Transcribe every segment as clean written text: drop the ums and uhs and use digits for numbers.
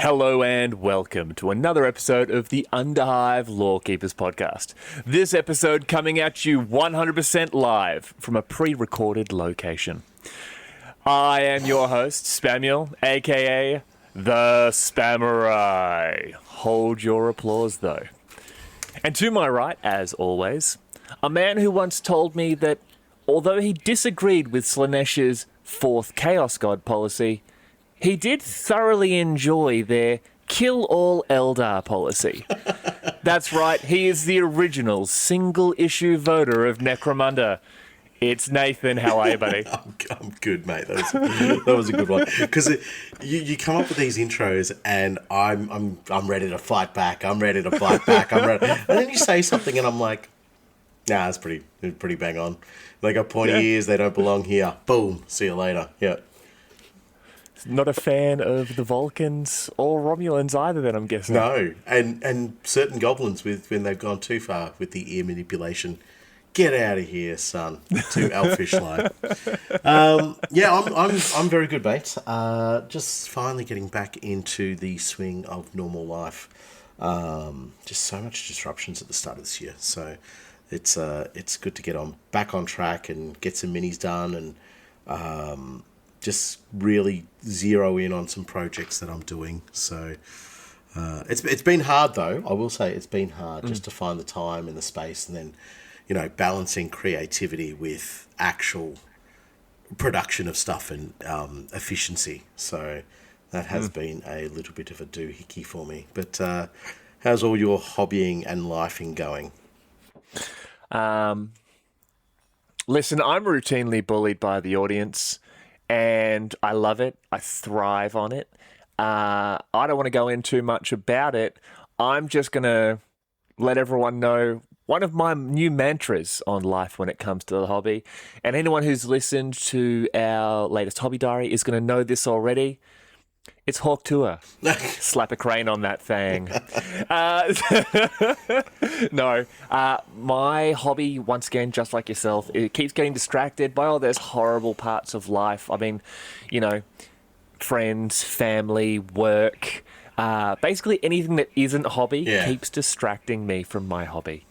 Hello and welcome to another episode of the Underhive Lorekeepers podcast. This episode coming at you 100% live from a pre-recorded location. I am your host, Spamuel, aka the Spammerai. Hold your applause though. And to my right, as always, a man who once told me that although he disagreed with Slaaneish's fourth Chaos God policy, he did thoroughly enjoy their kill all Eldar policy. That's right, he is the original single-issue voter of Necromunda. It's Nathan. How are you, buddy? I'm good, mate. That was a good one. Because you come up with these intros, and I'm ready to fight back. I'm ready to fight back. I'm ready, and then you say something, and I'm like, nah, it's pretty bang on. They got pointy ears. They don't belong here. Boom. See you later. Yeah. Not a fan of the Vulcans or Romulans either, then I'm guessing. No, and certain goblins when they've gone too far with the ear manipulation. Get out of here, son. Too elfish like. I'm very good, mate. Just finally getting back into the swing of normal life. Just so much disruptions at the start of this year, so it's good to get back on track and get some minis done and just really zero in on some projects that I'm doing. So it's been hard though. I will say it's been hard just to find the time and the space, and then balancing creativity with actual production of stuff and efficiency. So that has been a little bit of a doohickey for me. But how's all your hobbying and lifing going? Listen, I'm routinely bullied by the audience, and I love it. I thrive on it. I don't want to go in too much about it. I'm just going to let everyone know one of my new mantras on life when it comes to the hobby. And anyone who's listened to our latest hobby diary is going to know this already. It's Hawk Tour. Slap a crane on that thing. No. My hobby, once again, just like yourself, it keeps getting distracted by all those horrible parts of life. I mean, friends, family, work, basically anything that isn't a hobby keeps distracting me from my hobby.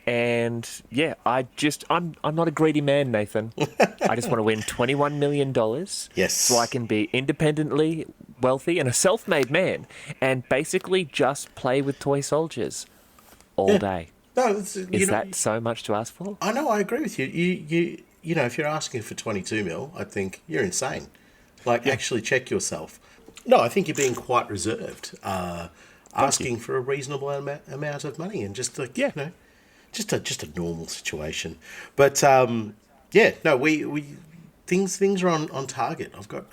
And yeah, I'm not a greedy man, Nathan. I just want to win $21 million. Yes. So I can be independently wealthy and a self-made man and basically just play with toy soldiers all day. No, is that so much to ask for? I know, I agree with you. You know, if you're asking for 22 mil, I think you're insane. Actually check yourself. No, I think you're being quite reserved. Asking for a reasonable amount of money and just just a normal situation. But we things are on target. I've got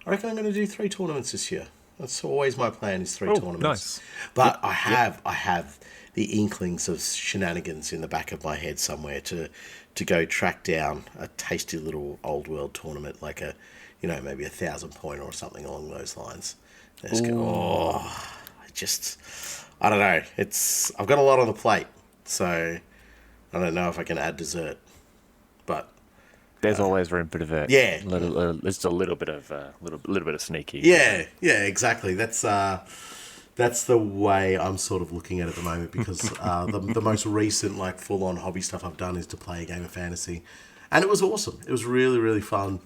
I reckon I'm going to do 3 tournaments this year. That's always my plan, is 3 tournaments. Nice. But I have the inklings of shenanigans in the back of my head somewhere to go track down a tasty little old world tournament, like maybe 1,000 point or something along those lines. Just go, I don't know. I've got a lot on the plate. So I don't know if I can add dessert, but there's always room for dessert. Yeah, just a little bit of sneaky. Yeah, exactly. That's the way I'm sort of looking at it at the moment, because the most recent full on hobby stuff I've done is to play a game of fantasy, and it was awesome. It was really, really fun,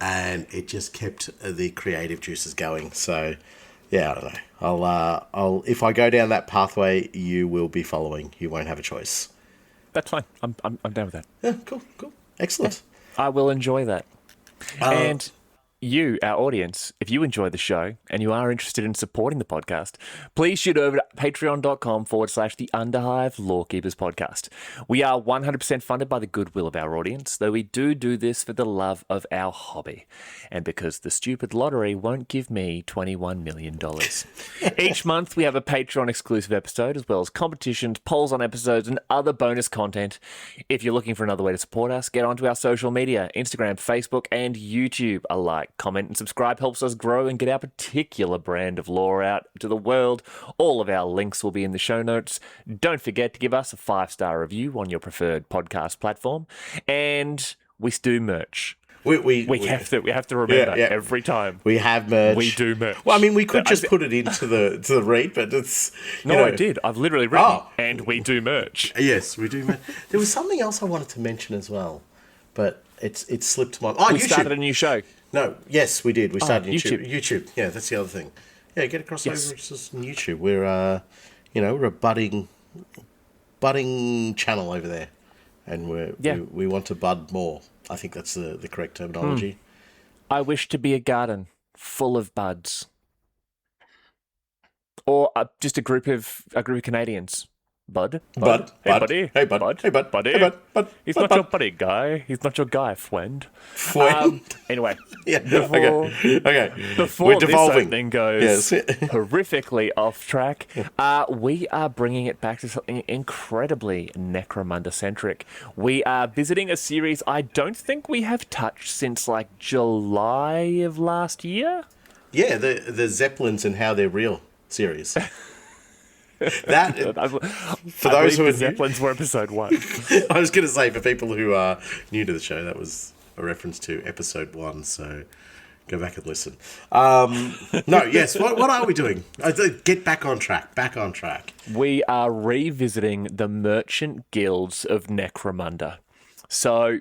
and it just kept the creative juices going. So. Yeah, I don't know. I'll if I go down that pathway, you will be following. You won't have a choice. That's fine. I'm down with that. Yeah, cool, excellent. Yeah, I will enjoy that. And you, our audience, if you enjoy the show and you are interested in supporting the podcast, please shoot over to patreon.com/the Underhive Lorekeepers podcast. We are 100% funded by the goodwill of our audience, though we do this for the love of our hobby, and because the stupid lottery won't give me $21 million. Each month we have a Patreon exclusive episode, as well as competitions, polls on episodes, and other bonus content. If you're looking for another way to support us, get onto our social media, Instagram, Facebook, and YouTube. A like, comment, and subscribe helps us grow and get our particular brand of lore out to the world. All of our links will be in the show notes. Don't forget to give us a 5-star review on your preferred podcast platform. And we do merch. We have to remember every time. We have merch. We do merch. Well, I mean, we could just put it into the read, but it's I did. I've literally written, and we do merch. Yes, we do merch. There was something else I wanted to mention as well, but it slipped my mind. We started a new show. No, yes, we did. We started YouTube. Yeah, that's the other thing. Yeah, get across over to YouTube. We're we're a budding channel over there, and we want to bud more. I think that's the correct terminology. I wish to be a garden full of buds, or just a group of Canadians. Bud. Hey, buddy. Hey, bud. Hey, bud. Buddy. Hey, bud. He's not your buddy, guy. He's not your guy, friend. Anyway. Yeah. Okay. Before this opening goes horrifically off track, we are bringing it back to something incredibly Necromunda-centric. We are visiting a series I don't think we have touched since, like, July of last year. Yeah, the Zeppelins and How They're Real series. That for those who are Zeppelins were episode 1. I was going to say, for people who are new to the show, that was a reference to episode 1. So go back and listen. No, yes. What are we doing? Get back on track. Back on track. We are revisiting the merchant guilds of Necromunda. So,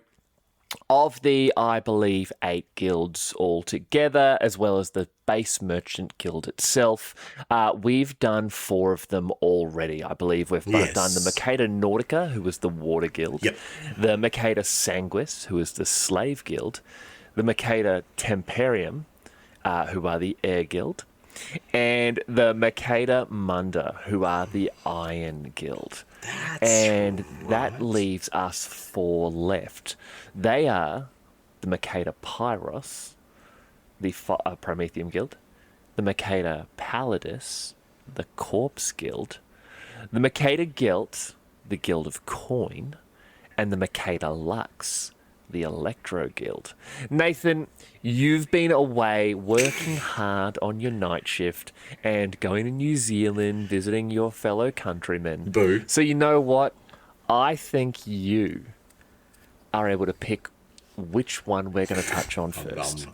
of the, I believe, 8 guilds altogether, as well as the base merchant guild itself, we've done 4 of them already. I believe we've both done the Mercator Nordica, who was the water guild, the Mercator Sanguis, who is the slave guild, the Mercator Temperium, who are the air guild, and the Mercator Munda, who are the iron guild. That leaves us 4 left. They are the Mercator Pyros, the Prometheum Guild, the Mercator Palladis, the Corpse Guild, the Mercator Gelt, the Guild of Coin, and the Mercator Lux, the Electro Guild. Nathan, you've been away working hard on your night shift and going to New Zealand, visiting your fellow countrymen. Boo. So you know what? I think you are able to pick which one we're going to touch on first.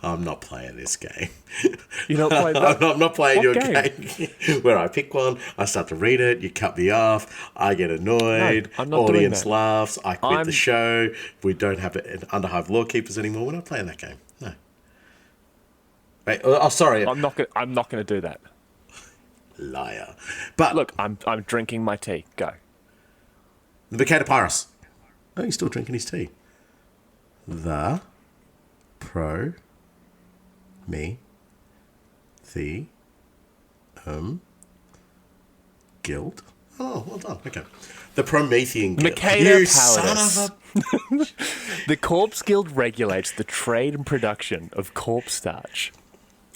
I'm not playing this game. You're not playing that? I'm not playing your game where I pick one, I start to read it, you cut me off, I get annoyed, No, I'm not audience laughs, I quit the show, we don't have an Underhive Lorekeepers anymore. We're not playing that game. No. Wait, sorry. I'm not going to do that. Liar. But look, I'm drinking my tea. Go. The Mercator Pyros. Oh, he's still drinking his tea. The pro me the guild. Oh, well done. Okay. The Promethean Guild. Mercator You Palladis. son of a... The Corpse Guild regulates the trade and production of corpse starch.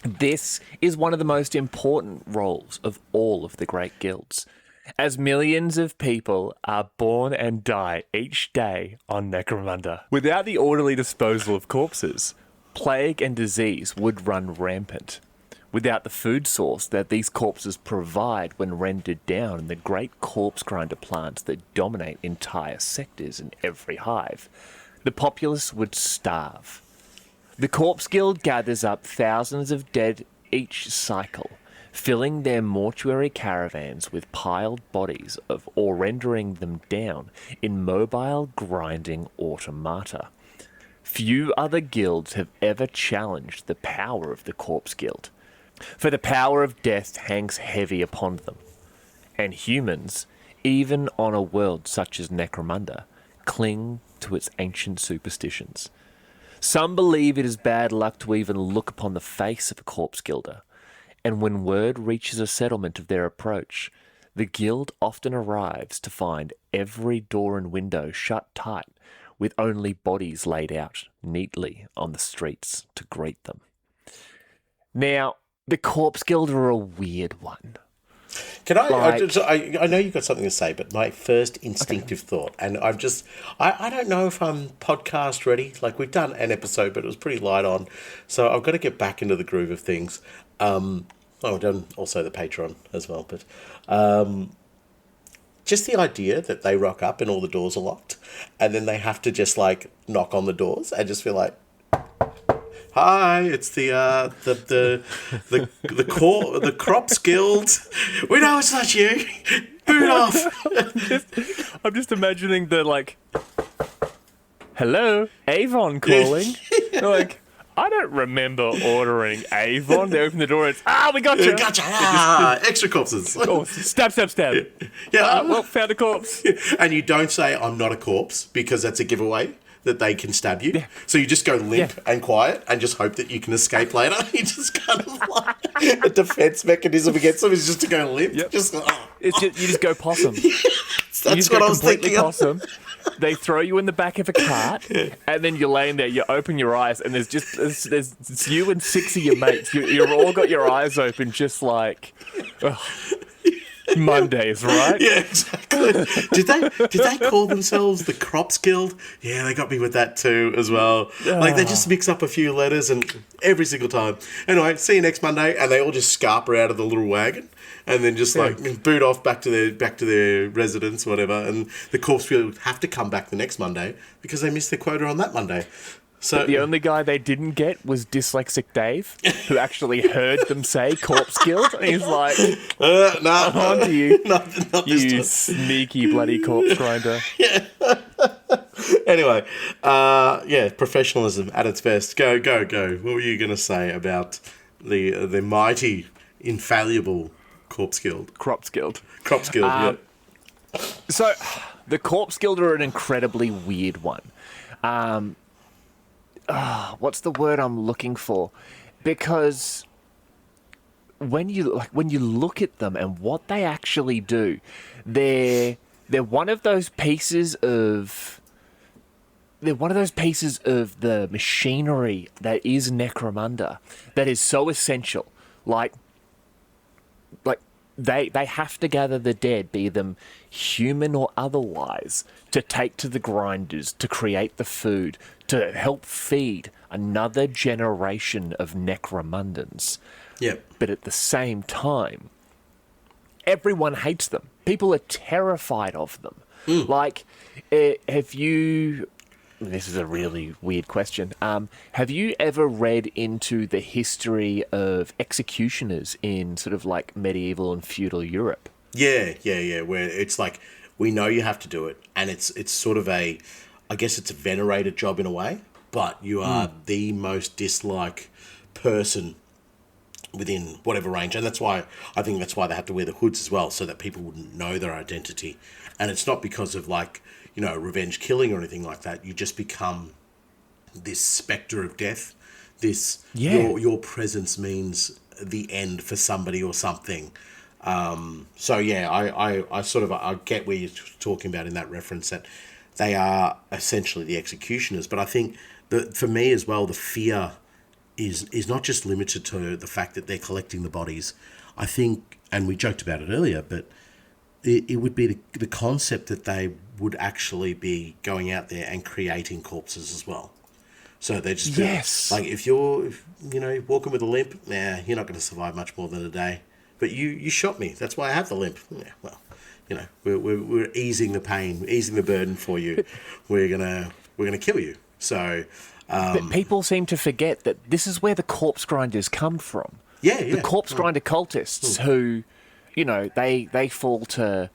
This is one of the most important roles of all of the great guilds, as millions of people are born and die each day on Necromunda. Without the orderly disposal of corpses, plague and disease would run rampant. Without the food source that these corpses provide when rendered down in the great corpse grinder plants that dominate entire sectors in every hive, the populace would starve. The Corpse Guild gathers up thousands of dead each cycle, filling their mortuary caravans with piled bodies or rendering them down in mobile grinding automata. Few other guilds have ever challenged the power of the Corpse Guild, for the power of death hangs heavy upon them, and humans, even on a world such as Necromunda, cling to its ancient superstitions. Some believe it is bad luck to even look upon the face of a corpse guilder, and when word reaches a settlement of their approach, the guild often arrives to find every door and window shut tight, with only bodies laid out neatly on the streets to greet them. Now, the Corpse Guild are a weird one. Can I know you've got something to say, but my first instinctive thought, and I don't know if I'm podcast ready. Like, we've done an episode, but it was pretty light on. So I've got to get back into the groove of things. We've done also the Patreon as well, but just the idea that they rock up and all the doors are locked, and then they have to just, like, knock on the doors and just feel like, Hi, it's the Crops Guild. We know it's not you. Boot off. I'm just imagining the like, hello, Avon calling. Like, I don't remember ordering Avon. They open the door and it's, we got you. Gotcha. Extra corpses. Oh, stab. Yeah. Well, found a corpse. And you don't say, I'm not a corpse, because that's a giveaway that they can stab you. Yeah. So you just go limp and quiet and just hope that you can escape later. You just kind of like a defense mechanism against them is just to go limp. Yep. Just, It's just, you just go possum. that's what I was thinking. Possum. They throw you in the back of a cart, and then you're laying there. You open your eyes, and there's it's you and 6 of your mates. You've all got your eyes open, just like Mondays, right? Yeah, exactly. Did they call themselves the Crops Guild? Yeah, they got me with that too as well. Like they just mix up a few letters and every single time. Anyway, see you next Monday, and they all just scarper out of the little wagon. And then just like boot off back to their residence, whatever. And the corpse will have to come back the next Monday because they missed their quota on that Monday. So the only guy they didn't get was Dyslexic Dave, who actually heard them say Corpse Guild. And he's like, no, on to you, not you sneaky bloody corpse grinder. Anyway, professionalism at its best. Go. What were you going to say about the mighty, infallible Corpse Guild? Crops Guild. Yeah. So, the Corpse Guild are an incredibly weird one. What's the word I'm looking for? Because when you look at them and what they actually do, they're one of those pieces of the machinery that is Necromunda that is so essential. Like they have to gather the dead, be them human or otherwise, to take to the grinders, to create the food, to help feed another generation of Necromundans. Yep. But at the same time, everyone hates them. People are terrified of them. Like, have you... This is a really weird question. Have you ever read into the history of executioners in sort of like medieval and feudal Europe? Yeah. Where it's like, we know you have to do it, and it's sort of I guess it's a venerated job in a way, but you are the most disliked person within whatever range, and I think that's why they have to wear the hoods as well, so that people wouldn't know their identity. And it's not because of like, revenge killing or anything like that. You just become this spectre of death. Your presence means the end for somebody or something. I get where you're talking about in that reference, that they are essentially the executioners. But I think that for me as well, the fear is not just limited to the fact that they're collecting the bodies. I think, and we joked about it earlier, but it would be the concept that they would actually be going out there and creating corpses as well. So they just like, if you're walking with a limp, you're not going to survive much more than a day. But you shot me. That's why I have the limp. Yeah, well, we're easing the pain, easing the burden for you. We're gonna kill you. So, but people seem to forget that this is where the corpse grinders come from. Yeah. The corpse grinder cultists who, they fall to,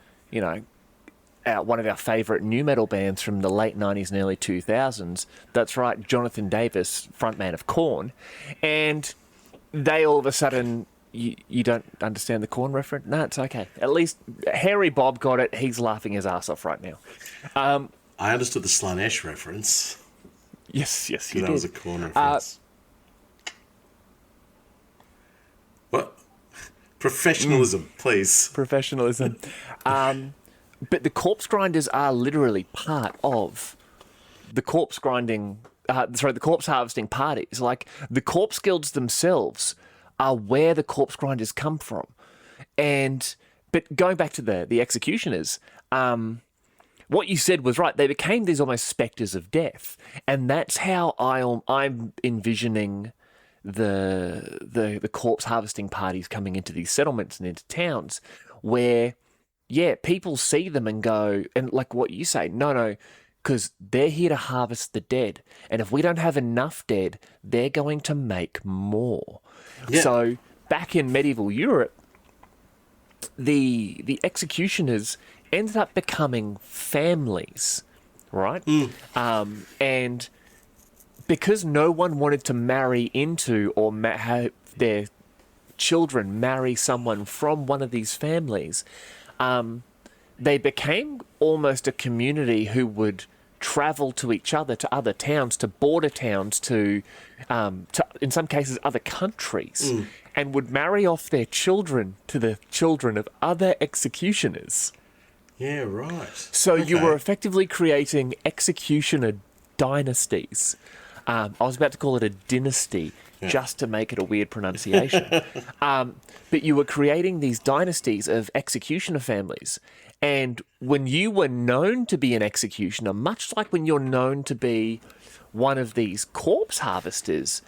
one of our favourite nu metal bands from the late 90s and early 2000s. That's right, Jonathan Davis, frontman of Korn. And they all of a sudden... You don't understand the Korn reference? No, it's okay. At least Hairy Bob got it. He's laughing his ass off right now. I understood the Slanesh reference. Yes, you did. That was a Korn reference. What? Professionalism, please. Professionalism. But the corpse grinders are literally part of the corpse grinding... the corpse harvesting parties. Like, the corpse guilds themselves... are where the corpse grinders come from. But going back to the executioners, what you said was right. They became these almost spectres of death. And that's how I'm envisioning the corpse harvesting parties coming into these settlements and into towns where, people see them and go, and like what you say, no, because they're here to harvest the dead. And if we don't have enough dead, they're going to make more. Yeah. So back in medieval Europe, the executioners ended up becoming families, right? And because no one wanted to marry into or have their children marry someone from one of these families, they became almost a community who would travel to each other, to other towns, to border towns, to in some cases other countries, and would marry off their children to the children of other executioners. Yeah, right. So you were effectively creating executioner dynasties. I was about to call it a dynasty just to make it a weird pronunciation. But you were creating these dynasties of executioner families. And when you were known to be an executioner, much like when you're known to be one of these corpse harvesters,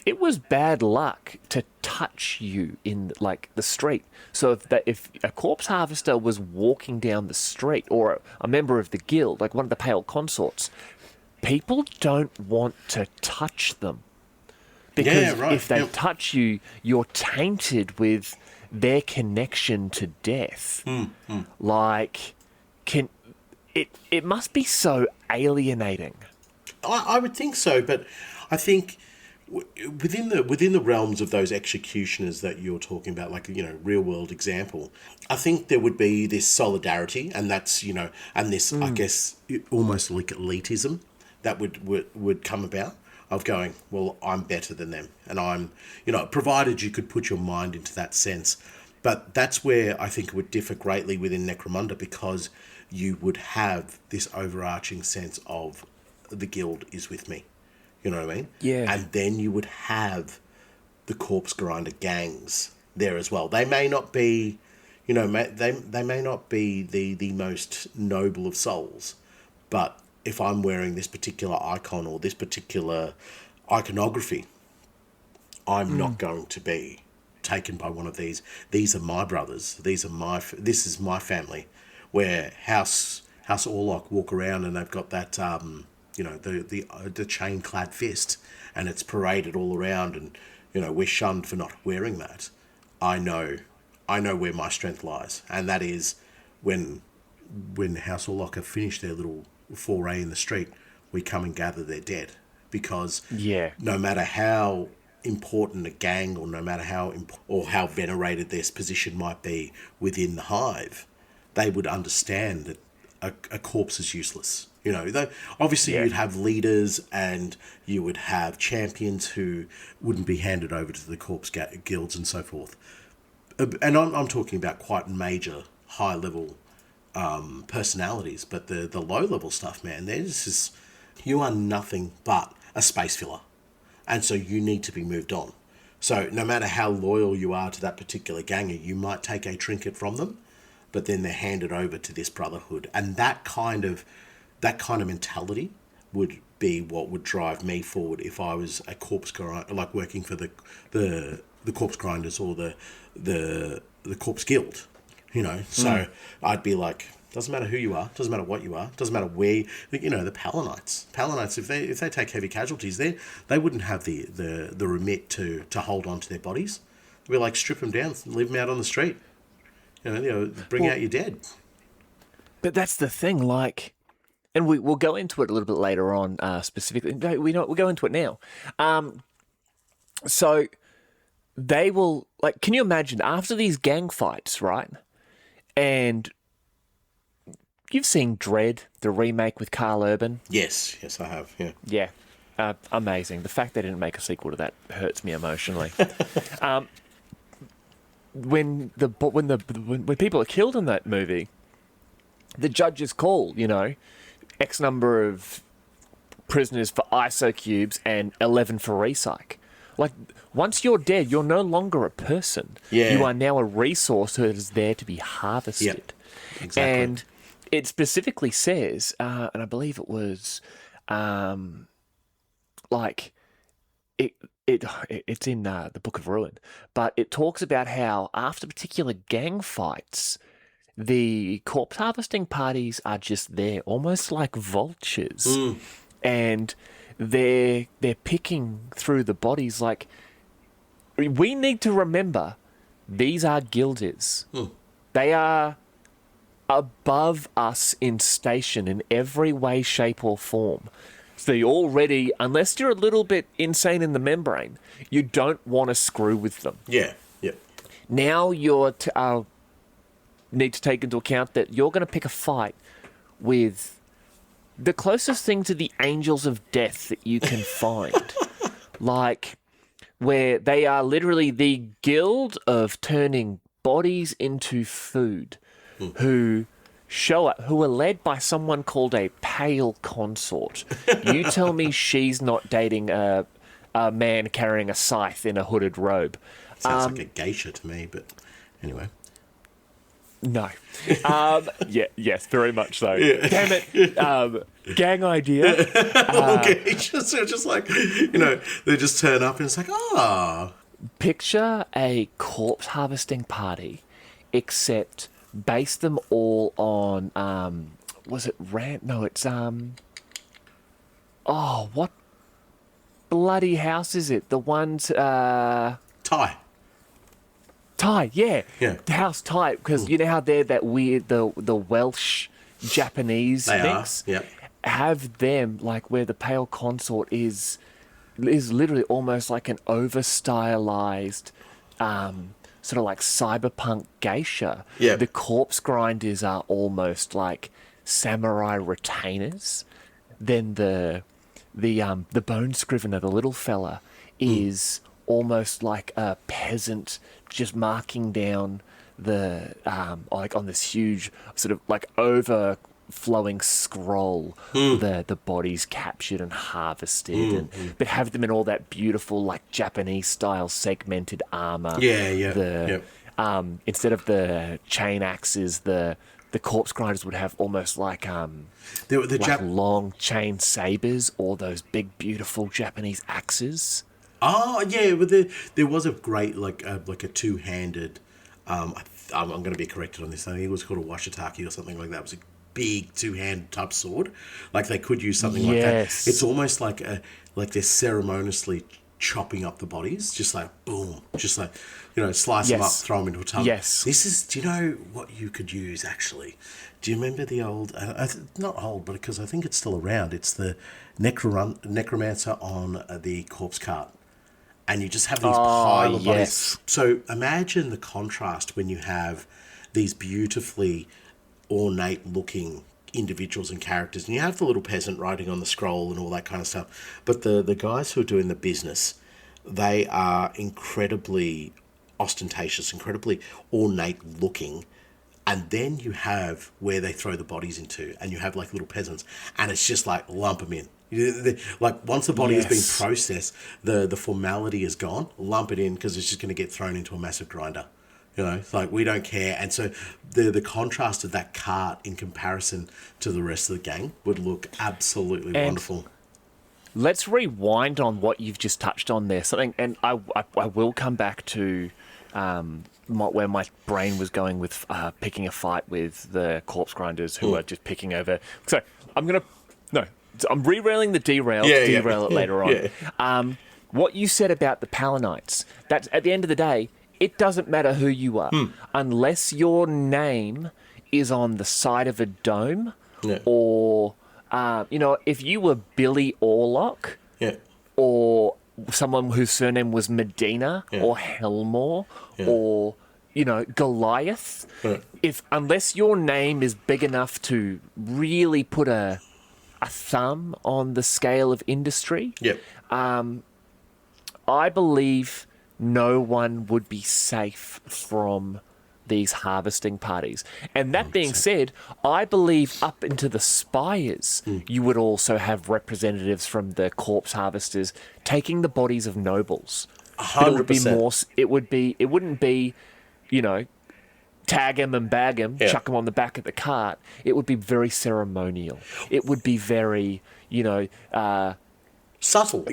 it was bad luck to touch you in like the street. So if a corpse harvester was walking down the street, or a member of the guild, like one of the pale consorts, people don't want to touch them. Because if they touch you, you're tainted with their connection to death. Like, it must be so alienating. I would think so, but I think within the realms of those executioners that you're talking about, like, real world example, I think there would be this solidarity, and that's and this I guess almost like elitism that would come about, of going, well, I'm better than them, and I'm provided you could put your mind into that sense. But that's where I think it would differ greatly within Necromunda, because you would have this overarching sense of the guild is with me. You know what I mean? Yeah. And then you would have the corpse grinder gangs there as well. They may not be, they may not be the most noble of souls, but if I'm wearing this particular icon or this particular iconography, I'm not going to be taken by one of these. These are my brothers. This is my family. Where House Orlok walk around and they've got that the chain clad fist, and it's paraded all around, and we're shunned for not wearing that. I know where my strength lies, and that is when House Orlok have finished their little foray in the street, we come and gather their dead, because no matter how important a gang, or no matter how venerated their position might be within the hive, they would understand that a corpse is useless. Obviously you'd have leaders and you would have champions who wouldn't be handed over to the corpse guilds and so forth. And I'm talking about quite major, high level personalities, but the low level stuff, man, you are nothing but a space filler, and so you need to be moved on. So no matter how loyal you are to that particular ganger, you might take a trinket from them, but then they're handed over to this brotherhood, and that kind of mentality would be what would drive me forward if I was a corpse grinder, like working for the corpse grinders or the corpse guild. So I'd be like, doesn't matter who you are, doesn't matter what you are, doesn't matter where. The Palinites, if they take heavy casualties, they wouldn't have the remit to hold on to their bodies. They'd be like, strip them down, leave them out on the street. Bring out your dead. But that's the thing, like, and we'll go into it a little bit later on, specifically. No, we'll go into it now. So they will, like, can you imagine after these gang fights, right? And you've seen Dread, the remake with Carl Urban. Yes, I have. Yeah, amazing. The fact they didn't make a sequel to that hurts me emotionally. When people are killed in that movie, the judges call, X number of prisoners for ISO cubes and 11 for recyc. Like, once you're dead, you're no longer a person. Yeah. You are now a resource that is there to be harvested. Yep. Exactly. And it specifically says, and I believe it was, it's in the Book of Ruin, but it talks about how after particular gang fights, the corpse harvesting parties are just there, almost like vultures, and they're picking through the bodies. Like, we need to remember, these are guildirs. They are above us in station in every way, shape, or form. So you already, unless you're a little bit insane in the membrane, you don't want to screw with them. Yeah. Now you're need to take into account that you're going to pick a fight with the closest thing to the angels of death that you can find. Like, where they are literally the guild of turning bodies into food, who show up, who are led by someone called a pale consort. You tell me she's not dating a man carrying a scythe in a hooded robe. Sounds like a geisha to me, but anyway. No. Yes, very much so. Yeah. Damn it. Gang idea. Okay, just like, they just turn up and it's like, Picture a corpse harvesting party, except base them all on, was it Rant? No, it's, what bloody house is it? The ones, Thai, yeah. House Thai, because you know how they're that weird, the Welsh Japanese mix? Yeah. Have them, like, where the pale consort is literally almost like an over-stylized, sort of like cyberpunk geisha. Yeah. The corpse grinders are almost like samurai retainers. Then the bone scrivener, the little fella, is almost like a peasant just marking down the like on this huge sort of like overflowing scroll the bodies captured and harvested, but have them in all that beautiful like Japanese style segmented armor. Instead of the chain axes, the corpse grinders would have almost like long chain sabers, or those big beautiful Japanese axes. Oh yeah, but there was a great like a two-handed. I'm going to be corrected on this. I think it was called a washitaki or something like that. It was a big two-handed type sword. Like they could use something like that. It's almost like they're ceremoniously chopping up the bodies, just like boom, just like slice them up, throw them into a tub. Yes. This is. Do you know what you could use actually? Do you remember the old? Not old, but because I think it's still around. It's the necromancer on the corpse cart. And you just have these pile of bodies. So imagine the contrast when you have these beautifully ornate-looking individuals and characters, and you have the little peasant writing on the scroll and all that kind of stuff. But the guys who are doing the business, they are incredibly ostentatious, incredibly ornate-looking. And then you have where they throw the bodies into, and you have like little peasants, and it's just like lump them in. Like once the body has been processed, the formality is gone. Lump it in because it's just going to get thrown into a massive grinder. It's like we don't care. And so the contrast of that cart in comparison to the rest of the gang would look absolutely wonderful. Let's rewind on what you've just touched on there. Something, and I will come back to where my brain was going with picking a fight with the corpse grinders who are just picking over. So I'm re-railing the derail it later on. Yeah. What you said about the Palinites, that's at the end of the day, it doesn't matter who you are. Unless your name is on the side of a dome or, if you were Billy Orlock or someone whose surname was Medina or Helmore or, Goliath, unless your name is big enough to really put a thumb on the scale of industry, I believe no one would be safe from these harvesting parties. And that being said, I believe up into the spires, you would also have representatives from the corpse harvesters taking the bodies of nobles. 100%. It wouldn't be, tag him and bag him, chuck him on the back of the cart. It would be very ceremonial. It would be very, Subtle.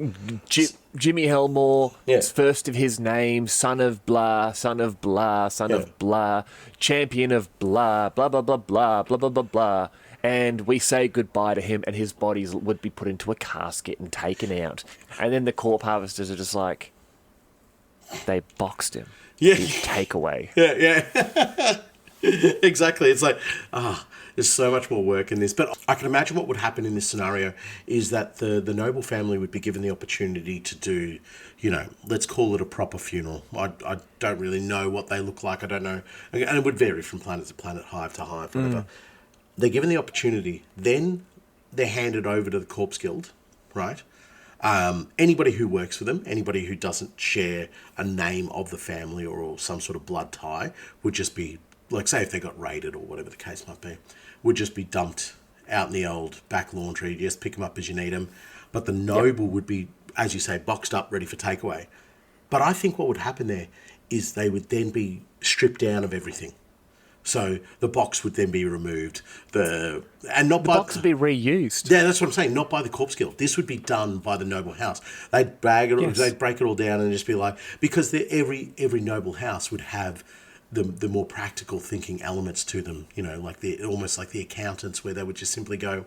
Jimmy Helmore, Yeah. it's first of his name, son of blah, son of blah, son Yeah. of blah, champion of blah, blah, blah, blah, blah, blah, blah, blah, blah. And we say goodbye to him, and his body would be put into a casket and taken out. And then the corpse harvesters are just like, they boxed him. Yeah. His takeaway. Yeah. Exactly. It's like, there's so much more work in this. But I can imagine what would happen in this scenario is that the noble family would be given the opportunity to do, let's call it a proper funeral. I don't really know what they look like. I don't know. And it would vary from planet to planet, hive to hive, whatever. They're given the opportunity. Then they're handed over to the Corpse Guild, right? Anybody who works for them, anybody who doesn't share a name of the family or some sort of blood tie would just be, like, say if they got raided or whatever the case might be, would just be dumped out in the old back laundry. You just pick them up as you need them. But the noble would be, as you say, boxed up, ready for takeaway. But I think what would happen there is they would then be stripped down of everything. So the box would then be removed. The box would be reused. Yeah, that's what I'm saying. Not by the Corpse Guild. This would be done by the noble house. They'd bag it. Yes. They'd break it all down and just be like, because every noble house would have the more practical thinking elements to them. Like almost like the accountants, where they would just simply go,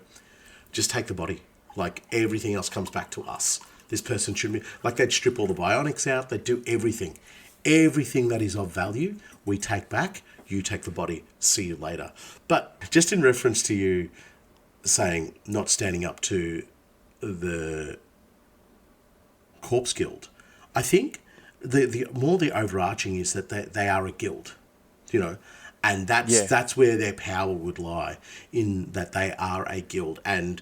just take the body. Like everything else comes back to us. This person should be like, they'd strip all the bionics out. They'd do everything. Everything that is of value, we take back. You take the body. See you later. But just in reference to you saying not standing up to the Corpse Guild, I think the more the overarching is that they are a guild, and that's where their power would lie, in that they are a guild. And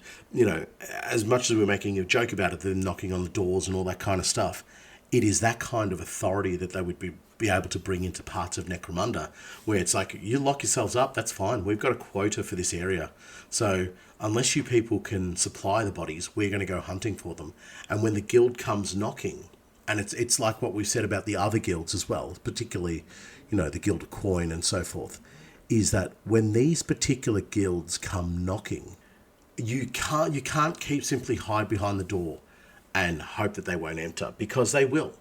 as much as we're making a joke about it, them knocking on the doors and all that kind of stuff, it is that kind of authority that they would be able to bring into parts of Necromunda, where it's like, you lock yourselves up, that's fine. We've got a quota for this area. So unless you people can supply the bodies, we're going to go hunting for them. And when the guild comes knocking, and it's like what we've said about the other guilds as well, particularly, the Guild of Coin and so forth, is that when these particular guilds come knocking, you can't keep simply hide behind the door and hope that they won't enter, because they will.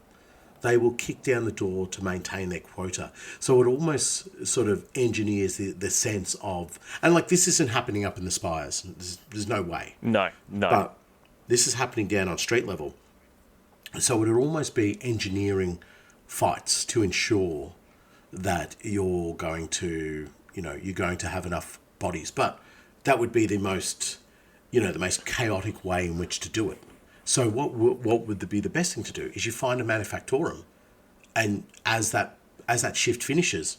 They will kick down the door to maintain their quota. So it almost sort of engineers the sense of... And, like, this isn't happening up in the spires. There's no way. No. But this is happening down on street level. So it would almost be engineering fights to ensure that you're going to have enough bodies. But that would be the most chaotic way in which to do it. So what would be the best thing to do is you find a manufactorum, and as that shift finishes,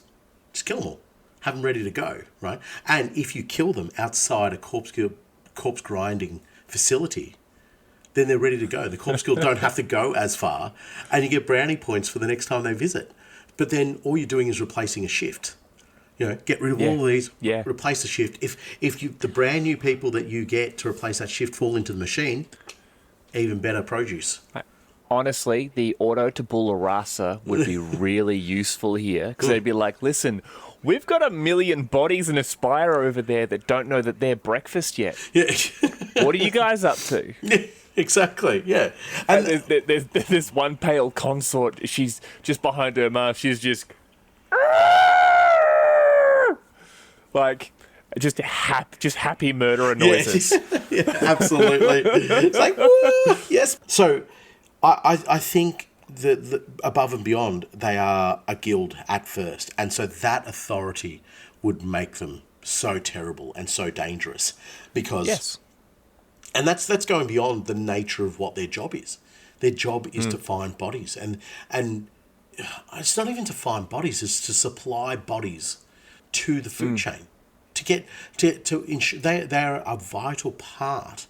just kill them all, have them ready to go, right? And if you kill them outside a corpse grinding facility, then they're ready to go. The Corpse Guild don't have to go as far, and you get brownie points for the next time they visit. But then all you're doing is replacing a shift. Get rid of all of these, replace the shift. If the brand new people that you get to replace that shift fall into the machine, even better produce. Honestly, the auto tabula rasa would be really useful here, because they'd be like, listen, we've got 1 million bodies in a spire over there that don't know that they're breakfast yet. Yeah. What are you guys up to? Yeah, exactly, yeah. And there's one pale consort, she's just behind her mom, she's just... like... Just happy murderer noises. Yeah, absolutely. It's like, woo, yes. So I think that above and beyond, they are a guild at first. And so that authority would make them so terrible and so dangerous. Because... Yes. And that's going beyond the nature of what their job is. Their job is to find bodies. And it's not even to find bodies, it's to supply bodies to the food chain. To ensure they're a vital part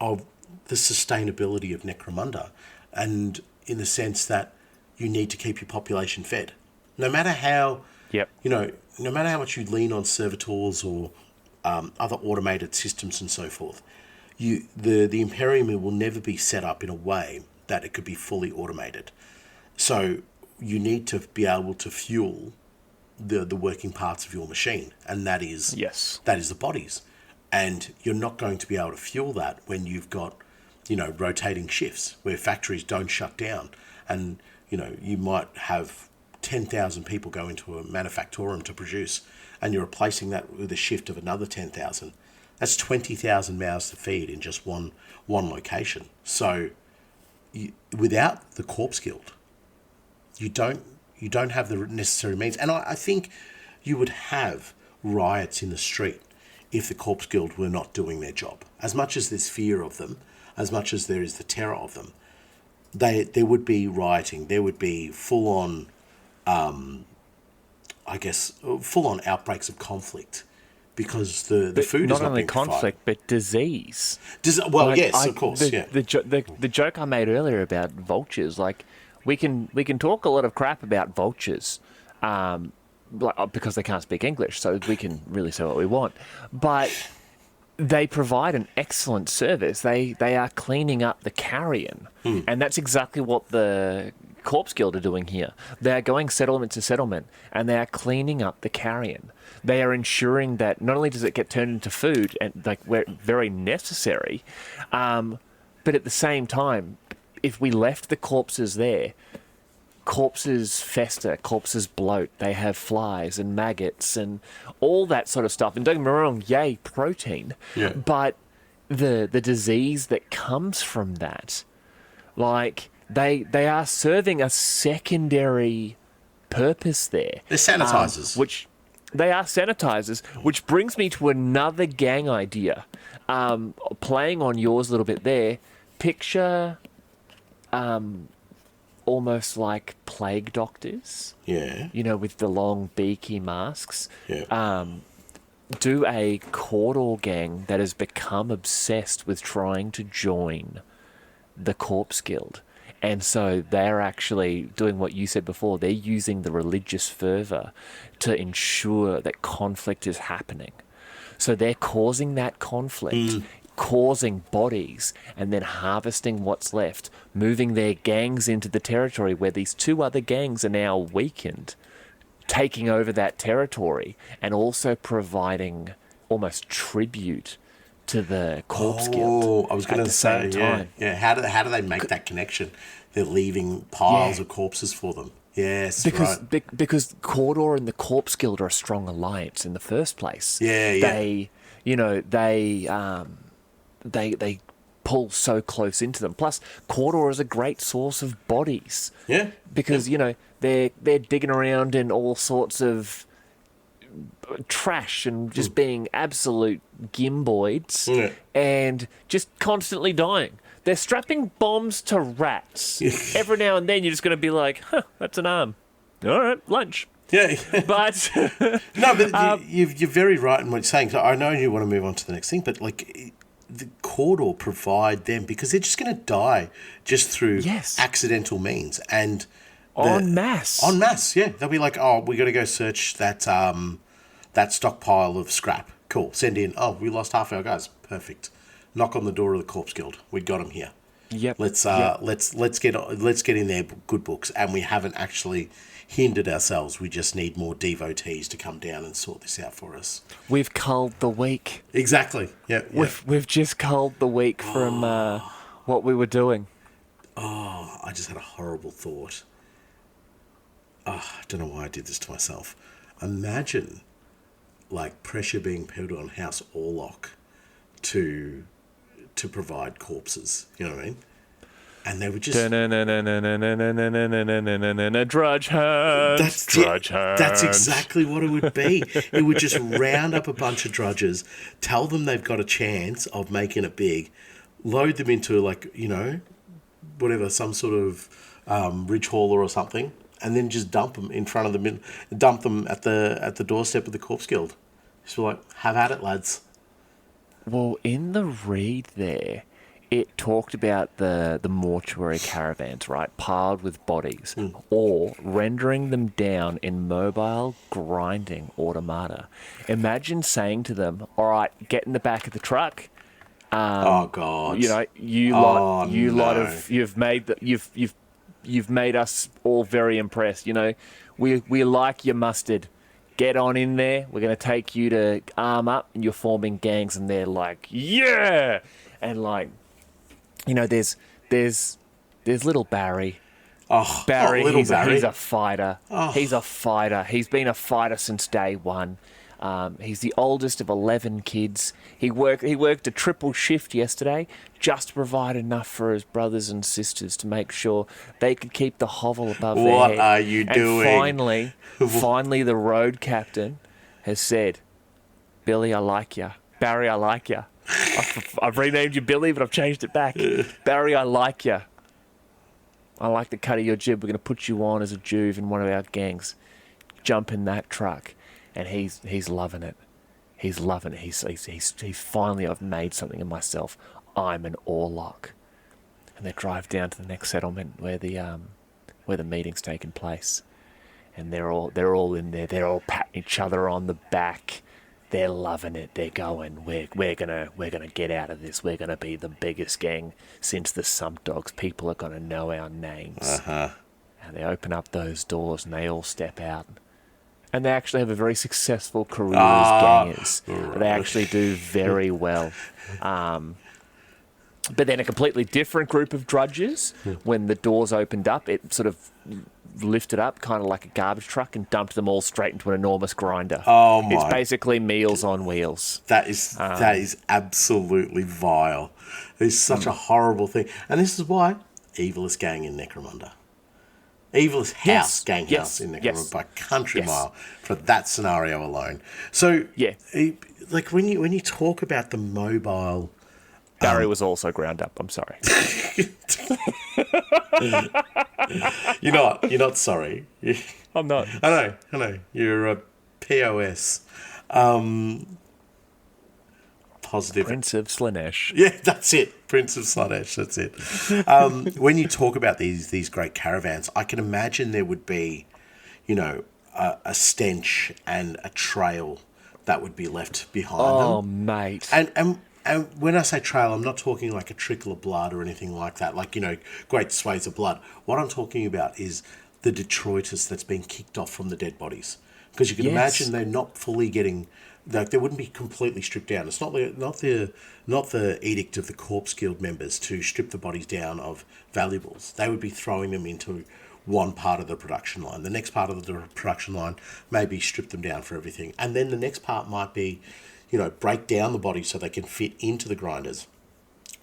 of the sustainability of Necromunda, and in the sense that you need to keep your population fed, no matter how no matter how much you lean on servitors or other automated systems and so forth. The Imperium will never be set up in a way that it could be fully automated. So you need to be able to fuel the working parts of your machine, and that is the bodies. And you're not going to be able to fuel that when you've got rotating shifts where factories don't shut down. And, you might have 10,000 people go into a manufactorum to produce, and you're replacing that with a shift of another 10,000. That's 20,000 mouths to feed in just one location. So without the Corpse Guild, you don't have the necessary means. And I think you would have riots in the street if the Corpse Guild were not doing their job. As much as there's fear of them, as much as there is the terror of them, there would be rioting. There would be full-on, full-on outbreaks of conflict because the food is not only being conflict, but disease. Yes, of course. The joke I made earlier about vultures, like we can talk a lot of crap about vultures, because they can't speak English, so we can really say what we want, but they provide an excellent service. They are cleaning up the carrion, and that's exactly what the Corpse Guild are doing here. They are going settlement to settlement, and they are cleaning up the carrion. They are ensuring that not only does it get turned into food, and very necessary, but at the same time, if we left the corpses there, corpses fester, corpses bloat, they have flies and maggots and all that sort of stuff. And don't get me wrong, yay, protein. Yeah. But the disease that comes from that, like, they are serving a secondary purpose there. They're sanitizers. They are sanitizers, which brings me to another gang idea. Playing on yours a little bit there, picture almost like plague doctors. Yeah. With the long beaky masks. Yeah. Do a Cawdor gang that has become obsessed with trying to join the Corpse Guild. And so they're actually doing what you said before. They're using the religious fervour to ensure that conflict is happening. So they're causing that conflict, causing bodies, and then harvesting what's left, moving their gangs into the territory where these two other gangs are now weakened, taking over that territory, and also providing almost tribute to the Corpse Guild. Oh, I was going to say, yeah. How do they make that connection? They're leaving piles of corpses for them. Yes, because right. Because Cawdor and the Corpse Guild are a strong alliance in the first place. They pull so close into them. Plus, Cawdor is a great source of bodies. Yeah. Because they're digging around in all sorts of trash and just being absolute gimboids and just constantly dying. They're strapping bombs to rats. Every now and then you're just going to be like, that's an arm. All right, lunch. Yeah. But no, but you're very right in what you're saying. So I know you want to move on to the next thing, but like the Cawdor provide them because they're just going to die just through accidental means and en masse. En masse, yeah. They'll be like, oh, we got to go search that stockpile of scrap. Cool. Send in. Oh, we lost half our guys. Perfect. Knock on the door of the Corpse Guild. We got them here. Yep. Let's get in their good books, and we haven't actually hindered ourselves. We just need more devotees to come down and sort this out for us. We've culled the weak. Exactly. Yeah. We've just culled the weak from what we were doing. Oh, I just had a horrible thought. I don't know why I did this to myself. Imagine, like, pressure being put on House Orlok to provide corpses. You know what I mean? And they would just drudge hunt. Drudge hunt. That's exactly what it would be. It would just round up a bunch of drudges, tell them they've got a chance of making it big, load them into whatever, some sort of ridge hauler or something, and then just dump them in front of them, dump them at the doorstep of the Corpse Guild. Just be like, have at it, lads. Well, in the read there, it talked about the mortuary caravans, right, piled with bodies, or rendering them down in mobile grinding automata. Imagine saying to them, all right, get in the back of the truck. Oh God! You've made us all very impressed. We like your mustard. Get on in there. We're going to take you to arm up, and you're forming gangs, and they're like, yeah, and like there's little Barry. Little Barry. He's a fighter. He's a fighter. He's been a fighter since day one. He's the oldest of 11 kids. He worked a triple shift yesterday just to provide enough for his brothers and sisters to make sure they could keep the hovel above their head. What are you doing? And finally, the road captain has said, Billy, I like you. Barry, I like you. I've renamed you Billy, but I've changed it back. Barry, I like you. I like the cut of your jib. We're going to put you on as a juve in one of our gangs. Jump in that truck. And he's loving it. He's loving it. He's finally, I've made something of myself. I'm an Orlock. And they drive down to the next settlement where the meeting's taking place. And they're all in there. They're all patting each other on the back. They're loving it. They're going, we're gonna get out of this. We're gonna be the biggest gang since the Sump Dogs. People are gonna know our names. And they open up those doors and they all step out. And they actually have a very successful career as gangers. They actually do very well. But then a completely different group of drudges, when the doors opened up, it sort of lifted up kind of like a garbage truck and dumped them all straight into an enormous grinder. Oh my! It's basically Meals on Wheels. That is absolutely vile. It's such a horrible thing, and this is why evilest gang in Necromunda, evilest house house in Necromunda by country mile for that scenario alone. So like when you talk about the mobile. Barry was also ground up. I'm sorry. You're not sorry. I'm not. I know. You're a POS. Positive. Prince of Slanesh. Yeah, that's it. Prince of Slanesh. That's it. When you talk about these great caravans, I can imagine there would be, a stench and a trail that would be left behind them. Oh, mate. And when I say trail, I'm not talking like a trickle of blood or anything like that, like, great swathes of blood. What I'm talking about is the detritus that's been kicked off from the dead bodies. Because you can imagine they're not fully getting, like, they wouldn't be completely stripped down. It's not the edict of the Corpse Guild members to strip the bodies down of valuables. They would be throwing them into one part of the production line. The next part of the production line maybe strip them down for everything. And then the next part might be, break down the body so they can fit into the grinders.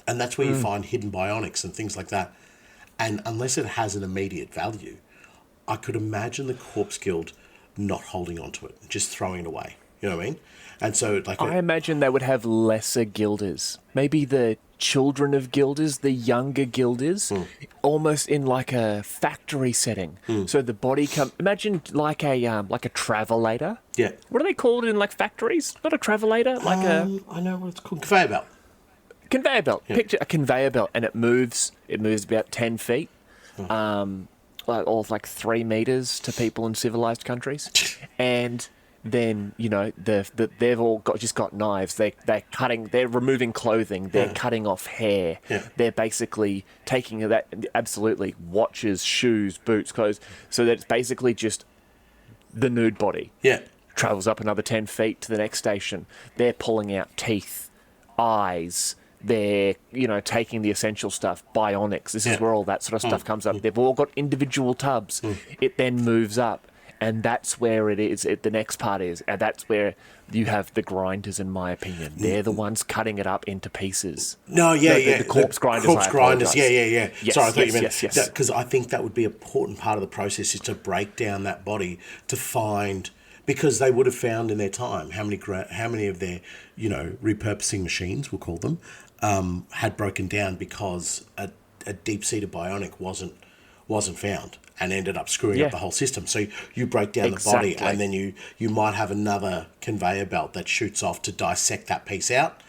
And that's where you find hidden bionics and things like that. And unless it has an immediate value, I could imagine the Corpse Guild not holding on to it, just throwing it away. You know what I mean? And so, I imagine they would have lesser guilders. Maybe the children of guilders, the younger guilders, almost in like a factory setting. So the body imagine like a travelator. Yeah. What are they called in like factories? Not a travelator, like I know what it's called. Conveyor belt. Conveyor belt. Yeah. Picture a conveyor belt, and it moves about 10 feet. Like 3 meters to people in civilized countries. And then they've all got knives. They're removing clothing. They're cutting off hair. Yeah. They're basically taking that absolutely watches, shoes, boots, clothes. So that it's basically just the nude body. Yeah, travels up another 10 feet to the next station. They're pulling out teeth, eyes. They're taking the essential stuff, bionics. This is where all that sort of stuff comes up. They've all got individual tubs. It then moves up. And that's where it is. The next part is, and that's where you have the grinders. In my opinion, they're the ones cutting it up into pieces. The corpse grinders. Corpse grinders. Yeah. Yes, Sorry, I thought you meant yes. Because I think that would be an important part of the process is to break down that body to find, because they would have found in their time how many of their repurposing machines, we'll call them, had broken down because a deep-seated bionic wasn't found. And ended up screwing up the whole system. So you break down the body, and then you might have another conveyor belt that shoots off to dissect that piece out,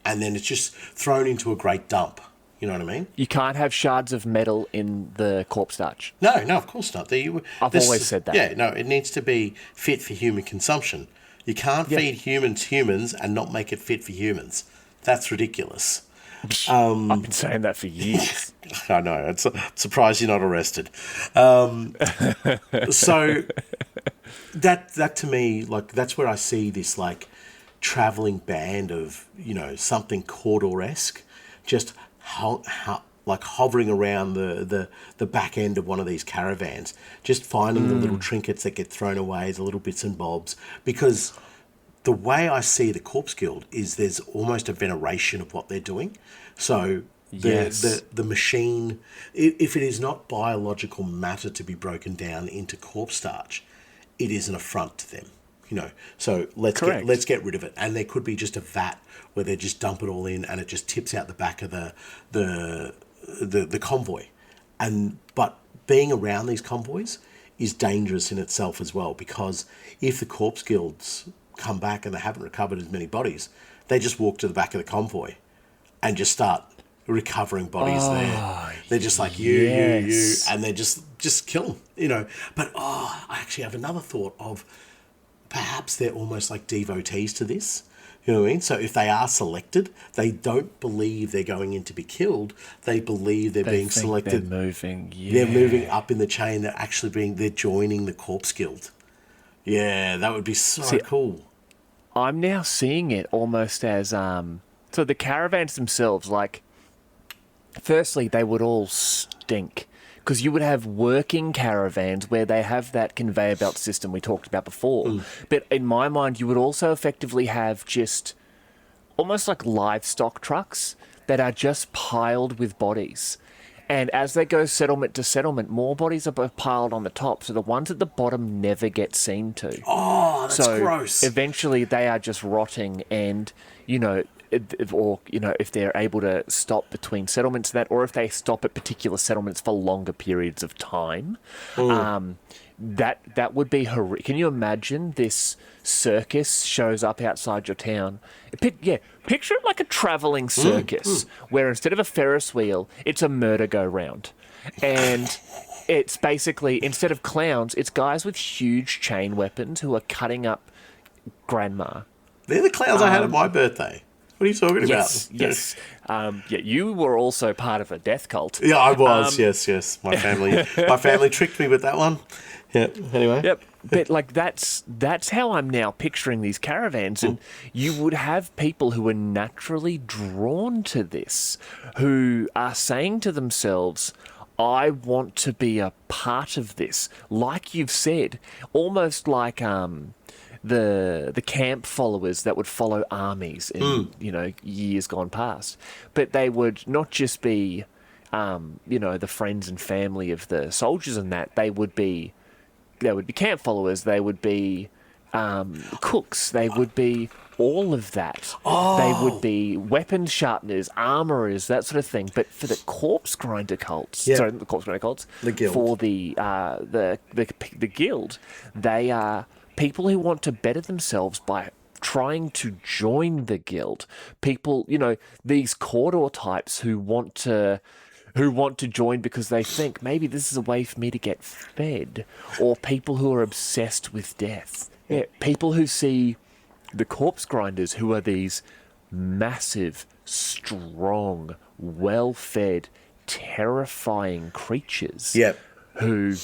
and then it's just thrown into a great dump. You know what I mean? You can't have shards of metal in the corpse starch. No, of course not. I've always said that. Yeah, no, it needs to be fit for human consumption. You can't feed humans and not make it fit for humans. That's ridiculous. I've been saying that for years. I know. I'm surprised you're not arrested. So that to me, like, that's where I see this like traveling band of something Cawdor-esque, just like hovering around the back end of one of these caravans, just finding the little trinkets that get thrown away, the little bits and bobs. Because the way I see the Corpse Guild is there's almost a veneration of what they're doing. So the machine, if it is not biological matter to be broken down into corpse starch, it is an affront to them. So let's get rid of it. And there could be just a vat where they just dump it all in and it just tips out the back of the convoy. But being around these convoys is dangerous in itself as well, because if the corpse guilds come back and they haven't recovered as many bodies, they just walk to the back of the convoy and just start recovering bodies there. They're just like you, and they just kill them, But I actually have another thought of perhaps they're almost like devotees to this. You know what I mean? So if they are selected, they don't believe they're going in to be killed. They believe they're being selected. They're moving. They're moving up in the chain. They're joining the Corpse Guild. Yeah, that would be so cool. I'm now seeing it almost as so the caravans themselves, like, firstly, they would all stink. Because you would have working caravans where they have that conveyor belt system we talked about before. But in my mind, you would also effectively have just almost like livestock trucks that are just piled with bodies. And as they go settlement to settlement, more bodies are piled on the top. So the ones at the bottom never get seen to. Oh, that's gross. Eventually they are just rotting and, if they're able to stop between settlements, or if they stop at particular settlements for longer periods of time, that would be horrific. Can you imagine this circus shows up outside your town? Picture it like a travelling circus, where instead of a Ferris wheel, it's a murder go-round. And it's basically, instead of clowns, it's guys with huge chain weapons who are cutting up grandma. They're the clowns I had at my birthday. What are you talking about? Yes. You were also part of a death cult. Yeah, I was. Yes. My family tricked me with that one. Yeah. Anyway. Yep. But like that's how I'm now picturing these caravans, and you would have people who are naturally drawn to this, who are saying to themselves, I want to be a part of this. Like you've said, almost like the camp followers that would follow armies in years gone past, but they would not just be the friends and family of the soldiers and that. They would be camp followers. They would be cooks. They would be all of that. They would be weapons sharpeners, armorers, that sort of thing. But for the corpse grinder cults, the guild, for the guild, they are people who want to better themselves by trying to join the guild. People, these corridor types who want to join because they think maybe this is a way for me to get fed, or people who are obsessed with death. Yeah, people who see the corpse grinders, who are these massive, strong, well-fed, terrifying creatures. Yep. Who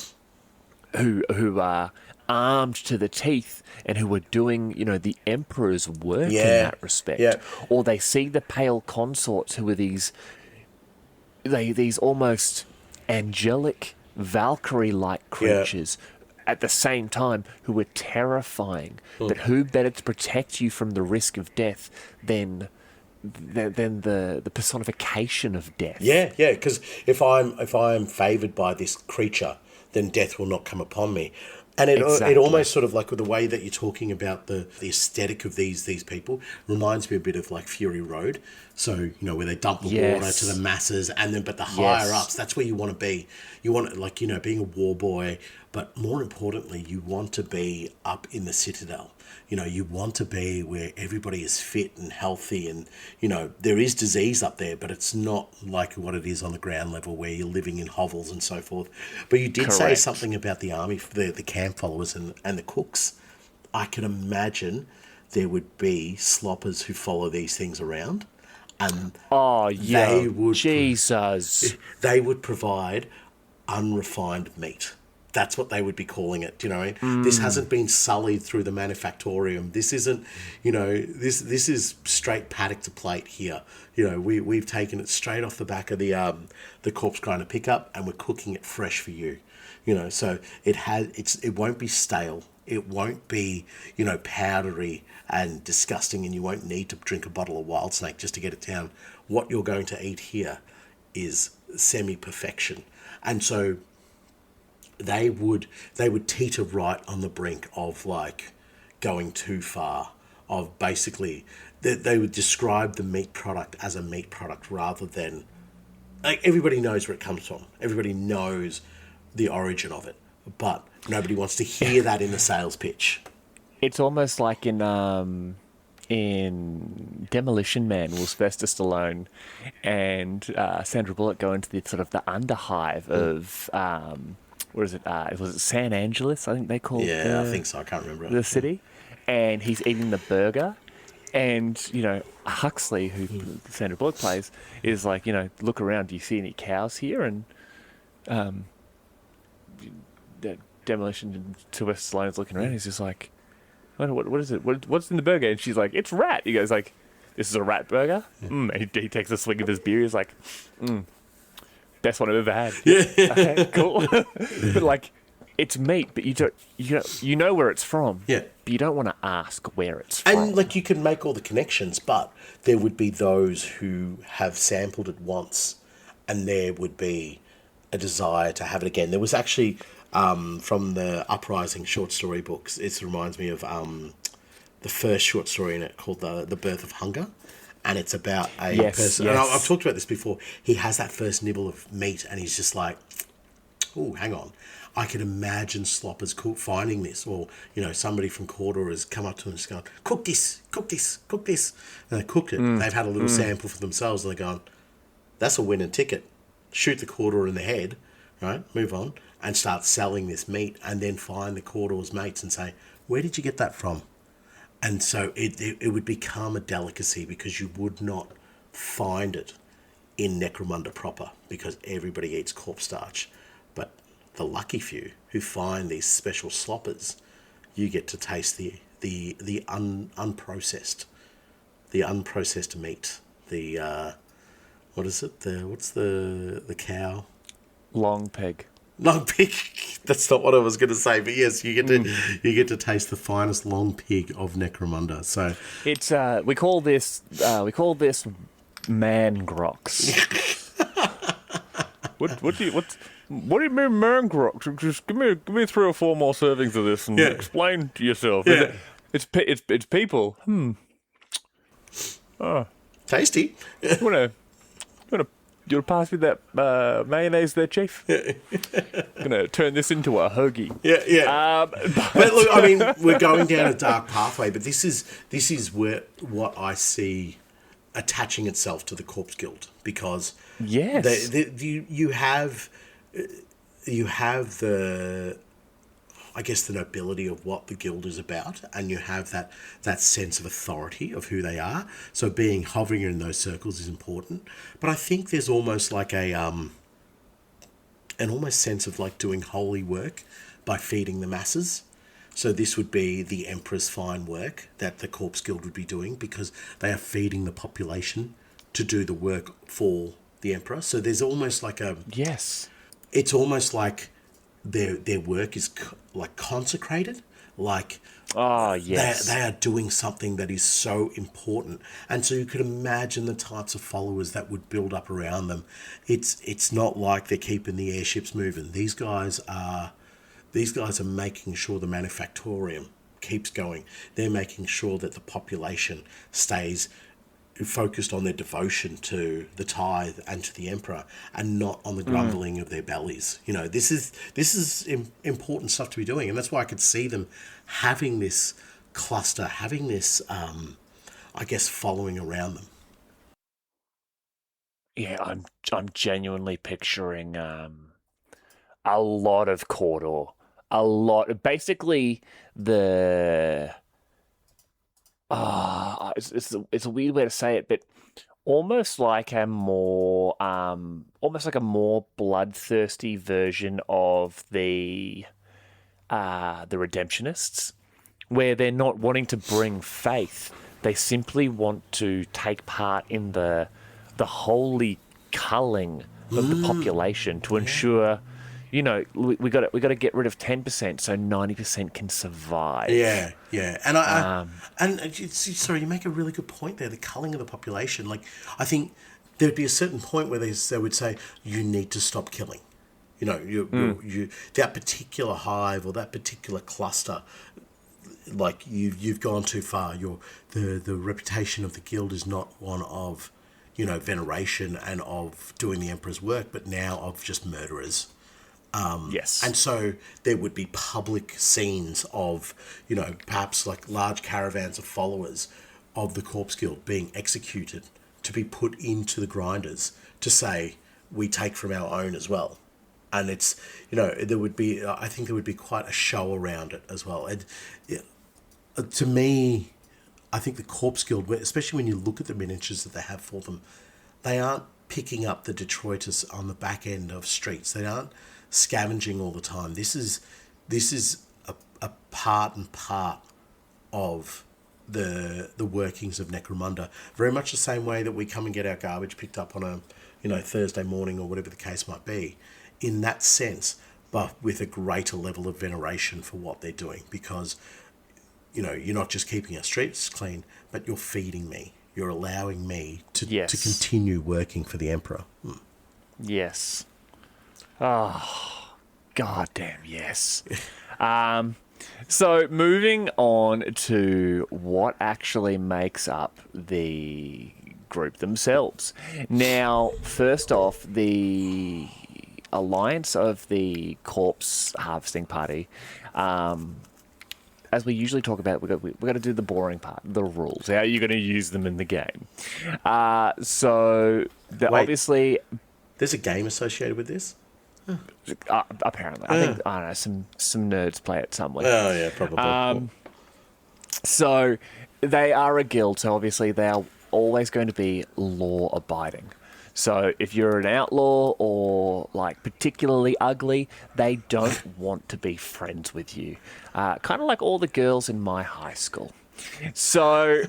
are armed to the teeth and who are doing, the emperor's work in that respect. Yeah. Or they see the pale consorts who are these almost angelic, Valkyrie-like creatures at the same time who are terrifying. But who better to protect you from the risk of death than the personification of death? Yeah, because if I'm favoured by this creature, then death will not come upon me. And it almost sort of like with the way that you're talking about the aesthetic of these people reminds me a bit of like Fury Road. So, where they dump the water to the masses, but the higher ups, that's where you want to be. You want being a war boy, but more importantly, you want to be up in the citadel. You want to be where everybody is fit and healthy, and, there is disease up there, but it's not like what it is on the ground level where you're living in hovels and so forth. But you did say something about the army, the camp followers and the cooks. I can imagine there would be sloppers who follow these things around, and Jesus, they would provide unrefined meat. that's what they would be calling it. Do you know what I mean? This hasn't been sullied through the manufactorium. This isn't, this is straight paddock to plate here. We've taken it straight off the back of the corpse grinder pickup, and we're cooking it fresh for you. So it won't be stale. It won't be, powdery and disgusting, and you won't need to drink a bottle of Wild Snake just to get it down. What you're going to eat here is semi-perfection. And so they would teeter right on the brink of like going too far, of basically they would describe the meat product as a meat product rather than, like, everybody knows where it comes from. Everybody knows the origin of it, but nobody wants to hear that in the sales pitch. It's almost like in Demolition Man, Will Sylvester Stallone and Sandra Bullock go into the sort of the underhive of what is it? Was it San Angeles? I think they call it. Yeah, I think so. I can't remember the city. And he's eating the burger, and Huxley, who Sandra Bullock plays, is like, look around. Do you see any cows here? And the Demolition Sylvester Stallone's looking around. He's just like, what is it? What's in the burger? And she's like, it's rat. He goes like, this is a rat burger? And he takes a swig of his beer. He's like, best one I've ever had. Yeah. Okay, cool. But like, it's meat, but you know where it's from. Yeah. But you don't want to ask where it's from. And like, you can make all the connections, but there would be those who have sampled it once, and there would be a desire to have it again. There was actually from the Uprising short story books. It reminds me of the first short story in it called the Birth of Hunger. And it's about a person. Yes. And I've talked about this before. He has that first nibble of meat, and he's just like, "Oh, hang on! I can imagine sloppers finding this, or somebody from Cawdor has come up to him and just gone, cook this, cook this, cook this," and they cooked it. They've had a little sample for themselves, and they're going, "That's a winning ticket." Shoot the Cawdor in the head, right? Move on, and start selling this meat, and then find the Cawdor's mates and say, "Where did you get that from?" And so it would become a delicacy, because you would not find it in Necromunda proper, because everybody eats corpse starch. But the lucky few who find these special sloppers, you get to taste the unprocessed meat. What is it? What's the cow? Long pig. Long pig. That's not what I was going to say, but yes, you get to taste the finest long pig of Necromunda. So it's we call this man grox. What do you mean man grox? Just give me 3 or 4 more servings of this and explain to yourself. Yeah. It's people. Tasty. You want to pass me that mayonnaise there, Chief? Gonna turn this into a hoagie. Yeah. But look, I mean, we're going down a dark pathway, but this is where what I see attaching itself to the Corpse Guild, because you have the, I guess, the nobility of what the guild is about, and you have that sense of authority of who they are. So hovering in those circles is important. But I think there's almost like an almost sense of like doing holy work by feeding the masses. So this would be the Emperor's fine work that the Corpse Guild would be doing, because they are feeding the population to do the work for the Emperor. So there's almost like it's almost like their work is like consecrated, like they are doing something that is so important. And so you could imagine the types of followers that would build up around them. It's not like they're keeping the airships moving. These guys are making sure the manufactorium keeps going. They're making sure that the population stays focused on their devotion to the tithe and to the Emperor, and not on the grumbling of their bellies. This is important stuff to be doing, and that's why I could see them having this cluster, having this, I guess, following around them. Yeah, I'm genuinely picturing a lot of Cawdor, basically the. It's a weird way to say it, but almost like a more almost like a more bloodthirsty version of the Redemptionists, where they're not wanting to bring faith. They simply want to take part in the holy culling of the population to ensure, we got to get rid of 10% so 90% can survive. Yeah, and sorry, you make a really good point there. The culling of the population. Like, I think there'd be a certain point where they would say you need to stop killing. You that particular hive or that particular cluster, like you've gone too far. The reputation of the guild is not one of, veneration and of doing the emperor's work, but now of just murderers. Yes. And so there would be public scenes of, perhaps like large caravans of followers of the Corpse Guild being executed to be put into the grinders to say we take from our own as well. And it's, there would be, I think there would be quite a show around it as well. And to me, I think the Corpse Guild, especially when you look at the miniatures that they have for them, they aren't picking up the Detroiters on the back end of streets. They aren't scavenging all the time. This is a part and part of the workings of Necromunda. Very much the same way that we come and get our garbage picked up on a Thursday morning or whatever the case might be. In that sense, but with a greater level of veneration for what they're doing, because you're not just keeping our streets clean, but you're feeding me. You're allowing me to continue working for the Emperor. Yes. Oh, goddamn yes. So moving on to what actually makes up the group themselves. Now, first off, the alliance of the Corpse Harvesting Party, as we usually talk about, we've got to do the boring part, the rules. How are you going to use them in the game? Obviously... There's a game associated with this? Apparently. I think, I don't know, some nerds play it somewhere. Oh, yeah, probably. So they are a guild, so obviously they are always going to be law-abiding. So if you're an outlaw or like particularly ugly, they don't want to be friends with you. Kind of like all the girls in my high school. So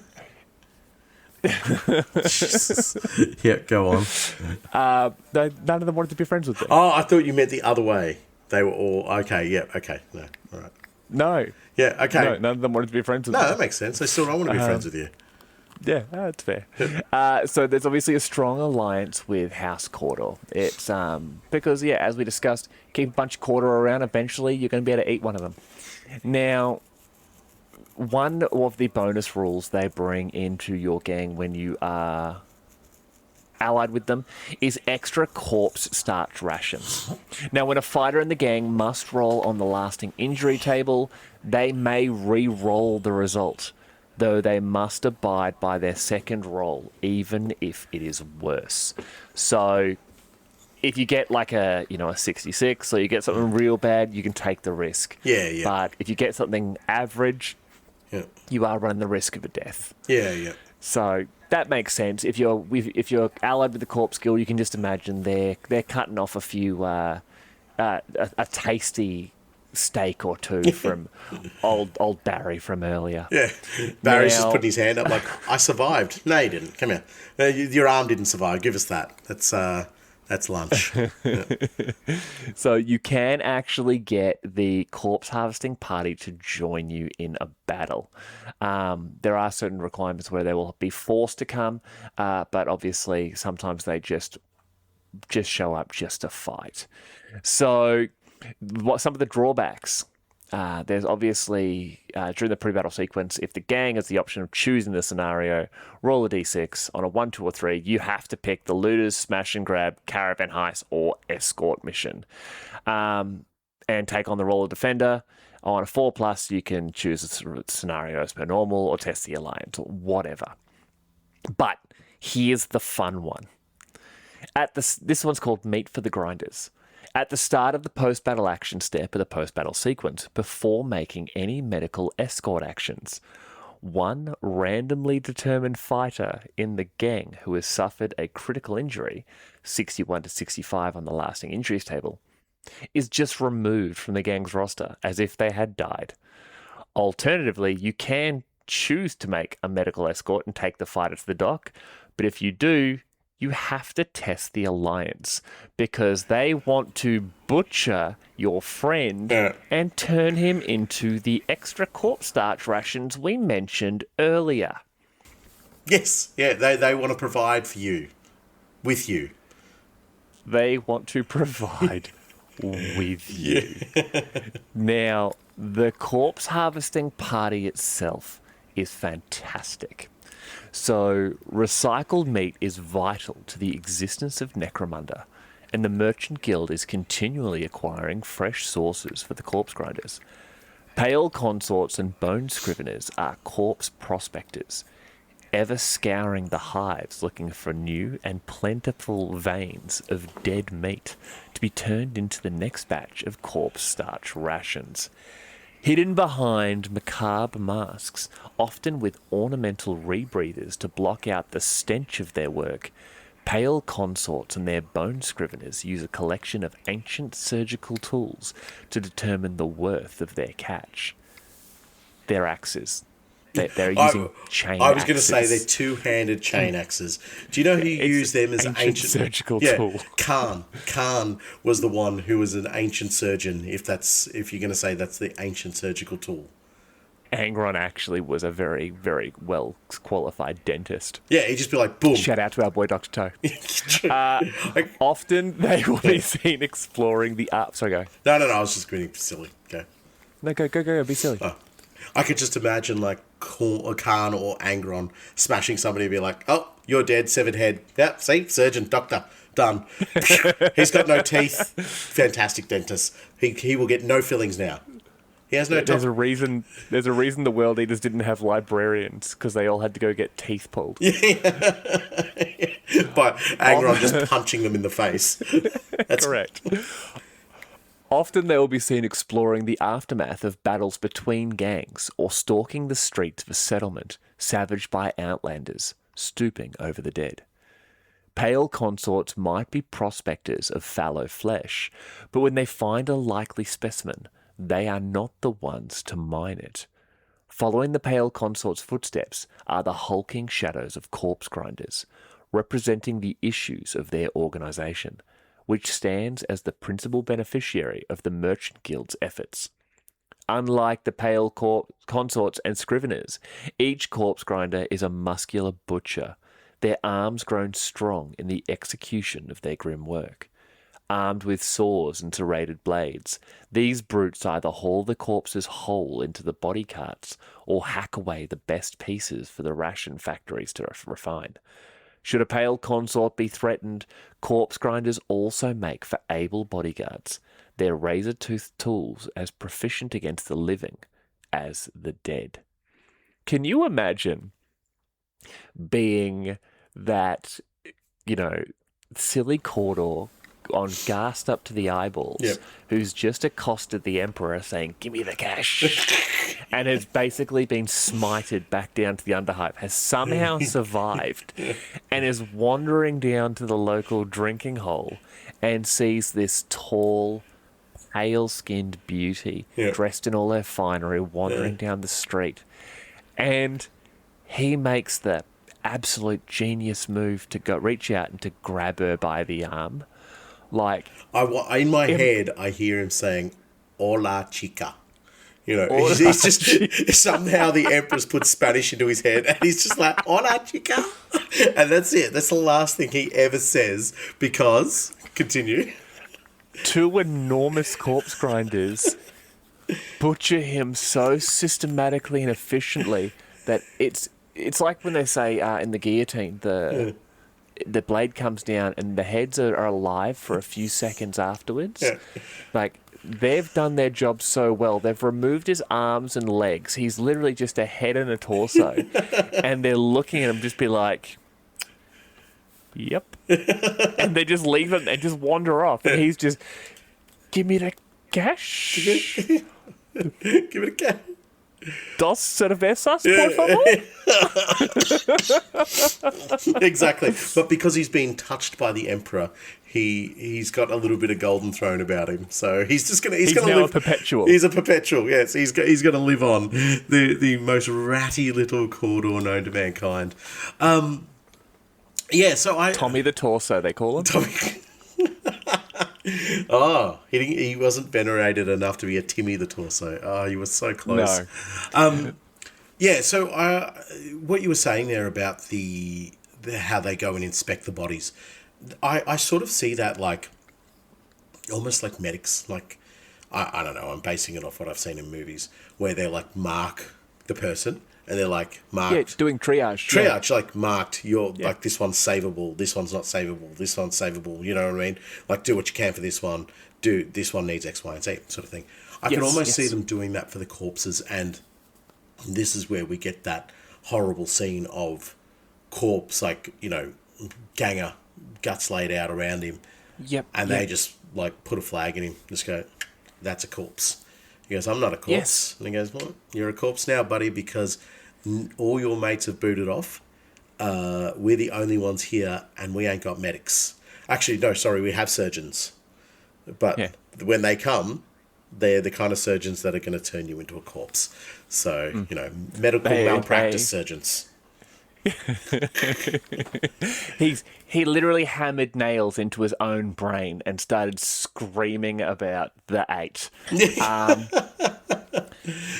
yeah, go on. None of them wanted to be friends with me. Oh, I thought you meant the other way. They were all okay. Yeah, okay. No, all right. No. Yeah, okay. No, none of them wanted to be friends with me. No, that makes sense. They still don't want to be friends with you. Yeah, that's fair. So there's obviously a strong alliance with House Cawdor. It's because, as we discussed, keep a bunch of Cawdor around, eventually you're going to be able to eat one of them. Now, one of the bonus rules they bring into your gang when you are allied with them is extra corpse starch rations. Now, when a fighter in the gang must roll on the lasting injury table, they may re-roll the result, though they must abide by their second roll, even if it is worse. So if you get like a 66, or you get something real bad, you can take the risk. Yeah. But if you get something average, you are running the risk of a death. Yeah. So that makes sense. If you're allied with the Corpse Guild, you can just imagine they're cutting off a few a tasty steak or two from old Barry from earlier. Yeah, Barry's just putting his hand up like, I survived. No, you didn't. Come here. No, your arm didn't survive. Give us that. That's lunch. So you can actually get the Corpse Harvesting Party to join you in a battle. There are certain requirements where they will be forced to come, but obviously sometimes they just show up just to fight. So what some of the drawbacks? There's obviously, during the pre-battle sequence, if the gang has the option of choosing the scenario, roll a d6. On a 1, 2, or 3, you have to pick the looters, smash and grab, caravan heist, or escort mission. And take on the role of defender. On a 4+, you can choose a scenario as per normal, or test the alliance, or whatever. But here's the fun one. This one's called Meat for the Grinders. At the start of the post-battle action step of the post-battle sequence, before making any medical escort actions, one randomly determined fighter in the gang who has suffered a critical injury, 61 to 65 on the lasting injuries table, is just removed from the gang's roster as if they had died. Alternatively, you can choose to make a medical escort and take the fighter to the dock, but if you do, you have to test the alliance because they want to butcher your friend and turn him into the extra corpse starch rations we mentioned earlier. Yes, yeah, they want to provide for you, with you. They want to provide with you. Now, the corpse harvesting party itself is fantastic. So, recycled meat is vital to the existence of Necromunda, and the Merchant Guild is continually acquiring fresh sources for the corpse grinders. Pale consorts and bone scriveners are corpse prospectors, ever scouring the hives looking for new and plentiful veins of dead meat to be turned into the next batch of corpse starch rations. Hidden behind macabre masks, often with ornamental rebreathers to block out the stench of their work, pale consorts and their bone scriveners use a collection of ancient surgical tools to determine the worth of their catch. Their axes. They're using chain axes. I was going to say they're two-handed chain axes. Do you know who used them as ancient surgical tool? Khan. Khan was the one who was an ancient surgeon. If you're going to say that's the ancient surgical tool. Angron actually was a very, very well qualified dentist. Yeah, he'd just be like, boom. Shout out to our boy Dr. Toe. Often they will be seen exploring the Sorry, go. No, I was just being silly. Go. No, go. Be silly. Oh. I could just imagine like Khan or Angron smashing somebody and be like, oh, you're dead, severed head. Yeah, see, surgeon, doctor, done. He's got no teeth. Fantastic dentist. He will get no fillings now. He has no teeth. There's a reason the World Eaters didn't have librarians, because they all had to go get teeth pulled. But Angron just punching them in the face. That's correct. Often they will be seen exploring the aftermath of battles between gangs or stalking the streets of a settlement savaged by outlanders, stooping over the dead. Pale consorts might be prospectors of fallow flesh, but when they find a likely specimen, they are not the ones to mine it. Following the pale consort's footsteps are the hulking shadows of corpse grinders, representing the issues of their organisation, which stands as the principal beneficiary of the Merchant Guild's efforts. Unlike the pale consorts and scriveners, each corpse grinder is a muscular butcher, their arms grown strong in the execution of their grim work. Armed with saws and serrated blades, these brutes either haul the corpses whole into the body carts or hack away the best pieces for the ration factories to refine. Should a pale consort be threatened, corpse grinders also make for able bodyguards, their razor-toothed tools as proficient against the living as the dead. Can you imagine being that, silly Cawdor gassed up to the eyeballs, who's just accosted the Emperor saying, "Give me the cash," and has basically been smited back down to the Underhive, has somehow survived, and is wandering down to the local drinking hole and sees this tall, pale-skinned beauty dressed in all her finery wandering down the street, and he makes the absolute genius move to go reach out and to grab her by the arm. In my head, I hear him saying, "Hola, chica." He's just somehow the Empress put Spanish into his head, and he's just like, "Hola, chica," and that's it. That's the last thing he ever says. Because continue. Two enormous corpse grinders butcher him so systematically and efficiently that it's like when they say in the guillotine the blade comes down and the heads are alive for a few seconds afterwards. They've done their job so well. They've removed his arms and legs. He's literally just a head and a torso. And they're looking at him just be like, "Yep." And they just leave him and just wander off. And he's just, "Give me the cash." Give me the cash. Dos cervezas, por favor? Exactly. But because he's been touched by the Emperor, he's got a little bit of golden throne about him. So he's just gonna He's gonna now live. a perpetual. He's a perpetual. Yes, he's gonna live on, the most ratty little corridor known to mankind. Yeah. So Tommy the Torso, they call him. Tommy. Oh, he wasn't venerated enough to be a Timmy the Torso. Oh, he was so close. No. Yeah, so what you were saying there about the how they go and inspect the bodies, I sort of see that like almost like medics. Like I don't know, I'm basing it off what I've seen in movies where they like mark the person and they're like marked. Yeah, doing triage. Triage, like marked. You're like, this one's savable, this one's not savable, this one's savable. You know what I mean? Like, do what you can for this one. Do this one needs X, Y, and Z, sort of thing. I can almost see them doing that for the corpses, and this is where we get that horrible scene of corpse, like, you know, ganger, guts laid out around him. Yep. And they just like put a flag in him, just go, that's a corpse. He goes, I'm not a corpse. Yes. And he goes, well, you're a corpse now, buddy, because all your mates have booted off. We're the only ones here, and we ain't got medics. Actually, no, sorry, we have surgeons. But when they come, they're the kind of surgeons that are going to turn you into a corpse. So, you know, medical malpractice surgeons. He literally hammered nails into his own brain and started screaming about the 8.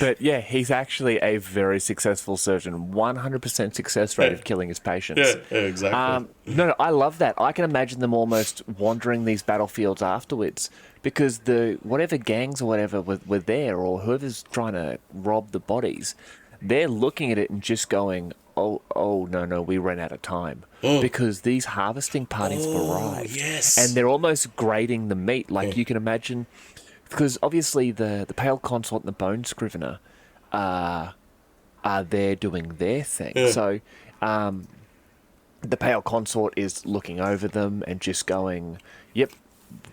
But yeah, he's actually a very successful surgeon. 100% success rate of killing his patients. Yeah, exactly. No, I love that. I can imagine them almost wandering these battlefields afterwards because the whatever gangs or whatever were there, or whoever's trying to rob the bodies, they're looking at it and just going, oh, no, we ran out of time. Because these harvesting parties have arrived. Yes. And they're almost grading the meat. Like you can imagine, because obviously the Pale Consort and the Bone Scrivener are there doing their thing. So the Pale Consort is looking over them and just going, yep,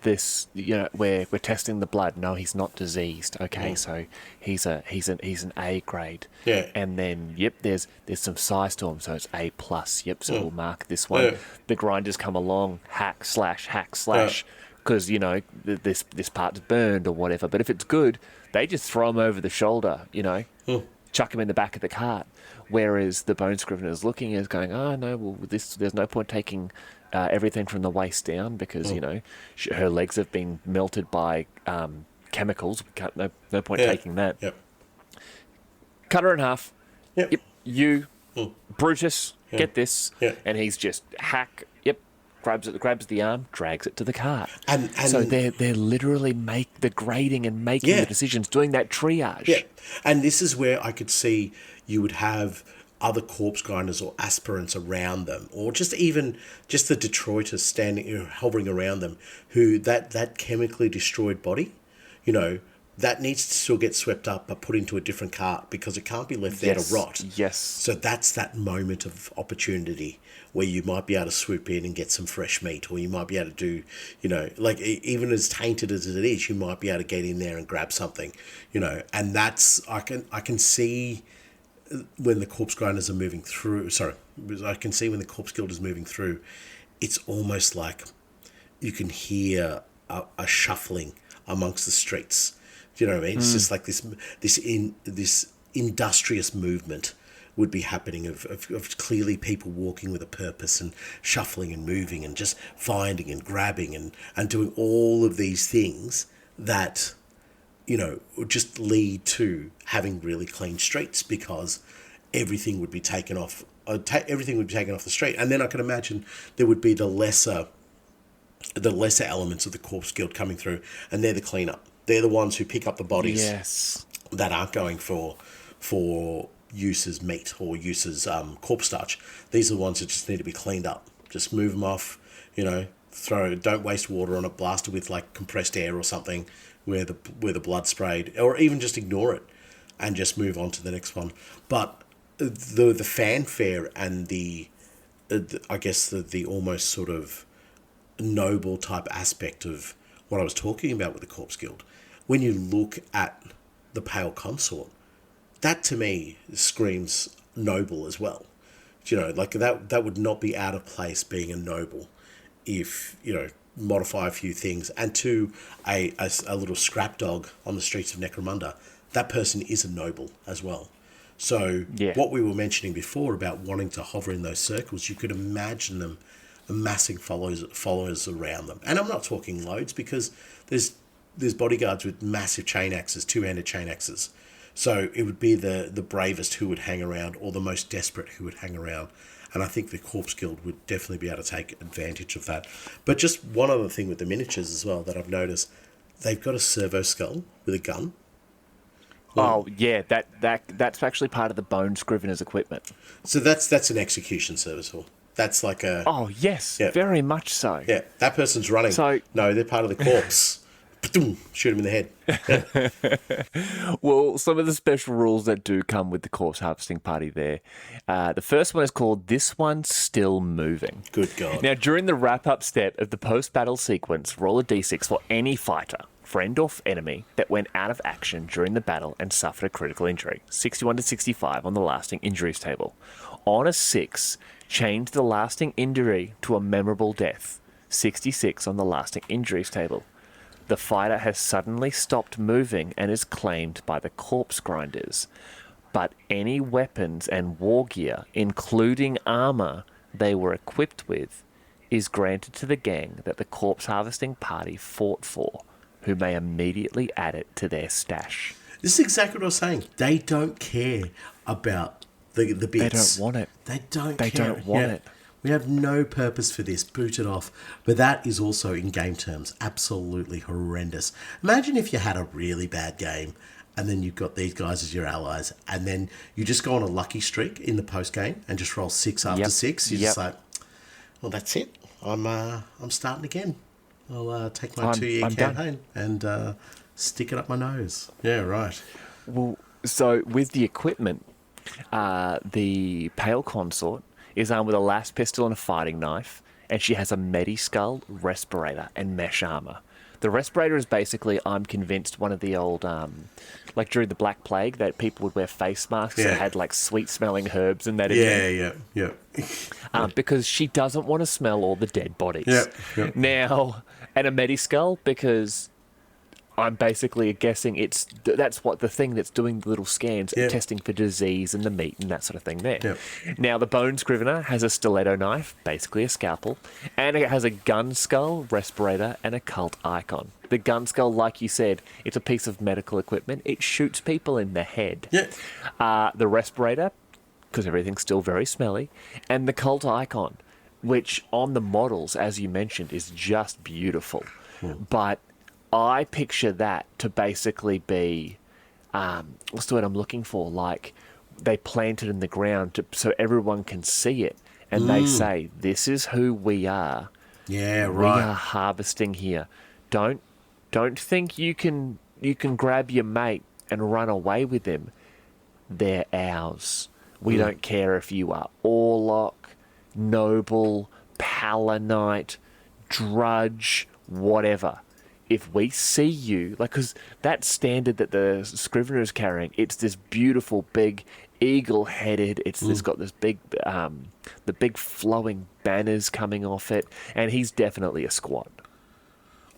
this, you know, we're testing the blood. No, he's not diseased. Okay, so he's an A grade. Yeah. And then there's some size to him, so it's A plus. Yep, so we'll mark this one. The grinders come along, hack slash, because you know this part's burned or whatever. But if it's good, they just throw him over the shoulder. You know, chuck him in the back of the cart. Whereas the Bone Scrivener is looking is going, oh no, well there's no point taking everything from the waist down because you know her legs have been melted by chemicals. No point taking that. Yep. Cut her in half. Yep. You, Brutus, get this. Yep. And he's just hack. Grabs the arm, drags it to the cart. And so they're literally the grading and making the decisions, doing that triage. Yeah. And this is where I could see you would have other corpse grinders or aspirants around them, or just the Detroiters standing, hovering around them, who that chemically destroyed body, you know, that needs to still get swept up but put into a different cart because it can't be left there to rot. Yes. So that's that moment of opportunity where you might be able to swoop in and get some fresh meat, or you might be able to do, you know, like even as tainted as it is, you might be able to get in there and grab something, you know, and that's, I can see when the corpse grinders are moving through, I can see when the corpse guild is moving through, it's almost like you can hear a shuffling amongst the streets. Do you know what I mean? It's just like this industrious movement would be happening of clearly people walking with a purpose and shuffling and moving and just finding and grabbing and doing all of these things that, you know, would just lead to having really clean streets because everything would be taken off. Everything would be taken off the street, and then I can imagine there would be the lesser elements of the corpse guild coming through, and they're the cleanup. They're the ones who pick up the bodies that aren't going for use as meat or use as corpse starch. These are the ones that just need to be cleaned up. Just move them off, you know. Don't waste water on it. Blast it with like compressed air or something where the blood sprayed, or even just ignore it and just move on to the next one. But the fanfare and I guess the almost sort of noble type aspect of what I was talking about with the Corpse Guild, when you look at the Pale Consort, that to me screams noble as well. You know, like that would not be out of place being a noble if, you know, modify a few things. And to a little scrap dog on the streets of Necromunda, that person is a noble as well. So what we were mentioning before about wanting to hover in those circles, you could imagine them amassing followers around them. And I'm not talking loads, because there's bodyguards with massive chain axes, two-handed chain axes. So it would be the bravest who would hang around, or the most desperate who would hang around. And I think the Corpse Guild would definitely be able to take advantage of that. But just one other thing with the miniatures as well that I've noticed, they've got a servo skull with a gun. Oh, yeah, that's actually part of the Bone Scrivener's equipment. So that's an execution serviceable. That's like a... Oh, yes, very much so. Yeah, that person's running. So, no, they're part of the corpse. Shoot him in the head. Well, some of the special rules that do come with the corpse harvesting party there. The first one is called This One's Still Moving. Good God. Now, during the wrap-up step of the post-battle sequence, roll a d6 for any fighter, friend or enemy, that went out of action during the battle and suffered a critical injury. 61 to 65 on the lasting injuries table. On a 6, change the lasting injury to a memorable death. 66 on the lasting injuries table. The fighter has suddenly stopped moving and is claimed by the corpse grinders. But any weapons and war gear, including armor they were equipped with, is granted to the gang that the corpse harvesting party fought for, who may immediately add it to their stash. This is exactly what I was saying. They don't care about the bits. They don't want it. They don't care. They don't want it. We have no purpose for this. Boot it off. But that is also, in game terms, absolutely horrendous. Imagine if you had a really bad game and then you've got these guys as your allies, and then you just go on a lucky streak in the post-game and just roll 6 after 6. You're just like, well, that's it. I'm starting again. I'll take my 2-year campaign and stick it up my nose. Yeah, right. Well, so with the equipment, the Pale Consort is armed with a las pistol and a fighting knife, and she has a Medi-Skull, respirator, and mesh armor. The respirator is basically, I'm convinced, one of the old, like during the Black Plague, that people would wear face masks that had like sweet-smelling herbs and that. Yeah. Because she doesn't want to smell all the dead bodies. Yeah. Now, and a Medi-Skull, because I'm basically guessing that's what the thing that's doing the little scans, testing for disease and the meat and that sort of thing there. Yep. Now, the Bone Scrivener has a stiletto knife, basically a scalpel, and it has a gun skull, respirator, and a cult icon. The gun skull, like you said, it's a piece of medical equipment. It shoots people in the head. Yeah. The respirator, because everything's still very smelly, and the cult icon, which on the models, as you mentioned, is just beautiful. But I picture that to basically be, what's the word I'm looking for? Like, they plant it in the ground so everyone can see it. And they say, this is who we are. Yeah, right. We are harvesting here. Don't think you can grab your mate and run away with them. They're ours. We don't care if you are Orlok, Noble, Palanite, Drudge, whatever. If we see you, like, because that standard that the Scrivener is carrying, it's this beautiful, big, eagle-headed, it's got this big, the big flowing banners coming off it, and he's definitely a squad.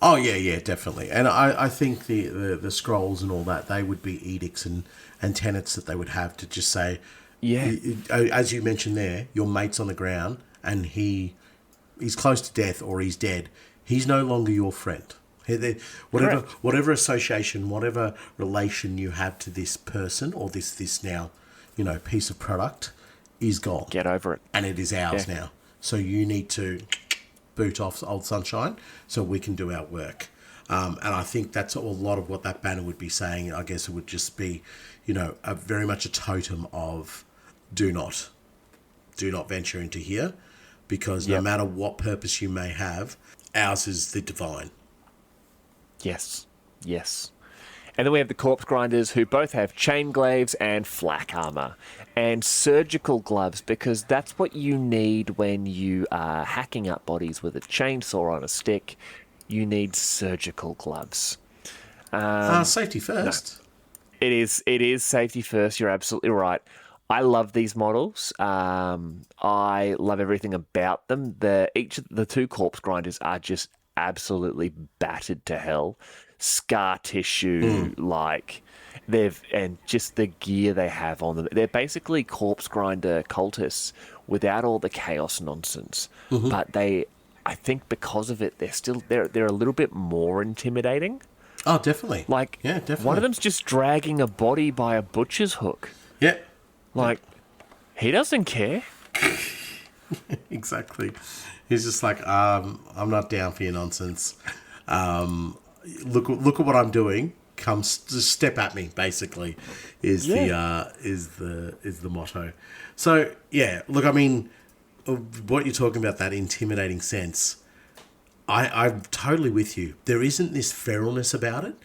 Oh, yeah, definitely. And I think the scrolls and all that, they would be edicts and tenets that they would have to just say, as you mentioned there, your mate's on the ground and he's close to death or he's dead. He's no longer your friend. Whatever association, whatever relation you have to this person or this now, piece of product is gone. Get over it. And it is ours now. So you need to boot off Old Sunshine so we can do our work. And I think that's a lot of what that banner would be saying. I guess it would just be, very much a totem of do not venture into here, because no matter what purpose you may have, ours is the divine. Yes. And then we have the Corpse Grinders, who both have chain glaives and flak armor and surgical gloves, because that's what you need when you are hacking up bodies with a chainsaw on a stick. You need surgical gloves. Safety first. It is safety first. You're absolutely right. I love these models. I love everything about them. Each of the two corpse grinders are just absolutely battered to hell. Scar tissue, like and just the gear they have on them. They're basically corpse grinder cultists without all the chaos nonsense. But I think because of it, they're a little bit more intimidating. Oh, definitely. Like, yeah, definitely. one of them's just dragging a body by a butcher's hook. Yeah. Like, he doesn't care. Exactly. He's just like, I'm not down for your nonsense. Look at what I'm doing. Just step at me. Basically, is the motto. So yeah, look, I mean, what you're talking about, that intimidating sense. I'm totally with you. There isn't this feralness about it.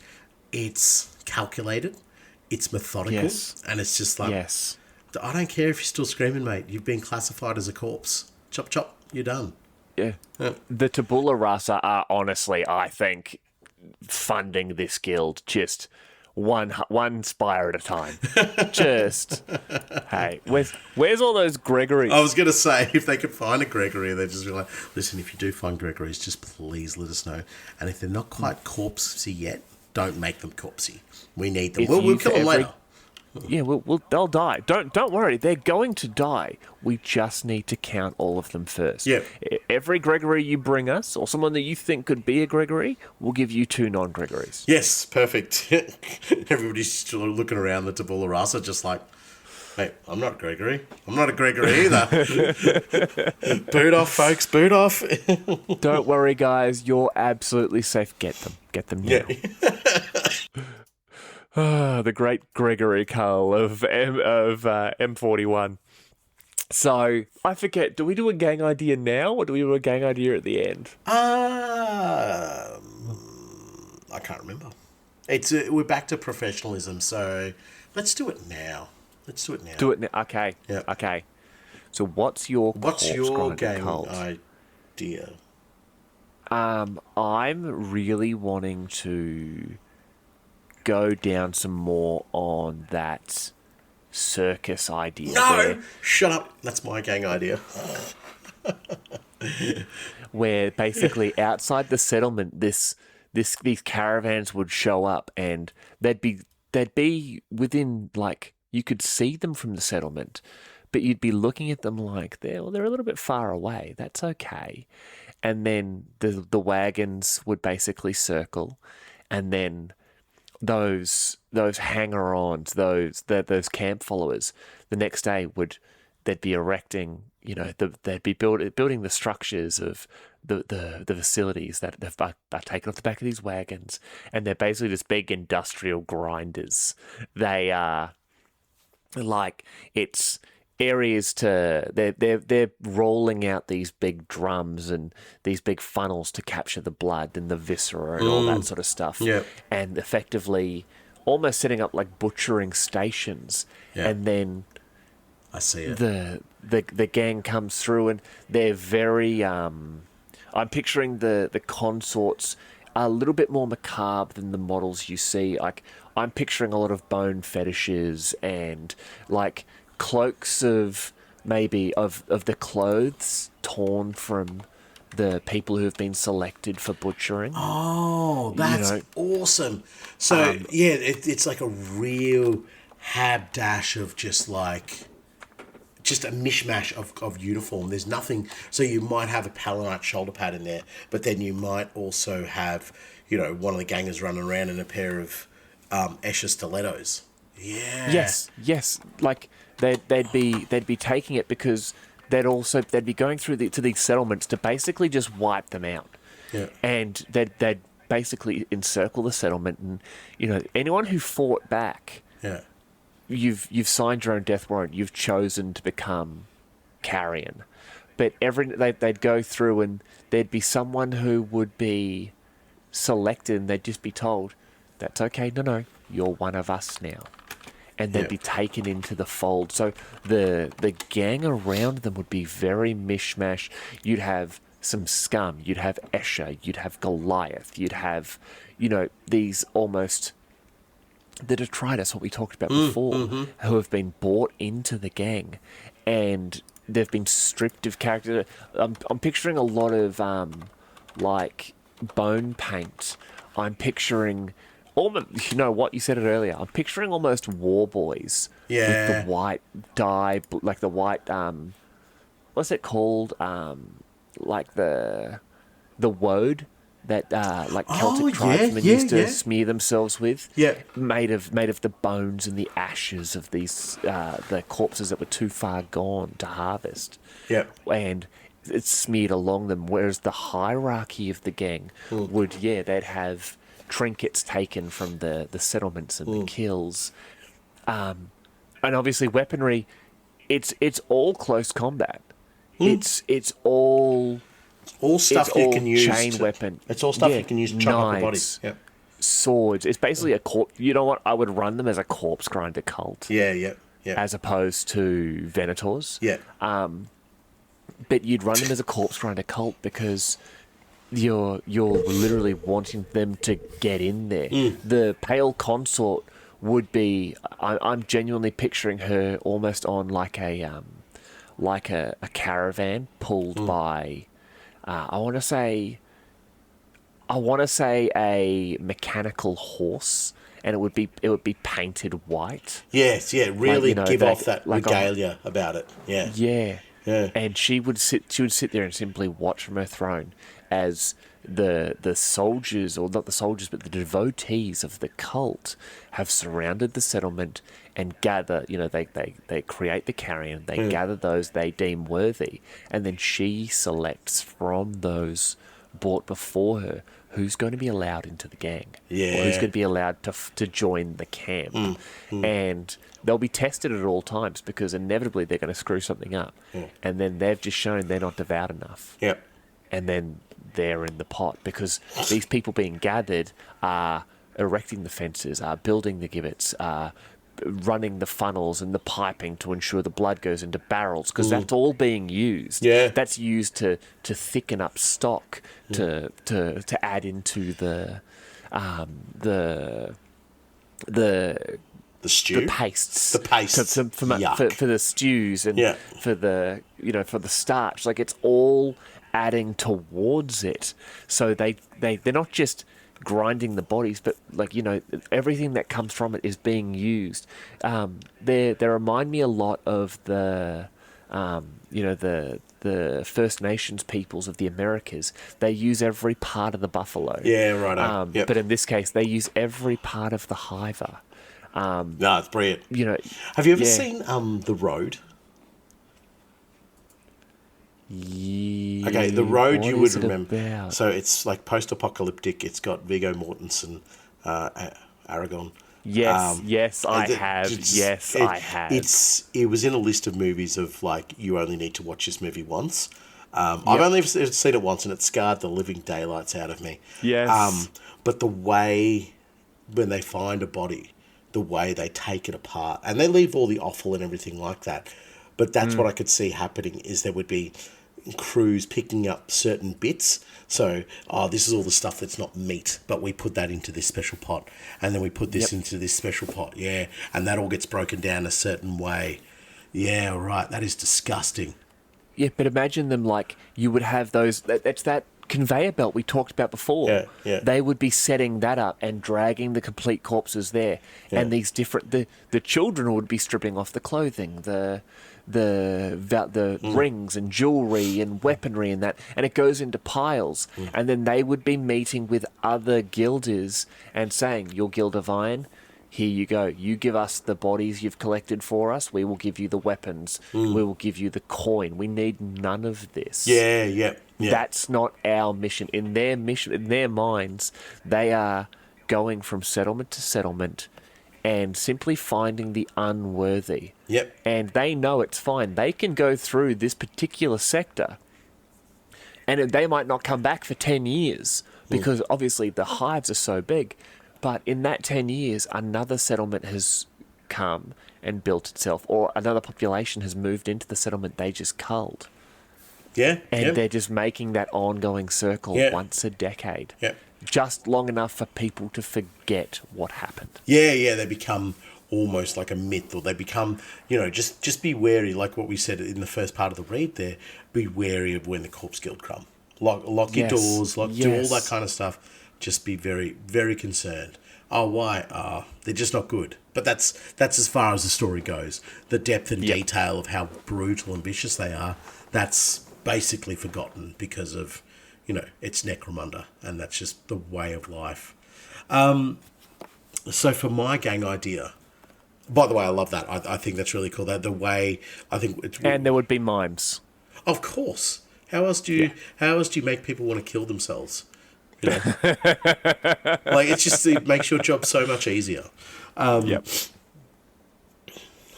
It's calculated. It's methodical. Yes. And it's just like, Yes. I don't care if you're still screaming, mate. You've been classified as a corpse. Chop, chop. You're done. Yeah. The Tabula Rasa are honestly, I think, funding this guild just one spire at a time. Just, hey, where's all those Gregories? I was going to say, if they could find a Gregory, they'd just be like, listen, if you do find Gregories, just please let us know. And if they're not quite corpsey yet, don't make them corpsey. We need them. We'll kill them later. Yeah, they'll die. Don't worry, they're going to die. We just need to count all of them first. Yeah. Every Gregory you bring us, or someone that you think could be a Gregory, we'll give you 2 non-Gregories. Yes, perfect. Everybody's still looking around the Tabula Rasa just like, hey, I'm not Gregory. I'm not a Gregory either. Boot off, folks. Boot off. Don't worry, guys. You're absolutely safe. Get them. Get them now. Yeah. The great Gregory Cull of M41. So, I forget, do we do a gang idea now, or do we do a gang idea at the end? I can't remember. We're back to professionalism, so let's do it now. Do it now. Okay. Yeah. Okay. So, what's your gang cult? idea? I'm really wanting to go down some more on that circus idea. No! Shut up. That's my gang idea. Where basically outside the settlement, these caravans would show up, and they'd be within, like, you could see them from the settlement, but you'd be looking at them like they're a little bit far away. That's okay. And then the wagons would basically circle, and then those hanger-ons, those camp followers, the next day they'd be erecting, they'd be building the structures of the facilities that are taken off the back of these wagons, and they're basically just big industrial grinders. They are like, it's areas they're rolling out these big drums and these big funnels to capture the blood and the viscera and all that sort of stuff. Yeah. And effectively almost setting up like butchering stations. Yeah. And then I see it. the gang comes through, and they're very I'm picturing the consorts a little bit more macabre than the models you see. Like, I'm picturing a lot of bone fetishes and like cloaks of maybe of the clothes torn from the people who have been selected for butchering. Oh, that's awesome. So it's like a real habdash of just a mishmash of uniform. There's nothing. So you might have a Palanite shoulder pad in there, but then you might also have, one of the gangers running around in a pair of Escher stilettos. Yeah. Yes. Like, they'd be taking it because they'd be going through to these settlements to basically just wipe them out. Yeah. And they'd basically encircle the settlement, and anyone who fought back. Yeah. You've signed your own death warrant. You've chosen to become carrion. But they'd go through, and there'd be someone who would be selected, and they'd just be told, "That's okay. No, you're one of us now." And they'd be taken into the fold. So the gang around them would be very mishmash. You'd have some scum. You'd have Escher. You'd have Goliath. You'd have, these almost the detritus, what we talked about before, who have been bought into the gang, and they've been stripped of character. I'm picturing a lot of like bone paint. I'm picturing almost, you know what, you said it earlier. I'm picturing almost war boys with the white dye, like the white what's it called? Like the woad that like Celtic tribesmen used to smear themselves with. Yeah. Made of the bones and the ashes of these the corpses that were too far gone to harvest. Yeah. And it's smeared along them. Whereas the hierarchy of the gang would, they'd have trinkets taken from the settlements and the kills, and obviously weaponry. It's all close combat. It's all stuff you can use. Chain weapon. It's all stuff you can use to chop up a body. Yeah. Swords. It's basically a corpse. You know what? I would run them as a corpse grinder cult. Yeah. As opposed to Venators. Yeah. But you'd run them as a corpse grinder cult because you're literally wanting them to get in there. The Pale Consort would be. I'm genuinely picturing her almost on like a caravan pulled by. I want to say a mechanical horse, and it would be painted white. Yes, really give off that like regalia about it. Yeah. Yeah. And she would sit there and simply watch from her throne as the soldiers, or not the soldiers, but the devotees of the cult have surrounded the settlement and gather, they create the carrion, they gather those they deem worthy, and then she selects from those brought before her who's going to be allowed into the gang, or who's going to be allowed to join the camp. And they'll be tested at all times because inevitably they're going to screw something up. And then they've just shown they're not devout enough. And then they're in the pot because these people being gathered are erecting the fences, are building the gibbets, are running the funnels and the piping to ensure the blood goes into barrels, because that's all being used. That's used to thicken up stock, to add into the stew, the pastes, for the stews and for the for the starch. Like, it's all adding towards it. So they're not just grinding the bodies, but everything that comes from it is being used. They remind me a lot of the First Nations peoples of the Americas. They use every part of the buffalo. But in this case, they use every part of the hiver. No, it's brilliant. Have you ever seen The Road? Okay, The Road you would remember. About? So it's like post-apocalyptic. It's got Viggo Mortensen, Aragon. Yes, I have. I have. It was in a list of movies of like, you only need to watch this movie once. I've only seen it once, and it scarred the living daylights out of me. Yes. But the way when they find a body, the way they take it apart, and they leave all the offal and everything like that. But that's what I could see happening, is there would be crews picking up certain bits. So, this is all the stuff that's not meat, but we put that into this special pot, and then we put this into this special pot, and that all gets broken down a certain way. Yeah, right, that is disgusting. Yeah, but imagine them like, you would have those, that's that conveyor belt we talked about before. They would be setting that up and dragging the complete corpses there, and these different, the children would be stripping off the clothing, the rings and jewelry and weaponry and that, and it goes into piles, and then they would be meeting with other guilders and saying, your guild of iron, here you go, you give us the bodies you've collected for us, we will give you the weapons, we will give you the coin, we need none of this. That's not our mission. In their minds, they are going from settlement to settlement and simply finding the unworthy. And they know it's fine. They can go through this particular sector and they might not come back for 10 years because obviously the hives are so big. But in that 10 years, another settlement has come and built itself, or another population has moved into the settlement they just culled. They're just making that ongoing circle once a decade. just long enough for people to forget what happened. Yeah, they become almost like a myth, or they become, just be wary, like what we said in the first part of the read there, be wary of when the Corpse Guild come. Lock your doors, do all that kind of stuff. Just be very, very concerned. Oh, why? They're just not good. But that's as far as the story goes. The depth and detail of how brutal and vicious they are, that's basically forgotten because of, it's Necromunda, and that's just the way of life. So for my gang idea, by the way, I love that. I think that's really cool. That the way I think it's, and there would be mimes. Of course. How else do you make people want to kill themselves? Like it makes your job so much easier.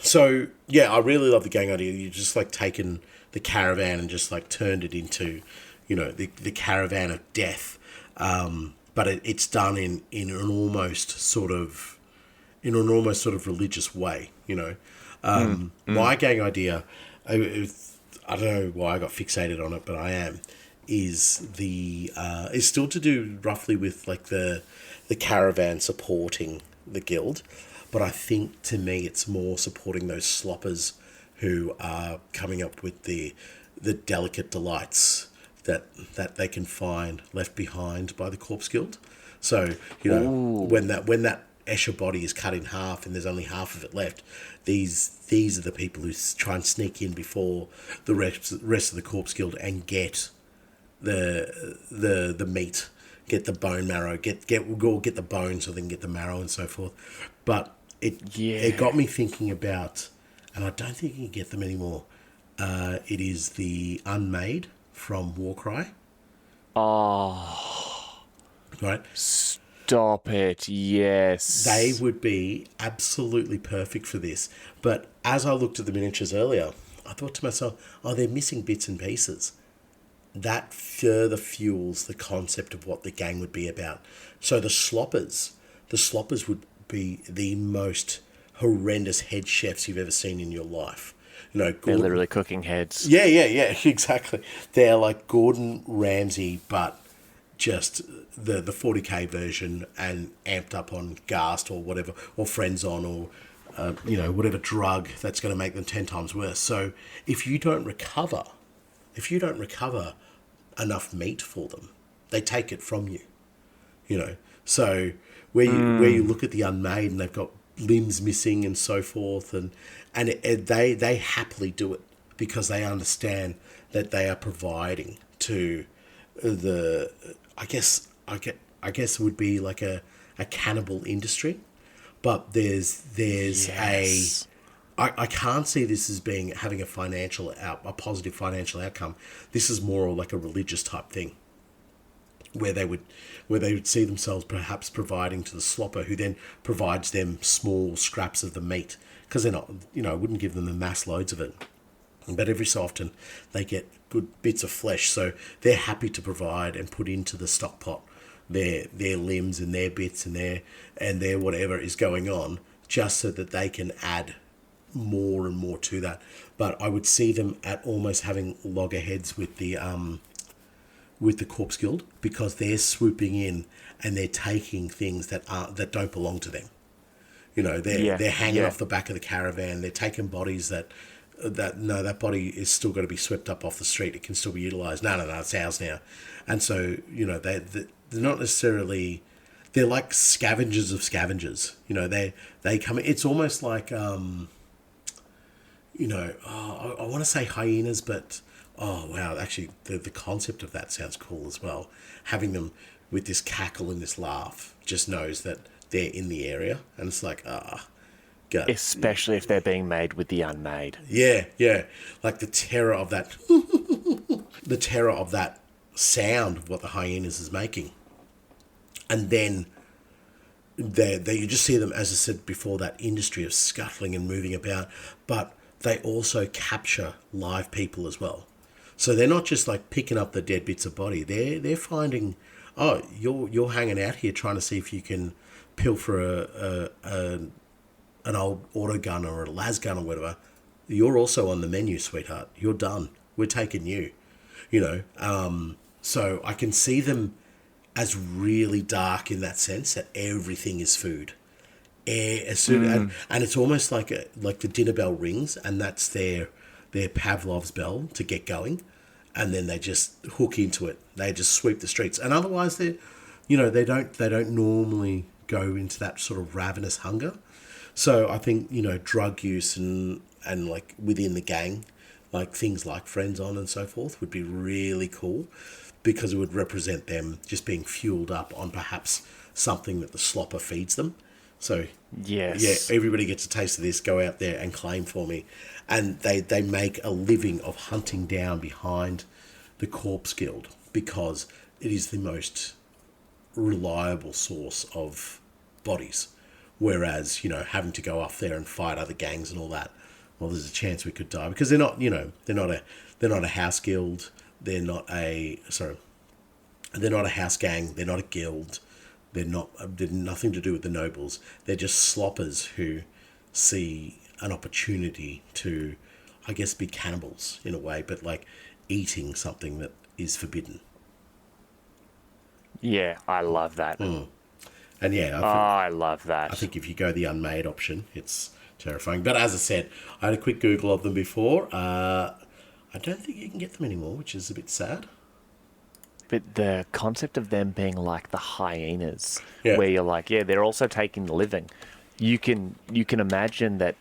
So yeah, I really love the gang idea. You just like taken the caravan and just like turned it into, the caravan of death. But it's done in an almost sort of religious way. My gang idea, I don't know why I got fixated on it, but I am. Is still to do roughly with like the caravan supporting the guild, but I think to me it's more supporting those sloppers who are coming up with the delicate delights that they can find left behind by the Corpse Guild. So when that Escher body is cut in half and there's only half of it left, these are the people who try and sneak in before the rest of the Corpse Guild and get the meat, get the bone marrow, get the bones so they can get the marrow and so forth. But it got me thinking about, and I don't think you can get them anymore. It is the Unmade from Warcry. Oh, right. Stop it! Yes, they would be absolutely perfect for this. But as I looked at the miniatures earlier, I thought to myself, "Oh, they're missing bits and pieces." That further fuels the concept of what the gang would be about. So the sloppers would be the most horrendous head chefs you've ever seen in your life. They're literally cooking heads. Yeah, exactly. They're like Gordon Ramsay, but just the 40k version and amped up on Ghast or whatever, or Frenzon, or whatever drug that's going to make them 10 times worse. So if you don't recover enough meat for them, they take it from you. So where you look at the Unmade and they've got limbs missing and so forth, and they happily do it because they understand that they are providing to the I guess it would be like a cannibal industry, but there's Yes. I can't see this as having a positive financial outcome. This is more like a religious type thing, where they would see themselves perhaps providing to the slopper, who then provides them small scraps of the meat, because they're not, I wouldn't give them the mass loads of it, but every so often they get good bits of flesh, so they're happy to provide and put into the stock pot their limbs and their bits and their whatever is going on, just so that they can add more and more to that. But I would see them at almost having loggerheads with the Corpse Guild, because they're swooping in and they're taking things that don't belong to them. They're hanging off the back of the caravan. They're taking bodies that body is still got to be swept up off the street. It can still be utilised. No, it's ours now. And so they're not necessarily. They're like scavengers of scavengers. They come. It's almost like I want to say hyenas, but oh wow, actually the concept of that sounds cool as well. Having them with this cackle and this laugh just knows that they're in the area, and it's like God. Especially if they're being made with the Unmade. Yeah, like the terror of that, sound of what the hyenas is making, and then you just see them, as I said before, that industry of scuttling and moving about, but they also capture live people as well. So they're not just like picking up the dead bits of body. They're finding, oh, you're hanging out here trying to see if you can pilfer an old auto gun or a las gun or whatever. You're also on the menu, sweetheart. You're done. We're taking you. So I can see them as really dark in that sense that everything is food. As soon, and it's almost like the dinner bell rings, and that's their Pavlov's bell to get going, and then they just hook into it. They just sweep the streets, and otherwise they don't normally go into that sort of ravenous hunger. So I think drug use and like within the gang, like things like Friends On and so forth would be really cool, because it would represent them just being fueled up on perhaps something that the slopper feeds them. So yes, everybody gets a taste of this. Go out there and claim for me, and they make a living of hunting down behind the Corpse Guild, because it is the most reliable source of bodies. Whereas having to go off there and fight other gangs and all that, well, there's a chance we could die, because they're not a house guild. They're not a house gang. They're not a guild. They're nothing to do with the nobles. They're just sloppers who see an opportunity to, I guess, be cannibals in a way, but like eating something that is forbidden. Yeah, I love that. And yeah, I love that. I think if you go the unmade option, it's terrifying. But as I said, I had a quick Google of them before. I don't think you can get them anymore, which is a bit sad. But the concept of them being like the hyenas, Yeah. where you're like, yeah, they're also taking the living. You can imagine that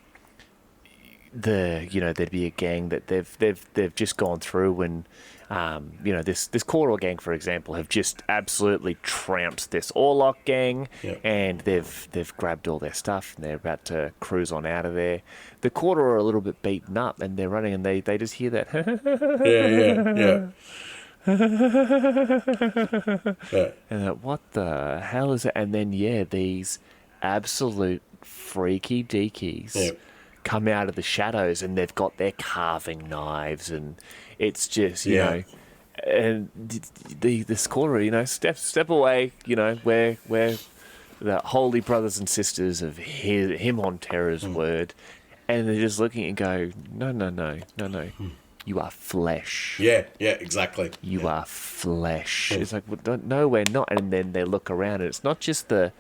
there'd be a gang that they've just gone through, and this Koror gang, for example, have just absolutely trounced this Orlok gang, and they've grabbed all their stuff and they're about to cruise on out of there. The Koror are a little bit beaten up, and they're running, and they just hear that. Yeah. And what the hell is it? And then these absolute freaky deakies come out of the shadows, and they've got their carving knives, and it's just and the scorer, step away, where the holy brothers and sisters of him on Terra's word, and they're just looking and go, no. You are flesh. Yeah, exactly. You are flesh. It's like, well, no, we're not. And then they look around, and it's not just the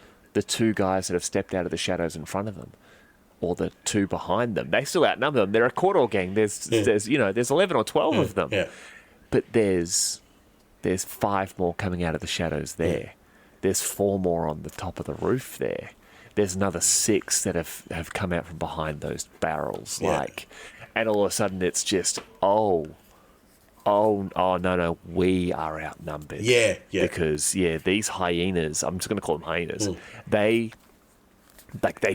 two guys that have stepped out of the shadows in front of them, or the two behind them. They still outnumber them. They're a Koror gang. There's 11 or 12 of them. Yeah. But there's 5 more coming out of the shadows there. Yeah. There's 4 more on the top of the roof there. There's another 6 that have come out from behind those barrels. Yeah. And all of a sudden it's just, no, we are outnumbered. Yeah. Because, these hyenas, I'm just going to call them hyenas, they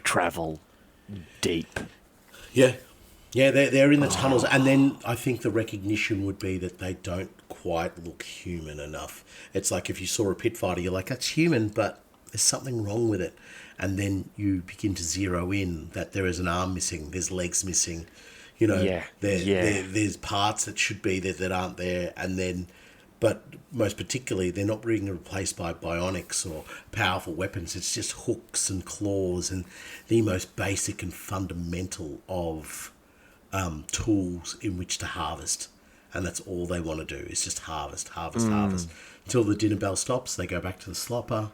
travel deep. Yeah, they're in the tunnels. And then I think the recognition would be that they don't quite look human enough. It's like if you saw a pit fighter, you're like, that's human, but there's something wrong with it. And then you begin to zero in that there is an arm missing, there's legs missing. There's parts that should be there that aren't there, but most particularly, they're not being replaced by bionics or powerful weapons. It's just hooks and claws and the most basic and fundamental of tools in which to harvest. And that's all they want to do is just harvest. Until the dinner bell stops, they go back to the slopper.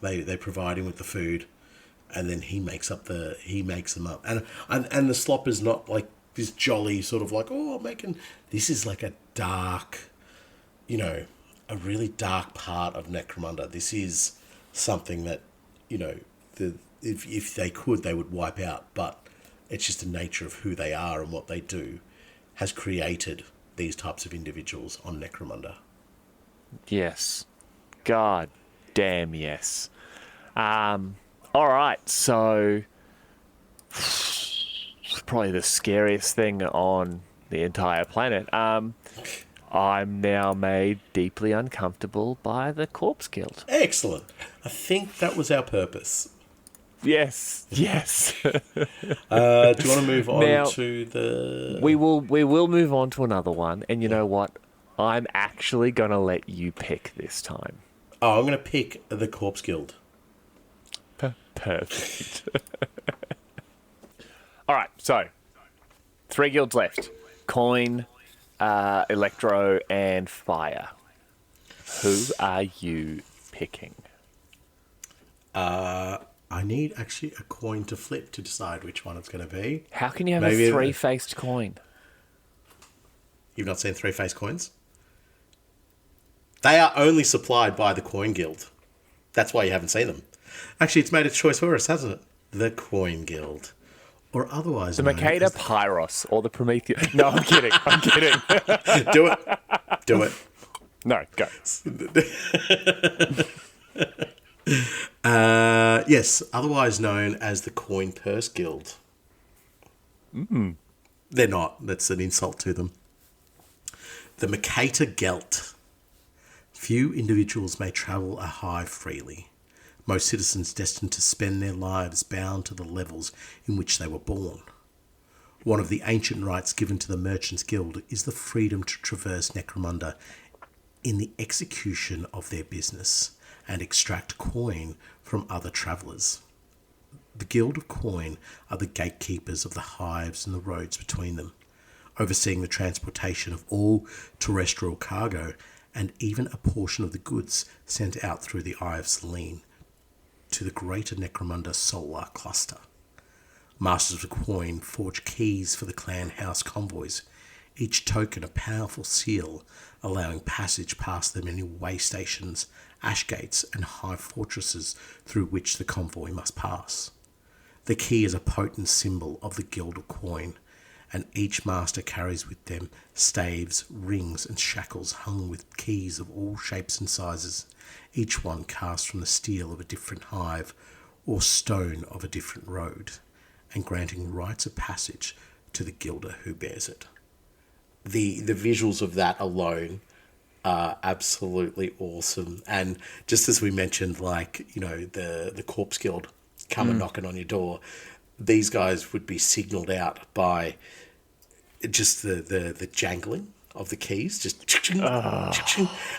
They provide him with the food. And then he makes them up. And the slop is not like this jolly sort of like, this is like a dark, a really dark part of Necromunda. This is something that, if they could, they would wipe out. But it's just the nature of who they are and what they do has created these types of individuals on Necromunda. Yes. God damn yes. All right, so probably the scariest thing on the entire planet. I'm now made deeply uncomfortable by the Corpse Guild. Excellent. I think that was our purpose. Yes. Do you want to move on now, to the... We will move on to another one, and you know what? I'm actually going to let you pick this time. Oh, I'm going to pick the Corpse Guild. Perfect. All right, so 3 guilds left: Coin, Electro, and Fire. Who are you picking? I need actually a coin to flip to decide which one it's going to be. How can you have Maybe a three-faced coin? You've not seen three-faced coins? They are only supplied by the Coin Guild. That's why you haven't seen them. Actually, it's made its choice for us, hasn't it? The Coin Guild. Or otherwise The known Makeda as Pyros or the Prometheus. No, I'm kidding. I'm kidding. Do it. Do it. No, go. Yes, otherwise known as the Coin Purse Guild. They're not. That's an insult to them. The Makeda Gelt. Few individuals may travel a hive freely. Most citizens destined to spend their lives bound to the levels in which they were born. One of the ancient rights given to the Merchants Guild is the freedom to traverse Necromunda in the execution of their business and extract coin from other travellers. The Guild of Coin are the gatekeepers of the hives and the roads between them, overseeing the transportation of all terrestrial cargo and even a portion of the goods sent out through the Eye of Selene to the greater Necromunda solar cluster. Masters of Coin forge keys for the clan house convoys, each token a powerful seal allowing passage past the many way stations, ash gates and hive fortresses through which the convoy must pass. The key is a potent symbol of the Guild of Coin, and each master carries with them staves, rings and shackles hung with keys of all shapes and sizes, each one cast from the steel of a different hive or stone of a different road, and granting rights of passage to the guilder who bears it. The visuals of that alone are absolutely awesome. And just as we mentioned, like, you know, the Corpse Guild coming knocking on your door, these guys would be signalled out by just the jangling of the keys, just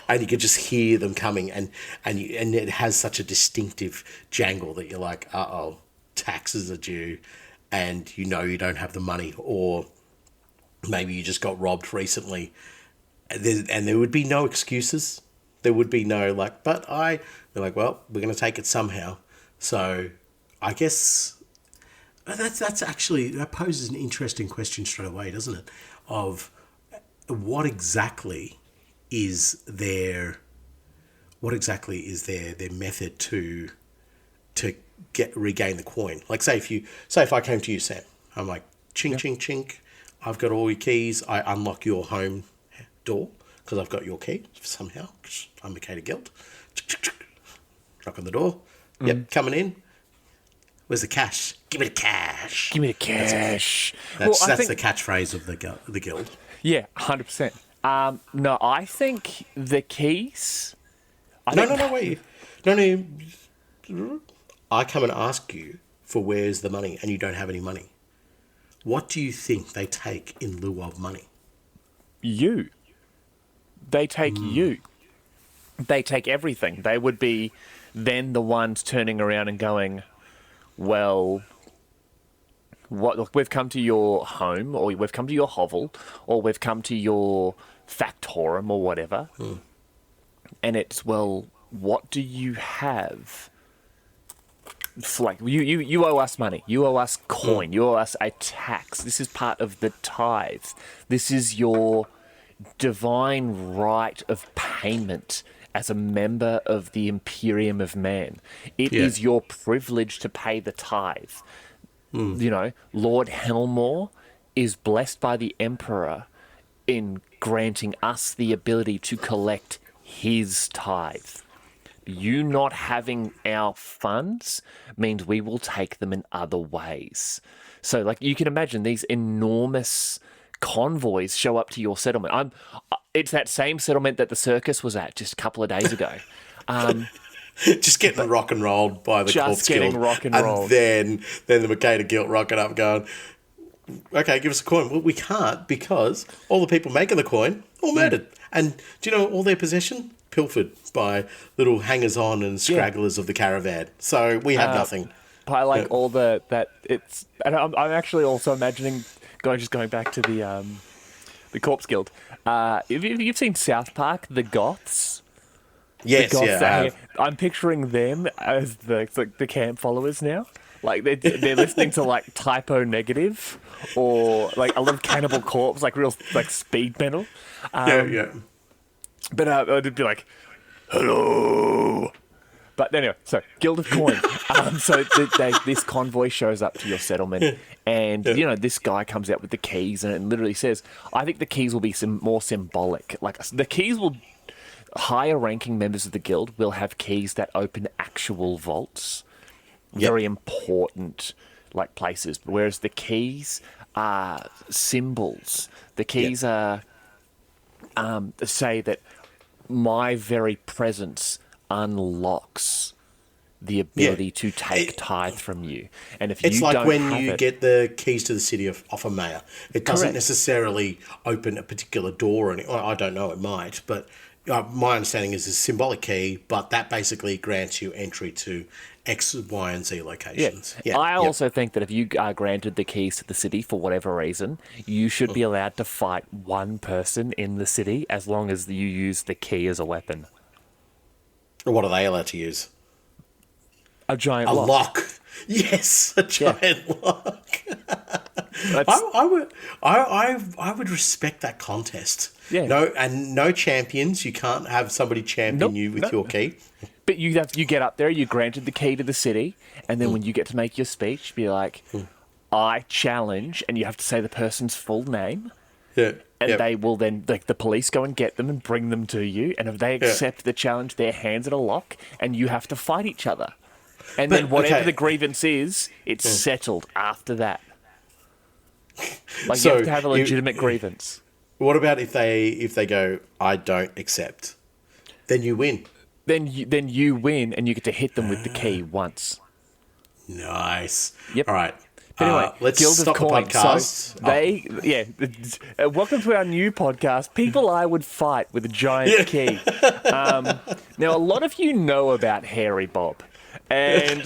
and you could just hear them coming, and it has such a distinctive jangle that you're like, uh-oh, taxes are due, and you know you don't have the money, or maybe you just got robbed recently, and there would be no excuses. There would be no like, they're like, well, we're going to take it somehow. So I guess that's actually, that poses an interesting question straight away, doesn't it? Of what exactly is their method to regain the coin? Like, say if I came to you, Sam, I'm like, chink, chink, chink, I've got all your keys, I unlock your home door because I've got your key somehow, because I'm Makeda Guild. Knock on the door. Yep, coming in. Where's the cash? Give me the cash. Give me the cash. That's the catchphrase of the guild. Yeah, 100%. No, I think the keys... Wait. No. I come and ask you for where's the money, and you don't have any money. What do you think they take in lieu of money? You. They take you. They take everything. They would be then the ones turning around and going, well, look, we've come to your home, or we've come to your hovel, or we've come to your factorum, or whatever. And it's, well, what do you have? Like, you owe us money. You owe us coin. You owe us a tax. This is part of the tithe. This is your divine right of payment as a member of the Imperium of Man. It is your privilege to pay the tithe. You know, Lord Helmore is blessed by the Emperor in granting us the ability to collect his tithe. You not having our funds means we will take them in other ways. So, like, you can imagine these enormous convoys show up to your settlement. It's that same settlement that the circus was at just a couple of days ago. Just getting rock and rolled by the Corpse Guild. Just getting rock and rolled. And then the Makeda Guild rocking up going, okay, give us a coin. Well, we can't, because all the people making the coin, all murdered. And do you know all their possession? Pilfered by little hangers-on and scragglers of the caravan. So we have nothing. I like all that it's... And I'm actually also imagining, going back to the Corpse Guild. If you've seen South Park, The Goths... Yes, goths yeah, I that have. I'm picturing them as the camp followers now. Like they're listening to like Typo Negative or like a lot of Cannibal Corpse, like real like speed metal. Yeah, yeah. But I'd be like, hello. But anyway, so Guild of Coin. So this convoy shows up to your settlement, and Yeah. this guy comes out with the keys, and it literally says, "I think the keys will be more symbolic. Like the keys will, higher ranking members of the guild will have keys that open actual vaults, Yep. very important like places. Whereas the keys are symbols. The keys are say that my very presence unlocks the Yeah. ability to take tithe from you. And if It's you like don't when have you it, get the keys to the city off a mayor. It doesn't correct. necessarily open a particular door. Well, I don't know, it might, but my understanding is it's a symbolic key, but that basically grants you entry to X, Y, and Z Yeah. locations. I Yep. also think that if you are granted the keys to the city for whatever reason, you should be allowed to fight one person in the city as long as you use the key as a weapon. What are they allowed to use? A giant A lock. lock. Yes, a giant lock. That's, I would respect that contest. Yeah. No champions. You can't have somebody champion Nope, you with no. your key. but you get up there, you're granted the key to the city, and then when you get to make your speech, be like, I challenge, and you have to say the person's full name. Yeah. And Yep. they will then, like, the police go and get them and bring them to you. And if they accept the challenge, their hands at a lock, and you have to fight each other. And then whatever okay. the grievance is, it's settled after that. Like, So you have to have a legitimate grievance. What about if they go, I don't accept? Then you win. Then you win, and you get to hit them with the key once. Nice. Yep. All right. But anyway, let's Guild stop of the Coin. podcast. So welcome to our new podcast. People I would fight with a giant key. Now, a lot of you know about Hairy Bob, and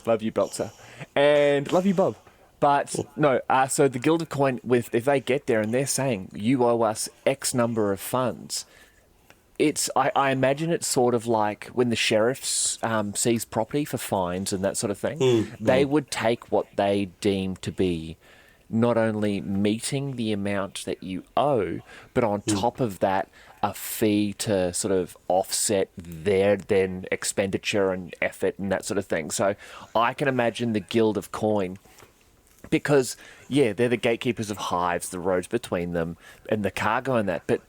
love you, Belzer, and love you, Bob. But no, so the Guild of Coin, if they get there and they're saying you owe us X number of funds. I imagine it's sort of like when the sheriffs seize property for fines and that sort of thing. They would take what they deem to be not only meeting the amount that you owe, but on top of that, a fee to sort of offset their then expenditure and effort and that sort of thing. So I can imagine the Guild of Coin, because, they're the gatekeepers of hives, the roads between them, and the cargo and that, but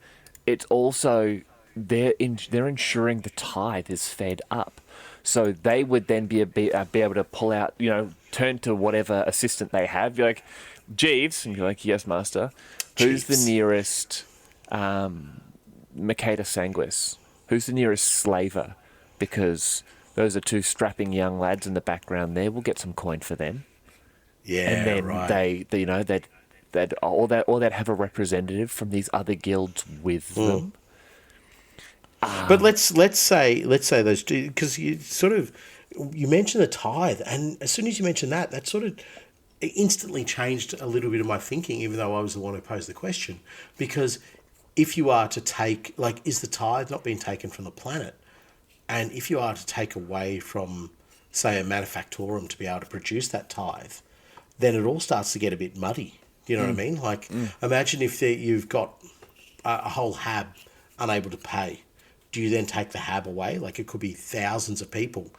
it's also... They're ensuring the tithe is fed up, so they would then be able to pull out, turn to whatever assistant they have. You're like, Jeeves, and you're like, yes, master. Who's the Jeeves. nearest Makeda Sanguis? Who's the nearest slaver? Because those are two strapping young lads in the background there. We'll get some coin for them. Yeah, And then right. they'd have a representative from these other guilds with them. But let's say those two, because you mentioned the tithe, and as soon as you mentioned that sort of instantly changed a little bit of my thinking, even though I was the one who posed the question. Because if you are to take, like, is the tithe not being taken from the planet? And if you are to take away from, say, a manufactorum to be able to produce that tithe, then it all starts to get a bit muddy. Do you know what I mean? Like, imagine if you've got a whole hab unable to pay. Do you then take the hab away? Like, it could be thousands of people.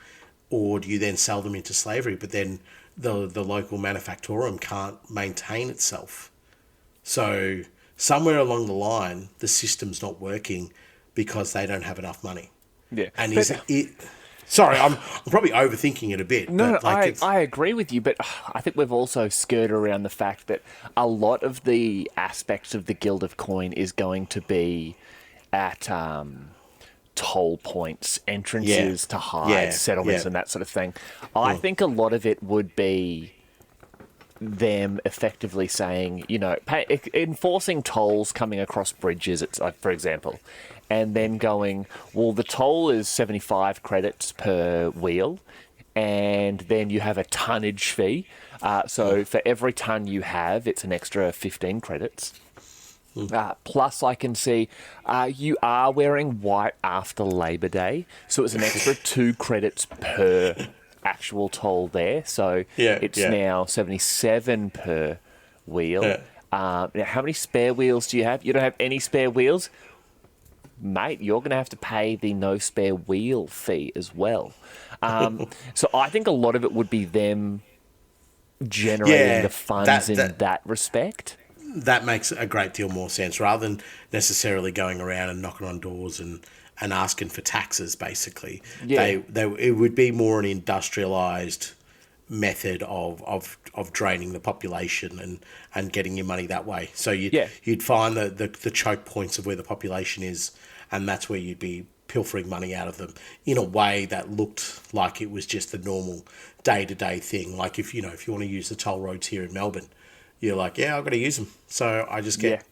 Or do you then sell them into slavery? But then the local manufactorum can't maintain itself. So somewhere along the line, the system's not working because they don't have enough money. Yeah. And sorry, I'm probably overthinking it a bit. No, but like I agree with you, but I think we've also skirted around the fact that a lot of the aspects of the Guild of Coin is going to be at toll points, entrances to hides, settlements, and that sort of thing. I think a lot of it would be them effectively saying, enforcing tolls coming across bridges, it's like, for example, and then going, well, the toll is 75 credits per wheel, and then you have a tonnage fee. So for every ton you have, it's an extra 15 credits. Plus, I can see you are wearing white after Labor Day, so it's an extra 2 credits per actual toll there. So it's now 77 per wheel. Yeah. Now, how many spare wheels do you have? You don't have any spare wheels? Mate, you're going to have to pay the no spare wheel fee as well. So I think a lot of it would be them generating the funds in that respect. That makes a great deal more sense rather than necessarily going around and knocking on doors and asking for taxes. Basically, it would be more an industrialized method of draining the population and getting your money that way. So you'd find the choke points of where the population is, and that's where you'd be pilfering money out of them in a way that looked like it was just the normal day-to-day thing. Like if you want to use the toll roads here in Melbourne, you're like, I've got to use them. So I just get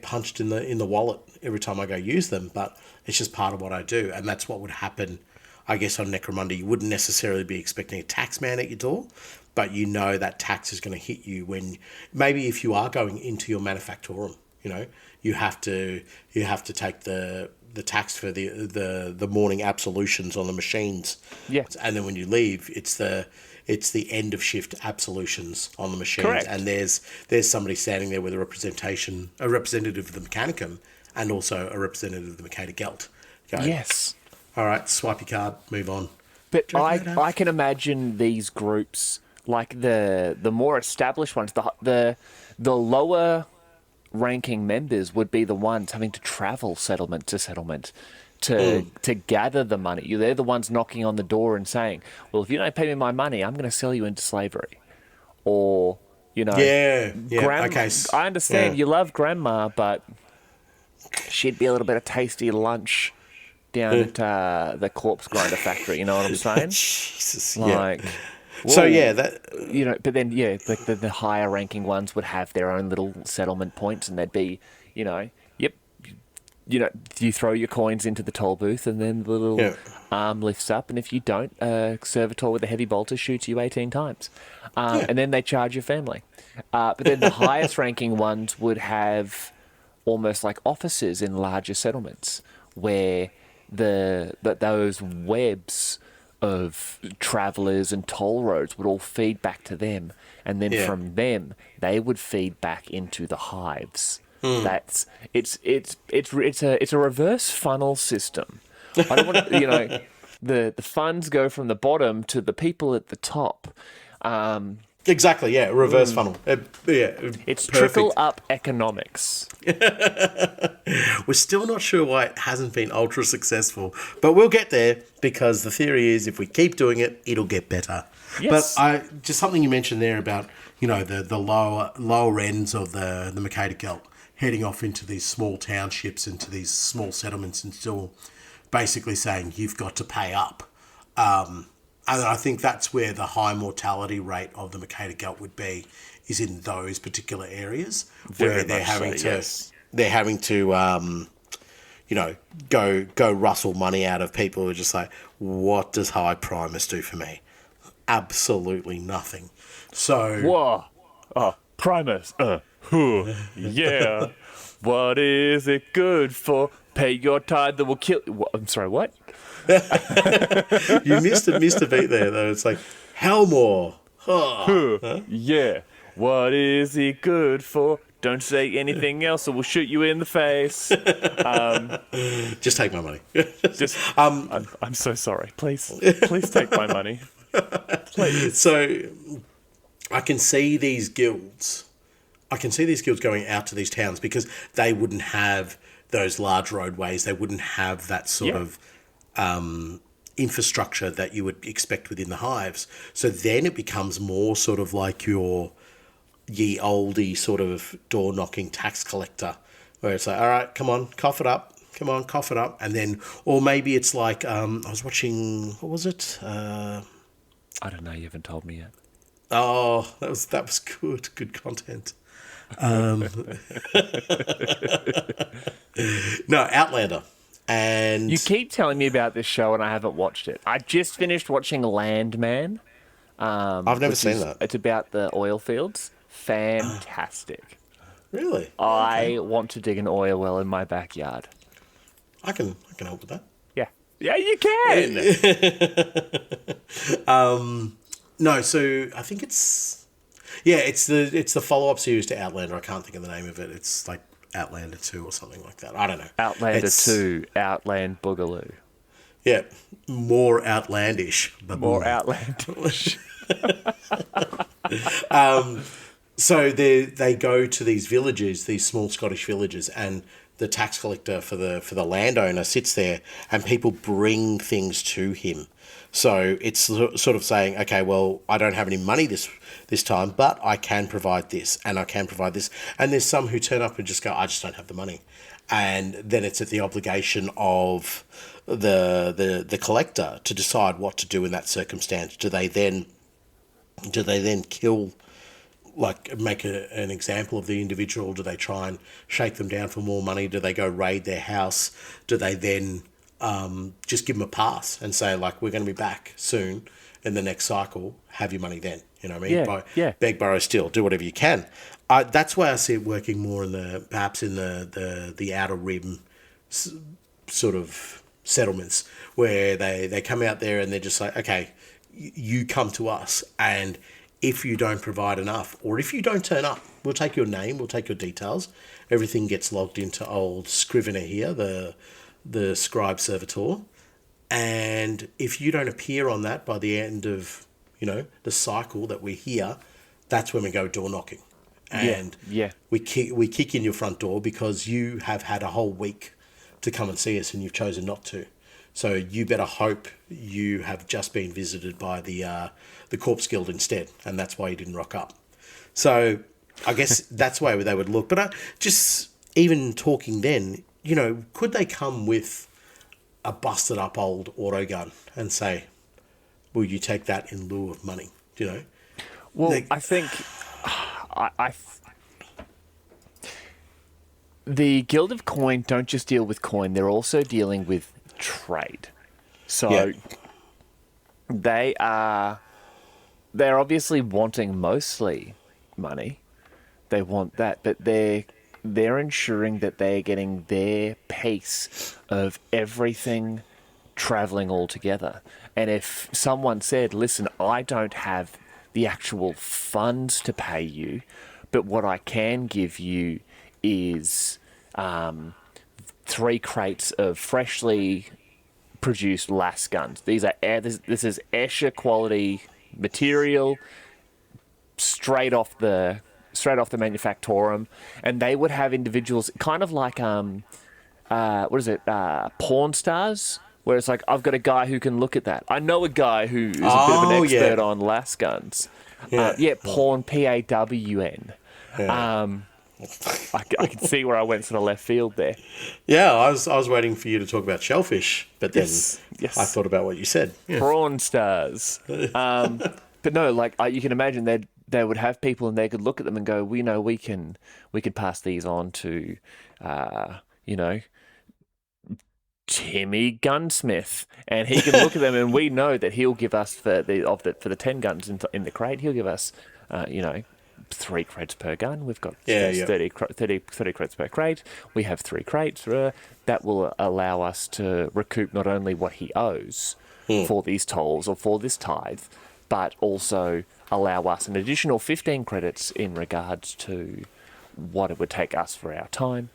punched in the wallet every time I go use them, but it's just part of what I do. And that's what would happen, I guess, on Necromunda. You wouldn't necessarily be expecting a tax man at your door, but you know that tax is going to hit you when, maybe if you are going into your manufactorum, you have to take the tax for the morning absolutions on the machines. Yeah. And then when you leave, it's the end of shift absolutions on the machines. Correct. And there's somebody standing there with a representative of the Mechanicum and also a representative of the Mercator Gelt. Yes. All right, swipe your card, move on. But I can imagine these groups, like the more established ones, the lower ranking members would be the ones having to travel settlement to settlement to gather the money. They're the ones knocking on the door and saying, well, if you don't pay me my money, I'm going to sell you into slavery. Or, okay. I understand you love grandma, but she'd be a little bit of tasty lunch down at the corpse grinder factory. You know what I'm saying? Jesus, So but then the higher ranking ones would have their own little settlement points, and they'd be, you throw your coins into the toll booth, and then the little arm lifts up, and if you don't, a servitor with a heavy bolter shoots you 18 times, and then they charge your family. But then the highest ranking ones would have almost like offices in larger settlements where those webs of travellers and toll roads would all feed back to them, and then from them they would feed back into the hives. It's a reverse funnel system. I don't want the funds go from the bottom to the people at the top. Exactly, reverse funnel. It's trickle up economics. We're still not sure why it hasn't been ultra successful, but we'll get there because the theory is if we keep doing it, it'll get better. Yes. But just something you mentioned there about the lower ends of the Mercator Gelt heading off into these small townships, into these small settlements, and still basically saying you've got to pay up. And I think that's where the high mortality rate of the Mercator Gelt would be, is in those particular areas where they're having to go rustle money out of people who are just like, what does High Primus do for me? Absolutely nothing. So whoa, Primus, yeah. What is it good for? Pay your tithe that will kill. I'm sorry, what? You missed a beat there, though. It's like Helmore. Yeah. What is it good for? Don't say anything else, or we'll shoot you in the face. Just take my money. I'm so sorry. Please take my money. Please. So, I can see these guilds going out to these towns because they wouldn't have those large roadways. They wouldn't have that sort of infrastructure that you would expect within the hives. So then it becomes more sort of like your ye oldie sort of door knocking tax collector, where it's like, all right, come on, cough it up. And then, or maybe it's like, I was watching, what was it? I don't know. You haven't told me yet. Oh, that was good content. No, Outlander. And you keep telling me about this show and I haven't watched it. I just finished watching Landman. I've never seen that. It's about the oil fields. Fantastic. Really? I Okay. want to dig an oil well in my backyard. I can help with that. Yeah. Yeah, you can. No, so I think it's the follow up series to Outlander. I can't think of the name of it. It's like Outlander 2 or something like that. I don't know. Outlander It's 2, Outland Boogaloo. yeah, more outlandish. More Baboom. outlandish. So they go to these villages, these small Scottish villages, and the tax collector for the landowner sits there, and people bring things to him. So it's sort of saying, okay, well, I don't have any money this time, but I can provide this, and I can provide this. And there's some who turn up and just go, I just don't have the money, and then it's at the obligation of the collector to decide what to do in that circumstance. Do they then kill, like make an example of the individual? Do they try and shake them down for more money? Do they go raid their house? Do they then just give them a pass and say, like, we're going to be back soon in the next cycle, have your money then? You know what I mean? Yeah. Beg, borrow, steal, do whatever you can. That's why I see it working more in the outer rim sort of settlements, where they come out there and they're just like, okay, you come to us, and if you don't provide enough, or if you don't turn up, we'll take your name, we'll take your details. Everything gets logged into old Scrivener here, the scribe servitor. And if you don't appear on that by the end of, the cycle that we're here, that's when we go door knocking. And we kick in your front door because you have had a whole week to come and see us and you've chosen not to. So you better hope you have just been visited by the Corpse Guild instead, and that's why you didn't rock up. So I guess that's why they would look. But just even talking then, could they come with a busted up old auto gun and say, will you take that in lieu of money? Well, I think the Guild of Coin don't just deal with coin, they're also dealing with trade. So they're obviously wanting mostly money. They want that, but they're ensuring that they're getting their piece of everything traveling all together. And if someone said, listen, I don't have the actual funds to pay you, but what I can give you is 3 crates of freshly produced las guns. These are this is Escher quality material, straight off the manufactorum, and they would have individuals kind of like porn stars, where it's like, I've got a guy who can look at that. I know a guy who is a bit of an expert on las guns. Porn, Pawn. I can see where I went sort of left field there. Yeah, I was waiting for you to talk about shellfish, but then Yes. I thought about what you said. Yeah. Prawn stars. But no, like you can imagine they would have people and they could look at them and go, we could pass these on to, Timmy Gunsmith, and he can look at them and we know that he'll give us for the 10 guns in the crate, he'll give us, 3 crates per gun. We've got 30 crates per crate. We have 3 crates. That will allow us to recoup not only what he owes for these tolls or for this tithe, but also allow us an additional 15 credits in regards to what it would take us for our time.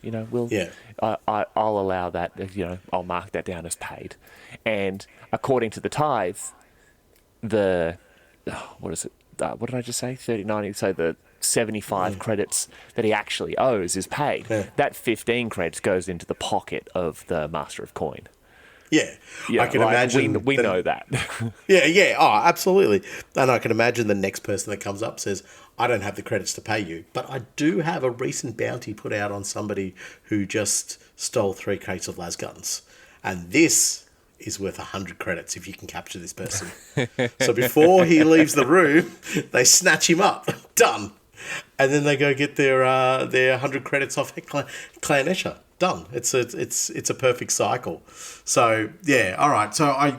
I'll allow that. I'll mark that down as paid. And according to the tithe, what is it? What did I just say? 30, 90. So the 75 credits that he actually owes is paid. Yeah. That 15 credits goes into the pocket of the Master of Coin. Yeah, I can imagine. We know that. Yeah. Oh, absolutely. And I can imagine the next person that comes up says, I don't have the credits to pay you, but I do have a recent bounty put out on somebody who just stole 3 crates of las guns. And this is worth 100 credits if you can capture this person. So before he leaves the room, they snatch him up. Done. And then they go get their 100 credits off Clan Escher. Done. It's a perfect cycle. So yeah, all right. So I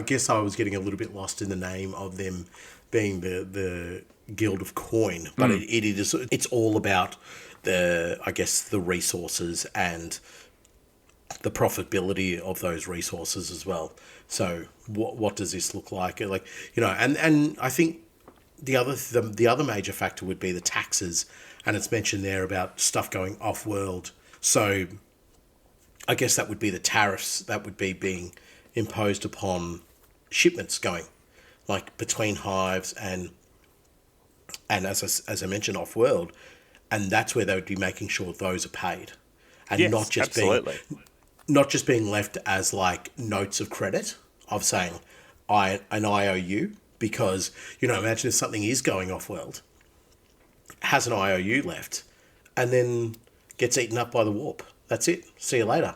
guess I was getting a little bit lost in the name of them being the Guild of Coin, but it's all about the resources and the profitability of those resources as well. So what does this look like? Like, and I think the other major factor would be the taxes, and it's mentioned there about stuff going off world. So I guess that would be the tariffs that would be being imposed upon shipments going, like between hives and as I mentioned, off world, and that's where they would be making sure those are paid, and Yes, not just absolutely. not just being left as like notes of credit of saying I IOU, because imagine if something is going off world, has an IOU left, and then gets eaten up by the warp. That's it. See you later.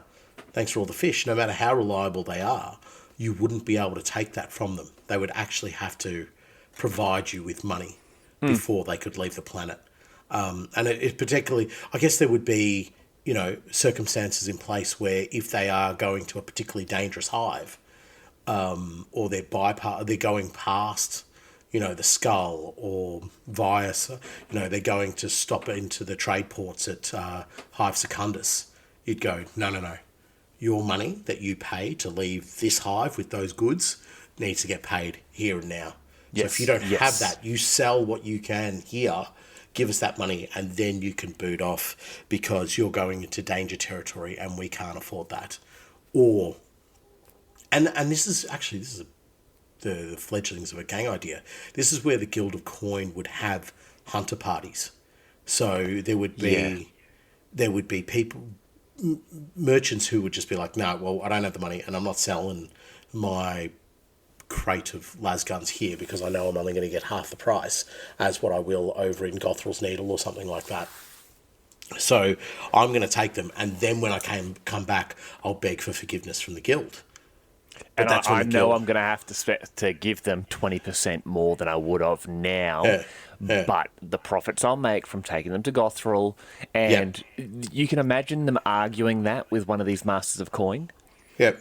Thanks for all the fish. No matter how reliable they are, you wouldn't be able to take that from them. They would actually have to provide you with money before they could leave the planet. And it particularly, I guess there would be, circumstances in place where if they are going to a particularly dangerous hive, or they're going past, the skull, or via, they're going to stop into the trade ports at Hive Secundus, you'd go, no. Your money that you pay to leave this hive with those goods needs to get paid here and now. So if you don't have that, you sell what you can here, give us that money, and then you can boot off because you're going into danger territory and we can't afford that. Or, and this is the fledglings of a gang idea. This is where the Guild of Coin would have hunter parties. So there would be people, merchants who would just be like, no, well, I don't have the money and I'm not selling my crate of las guns here because I know I'm only going to get half the price as what I will over in Gothrel's Needle or something like that. So I'm going to take them, and then when I come back, I'll beg for forgiveness from the guild. But and I know I'm going to have to give them 20% more than I would have now. But the profits I'll make from taking them to Gothrel, and you can imagine them arguing that with one of these Masters of Coin. Yep.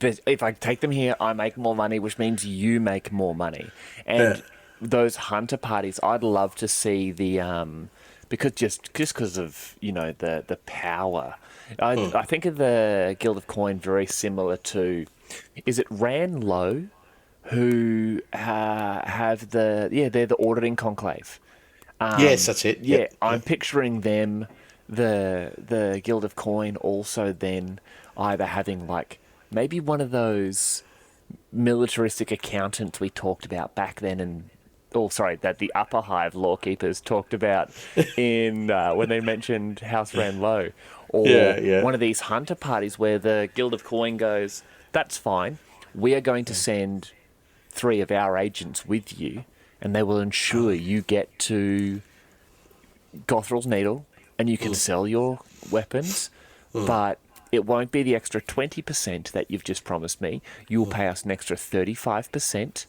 But if I take them here, I make more money, which means you make more money. And those hunter parties, I'd love to see the because just because of the power. I think of the Guild of Coin very similar to, is it Ran Low, who have they're the auditing conclave. Yes, that's it. Yep. I'm picturing them, the Guild of Coin, also then either having like maybe one of those militaristic accountants we talked about back then, and that the Upper Hive Lorekeepers talked about in when they mentioned House Ran Low, or one of these hunter parties where the Guild of Coin goes, that's fine, we are going to send 3 of our agents with you, and they will ensure you get to Gothrel's Needle and you can sell your weapons, but it won't be the extra 20% that you've just promised me. You'll pay us an extra 35%,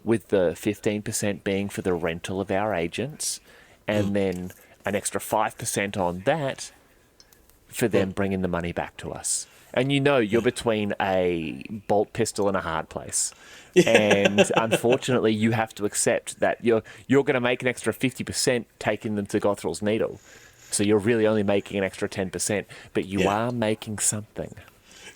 with the 15% being for the rental of our agents, and then an extra 5% on that for them bringing the money back to us. And you're between a bolt pistol and a hard place. And unfortunately, you have to accept that you're going to make an extra 50% taking them to Gothrel's Needle. So you're really only making an extra 10%, but you are making something.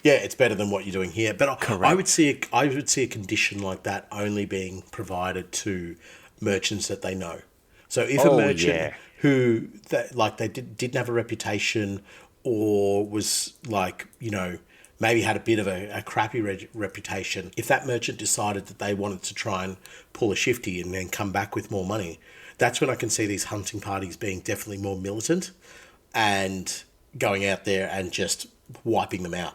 Yeah, it's better than what you're doing here. But I would see a condition like that only being provided to merchants that they know. So if a merchant who they didn't have a reputation, or was maybe had a bit of a crappy reputation, if that merchant decided that they wanted to try and pull a shifty and then come back with more money, that's when I can see these hunting parties being definitely more militant and going out there and just wiping them out.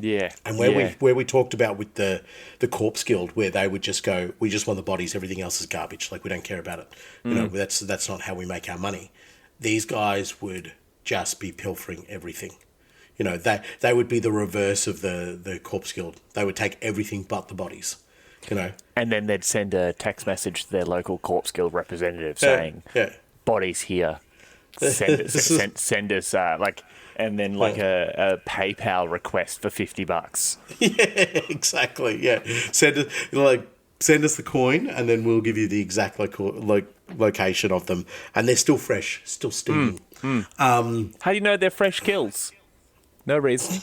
Yeah. And where we talked about with the Corpse Guild, where they would just go, we just want the bodies, everything else is garbage, like we don't care about it. That's not how we make our money. These guys would just be pilfering everything. They would be the reverse of the Corpse Guild. They would take everything but the bodies. And then they'd send a text message to their local Corpse Guild representative saying, bodies here, send us and then a PayPal request for $50. Yeah, exactly. Yeah, send it send us the coin, and then we'll give you the exact location of them. And they're still fresh, still steaming. How do you know they're fresh kills? No reason.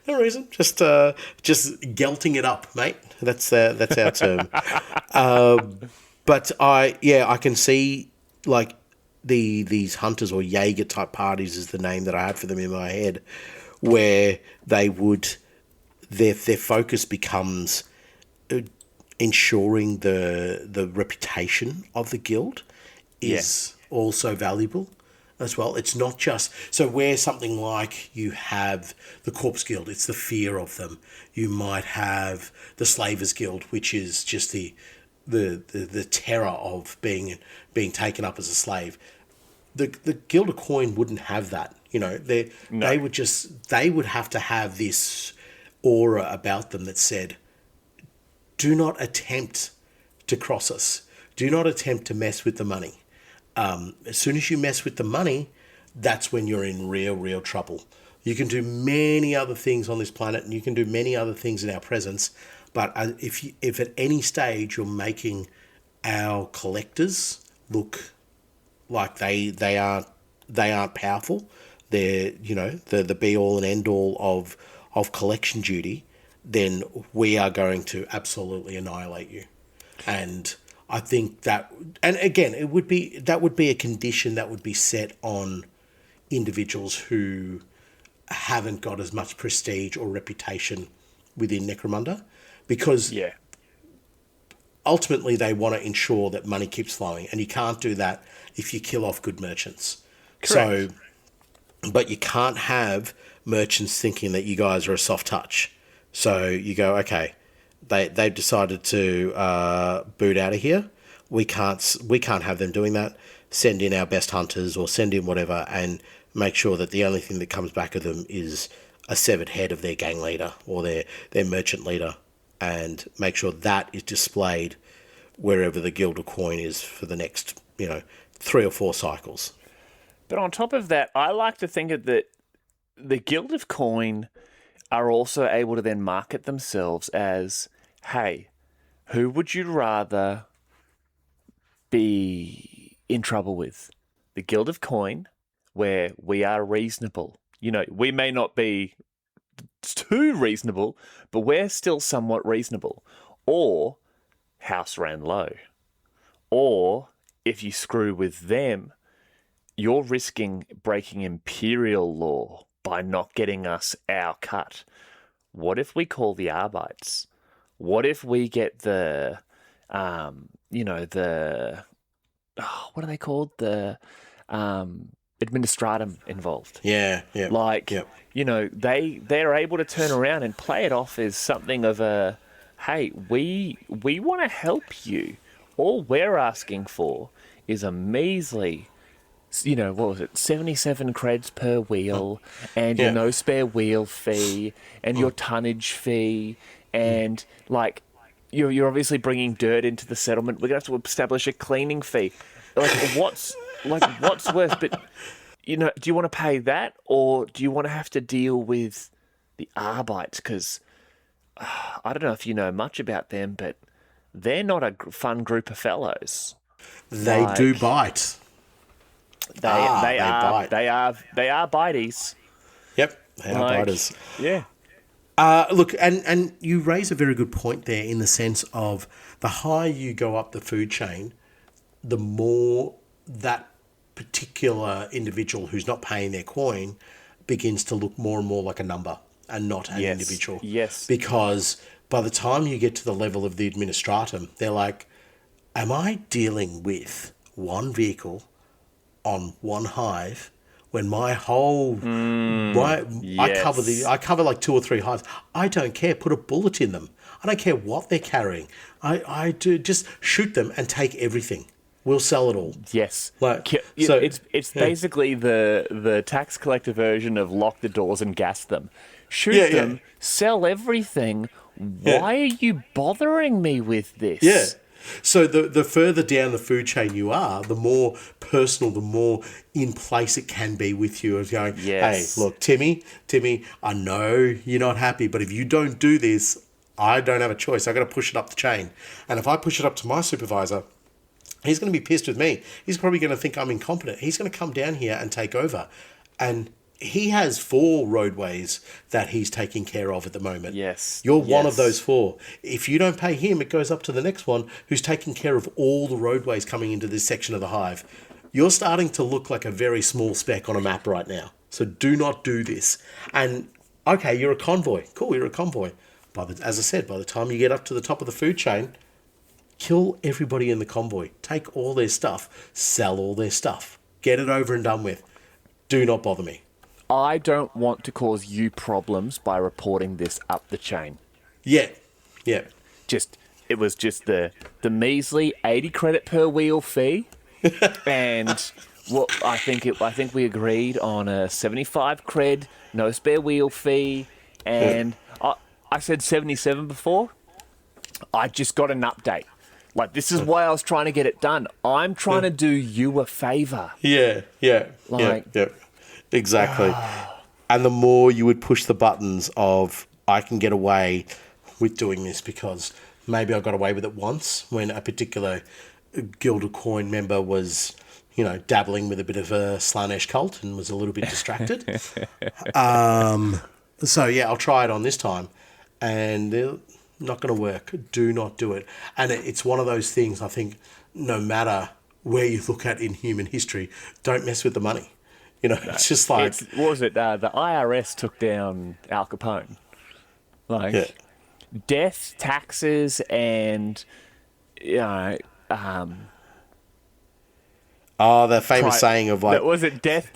No reason, just gelting it up, mate. That's our term. But I can see like these hunters or Jaeger type parties is the name that I had for them in my head, where they would their focus becomes ensuring the reputation of the guild is also valuable as well. It's not just so where something like you have the Corpse Guild, it's the fear of them. You might have the Slavers Guild, which is just the terror of being taken up as a slave. The Guild of Coin wouldn't have that. They would have to have this aura about them that said, do not attempt to cross us. Do not attempt to mess with the money. As soon as you mess with the money, that's when you're in real trouble. You can do many other things on this planet, and you can do many other things in our presence. But if at any stage you're making our collectors look like they aren't powerful, they're the be all and end all of collection duty, then we are going to absolutely annihilate you. And I think that, and again, that would be a condition that would be set on individuals who haven't got as much prestige or reputation within Necromunda, because ultimately they want to ensure that money keeps flowing, and you can't do that if you kill off good merchants. Correct. But you can't have merchants thinking that you guys are a soft touch. So you go, okay, they've decided to boot out of here. We can't have them doing that. Send in our best hunters or send in whatever, and make sure that the only thing that comes back of them is a severed head of their gang leader or their merchant leader, and make sure that is displayed wherever the Guild of Coin is for the next 3 or 4 cycles. But on top of that, I like to think that the Guild of Coin are also able to then market themselves as, hey, who would you rather be in trouble with? The Guild of Coin, where we are reasonable. We may not be too reasonable, but we're still somewhat reasonable. Or House Ran Low. Or if you screw with them, you're risking breaking imperial law by not getting us our cut. What if we call the Arbites? What if we get the, what are they called? The administratum involved. Yeah. They're able to turn around and play it off as something of a, hey, we want to help you. All we're asking for is a measly, what was it, 77 creds per wheel, and your no spare wheel fee, and your tonnage fee, and you're obviously bringing dirt into the settlement. We're gonna have to establish a cleaning fee. What's worse? But do you want to pay that, or do you want to have to deal with the Arbites? Because I don't know if you know much about them, but they're not a fun group of fellows. They do bite. They are bites. Yep, they are biters. Yeah. Look, and you raise a very good point there in the sense of the higher you go up the food chain, the more that particular individual who's not paying their coin begins to look more and more like a number and not an individual. Yes. Because by the time you get to the level of the administratum, they're like, am I dealing with one vehicle on one hive when my whole I cover like 2 or 3 hives? I don't care. Put a bullet in them. I don't care what they're carrying. I do just shoot them and take everything. We'll sell it all. Yes. It's basically the tax collector version of lock the doors and gas them. Shoot them, sell everything. Why are you bothering me with this? Yeah. So the further down the food chain you are, the more personal, the more in place it can be with you. As going, hey, look, Timmy, I know you're not happy, but if you don't do this, I don't have a choice. I've got to push it up the chain. And if I push it up to my supervisor, he's going to be pissed with me. He's probably going to think I'm incompetent. He's going to come down here and take over. And he has 4 roadways that he's taking care of at the moment. Yes. You're one of those 4. If you don't pay him, it goes up to the next one who's taking care of all the roadways coming into this section of the hive. You're starting to look like a very small speck on a map right now. So do not do this. And, okay, you're a convoy. Cool, you're a convoy. As I said, by the time you get up to the top of the food chain, kill everybody in the convoy. Take all their stuff. Sell all their stuff. Get it over and done with. Do not bother me. I don't want to cause you problems by reporting this up the chain. Yeah. It was just the measly 80 credit per wheel fee. And I think we agreed on a 75 cred, no spare wheel fee. And I said 77 before. I just got an update. Like, this is why I was trying to get it done. I'm trying to do you a favour. Yeah. Exactly. And the more you would push the buttons of, I can get away with doing this because maybe I got away with it once when a particular Guild of Coin member was, dabbling with a bit of a Slanesh cult and was a little bit distracted. So, yeah, I'll try it on this time. And they're not going to work. Do not do it. And it's one of those things, I think, no matter where you look at in human history, don't mess with the money. It's just like... What was it? The IRS took down Al Capone. Death, taxes, and... the famous saying of like... Was it death,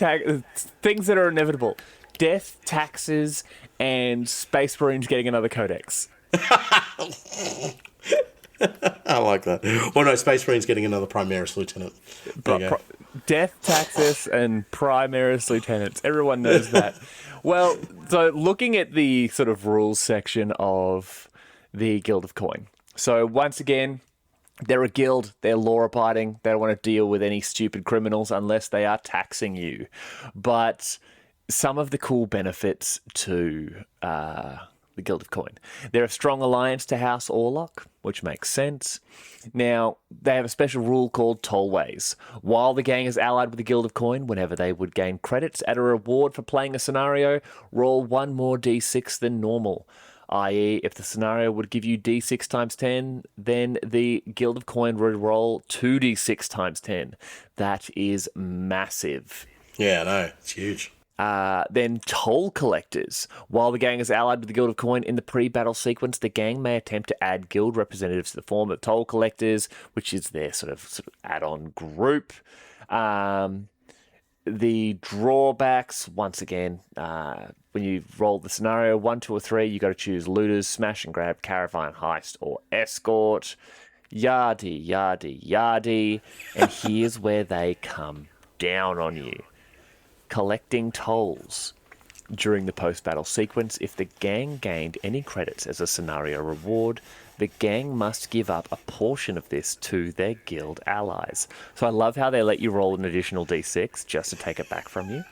things that are inevitable. Death, taxes, and Space Marines getting another codex. I like that. Well, no, Space Marines getting another Primaris Lieutenant. Death, taxes, and Primaris Lieutenants. Everyone knows that. Well, so looking at the sort of rules section of the Guild of Coin. So once again... They're a guild, they're law-abiding, they don't want to deal with any stupid criminals unless they are taxing you. But some of the cool benefits to the Guild of Coin. They're a strong alliance to House Orlok, which makes sense. Now, they have a special rule called Tollways. While the gang is allied with the Guild of Coin, whenever they would gain credits at a reward for playing a scenario, roll 1 more d6 than normal. I.e., if the scenario would give you d6 times 10, then the Guild of Coin would roll 2d6 times 10. That is massive. Yeah, I know. It's huge. Then toll collectors. While the gang is allied with the Guild of Coin in the pre-battle sequence, the gang may attempt to add guild representatives to the form of toll collectors, which is their sort of add-on group. The drawbacks, once again, when you roll the scenario 1, 2, or 3, you got to choose looters, smash and grab, caravan, heist, or escort. Yardy, yardy, yardy. And here's where they come down on you. Collecting tolls. During the post-battle sequence, if the gang gained any credits as a scenario reward, the gang must give up a portion of this to their guild allies. So I love how they let you roll an additional d6 just to take it back from you.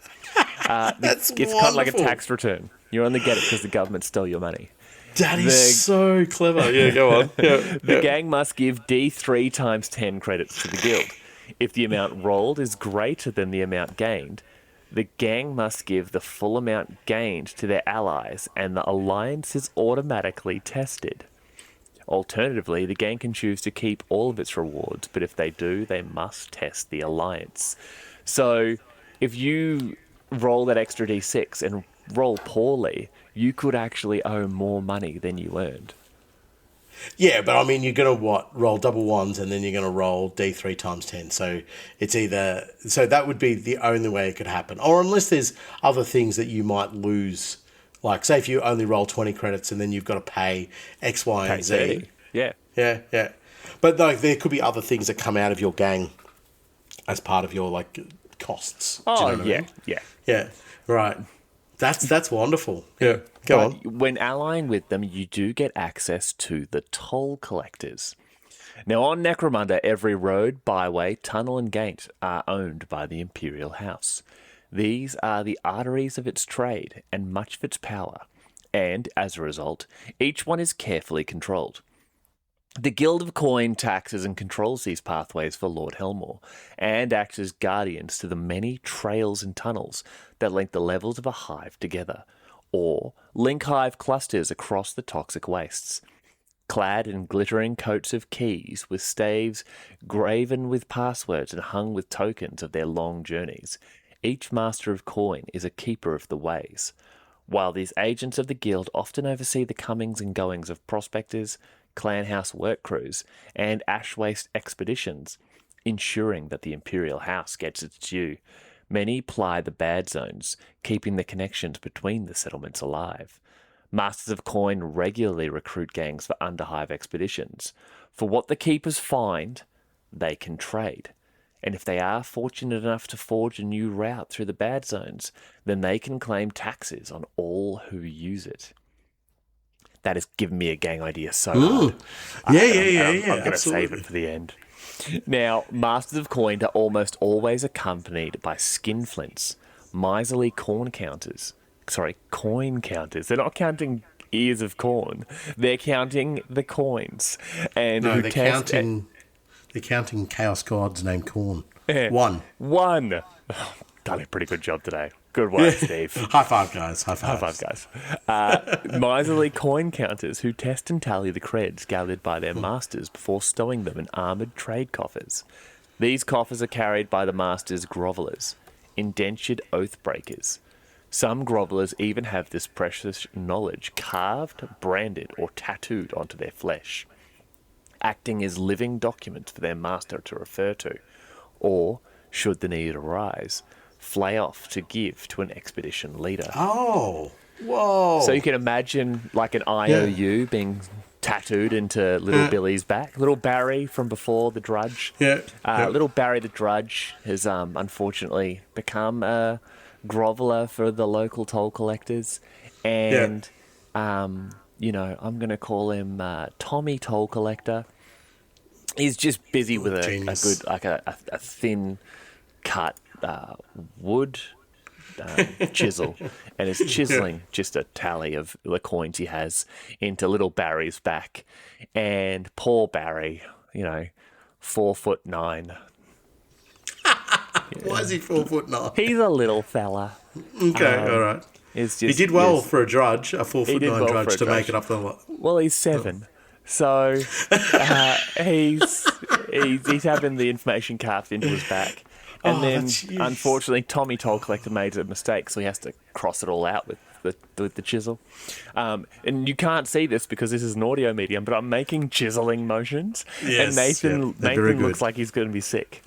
It's kind of like a tax return. You only get it because the government stole your money. That is so clever. Yeah, go on. The gang must give d3 times 10 credits to the guild. If the amount rolled is greater than the amount gained, the gang must give the full amount gained to their allies, and the alliance is automatically tested. Alternatively, the gang can choose to keep all of its rewards, but if they do, they must test the alliance. So, if you roll that extra d6 and roll poorly, you could actually owe more money than you earned. Yeah, but I mean, you're going to roll double ones and then you're going to roll d3 times 10. So it's either... So that would be the only way it could happen. Or unless there's other things that you might lose. Like, say if you only roll 20 credits and then you've got to pay X, Y, and Z. 30. Yeah. Yeah. But like, there could be other things that come out of your gang as part of your, like, costs. Oh, do you know what I mean? Yeah, right. That's wonderful. Yeah, go on. When allying with them, you do get access to the toll collectors. Now, on Necromunda, every road, byway, tunnel, and gate are owned by the Imperial House. These are the arteries of its trade and much of its power. and, as a result, each one is carefully controlled. The Guild of Coin taxes and controls these pathways for Lord Helmore, and acts as guardians to the many trails and tunnels that link the levels of a hive together, or link hive clusters across the toxic wastes. Clad in glittering coats of keys, with staves graven with passwords and hung with tokens of their long journeys, each master of coin is a keeper of the ways. While these agents of the guild often oversee the comings and goings of prospectors, clan house work crews, and ash waste expeditions, ensuring that the Imperial House gets its due, many ply the bad zones, keeping the connections between the settlements alive. Masters of Coin regularly recruit gangs for Underhive expeditions. For what the keepers find, they can trade. And if they are fortunate enough to forge a new route through the bad zones, then they can claim taxes on all who use it. That has given me a gang idea so hard. Yeah, I'm going to save it for the end. Now, Masters of Coin are almost always accompanied by skinflints, miserly coin counters. They're not counting ears of corn. They're counting the coins. And no, they're counting chaos gods named Corn. One. Oh, done a pretty good job today. Good work, Steve. High five, guys. High five, guys. Miserly coin counters who test and tally the creds gathered by their masters before stowing them in armoured trade coffers. These coffers are carried by the masters' grovellers, indentured oath breakers. Some grovellers even have this precious knowledge carved, branded, or tattooed onto their flesh, acting as living documents for their master to refer to, or, should the need arise, flay off to give to an expedition leader. Oh, whoa. So you can imagine like an IOU being tattooed into little Billy's back. Little Barry from before the Drudge. Little Barry the Drudge has unfortunately become a groveller for the local toll collectors. And, I'm going to call him Tommy Toll Collector. He's just busy with a thin cut wood chisel, and is chiseling just a tally of the coins he has into little Barry's back. And poor Barry, 4'9". Why is he 4'9"? He's a little fella. Okay, all right. He did well for a drudge, a 4'9" drudge, to make it up the lot. Well, he's 7. So he's having the information carved into his back. And then, unfortunately, Tommy Toll Collector made a mistake, so he has to cross it all out with the chisel. And you can't see this because this is an audio medium, but I'm making chiseling motions. Yes, and Nathan looks like he's going to be sick.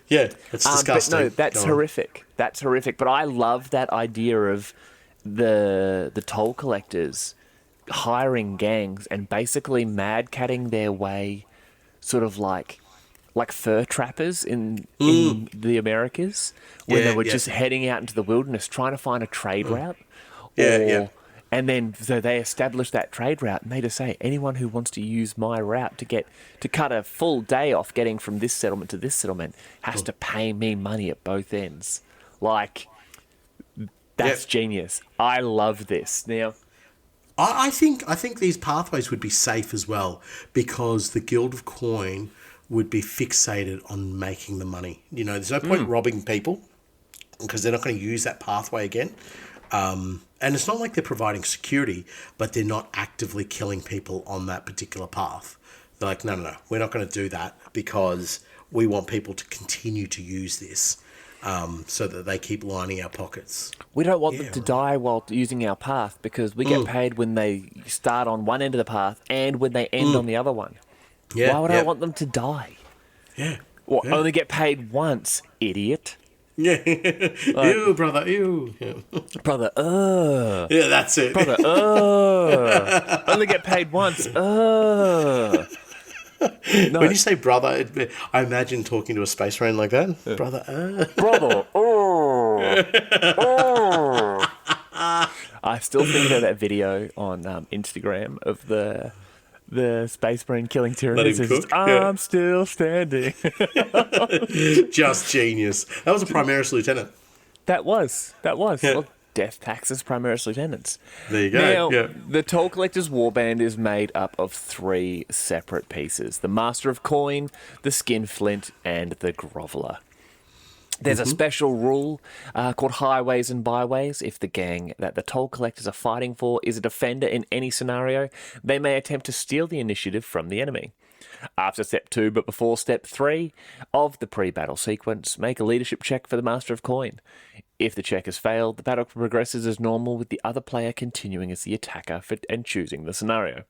Yeah, it's disgusting. But no, that's horrific. That's horrific. But I love that idea of the toll collectors hiring gangs and basically mad-catting their way, sort of like fur trappers in the Americas, when they were just heading out into the wilderness trying to find a trade route. And then so they established that trade route, and they just say, anyone who wants to use my route to cut a full day off getting from this settlement to this settlement has to pay me money at both ends. Like, that's genius. I love this. Now, I think these pathways would be safe as well, because the Guild of Coin would be fixated on making the money. There's no point robbing people because they're not going to use that pathway again. And it's not like they're providing security, but they're not actively killing people on that particular path. They're like, no, we're not going to do that because we want people to continue to use this so that they keep lining our pockets. We don't want them to die while using our path, because we get paid when they start on one end of the path and when they end on the other one. Yeah, why would I want them to die? Yeah. Only get paid once, idiot. Yeah. Ew, brother, ew. Yeah. Brother, Yeah, that's it. Brother, only get paid once, No. When you say brother, I imagine talking to a space marine like that. Brother, Brother, I still think of that video on Instagram of the space marine killing Tyranids. I'm still standing. Just genius. That was a Primaris lieutenant. That was. Yeah. Well, death taxes primaris lieutenants. There you go. Now, Yeah. the Toll Collector's Warband is made up of 3 separate pieces: the Master of Coin, the Skinflint, and the Groveler. There's a special rule called highways and byways. If the gang that the toll collectors are fighting for is a defender in any scenario, they may attempt to steal the initiative from the enemy. After step 2, but before step 3 of the pre-battle sequence, make a leadership check for the Master of Coin. If the check has failed, the battle progresses as normal, with the other player continuing as the attacker and choosing the scenario.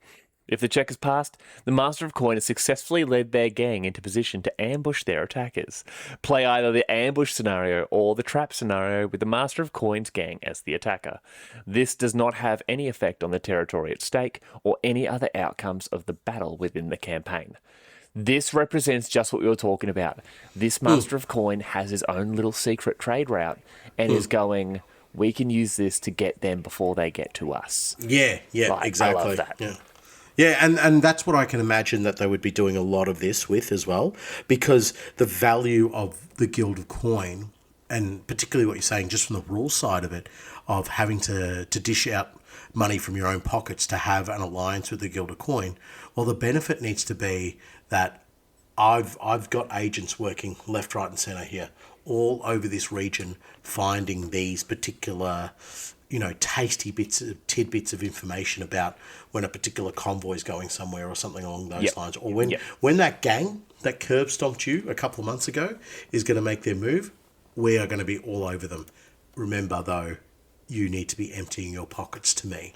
If the check is passed, the Master of Coin has successfully led their gang into position to ambush their attackers. Play either the ambush scenario or the trap scenario with the Master of Coin's gang as the attacker. This does not have any effect on the territory at stake or any other outcomes of the battle within the campaign. This represents just what we were talking about. This Master of Coin has his own little secret trade route and is going, we can use this to get them before they get to us. Yeah, exactly. I love that. Yeah. Yeah, and that's what I can imagine that they would be doing a lot of this with as well, because the value of the Guild of Coin, and particularly what you're saying just from the rule side of it, of having to dish out money from your own pockets to have an alliance with the Guild of Coin, well, the benefit needs to be that I've got agents working left, right, and centre here, all over this region, finding these particular, tasty tidbits of information about when a particular convoy is going somewhere or something along those lines, or when that gang that curb stomped you a couple of months ago is going to make their move, we are going to be all over them. Remember, though, you need to be emptying your pockets to me.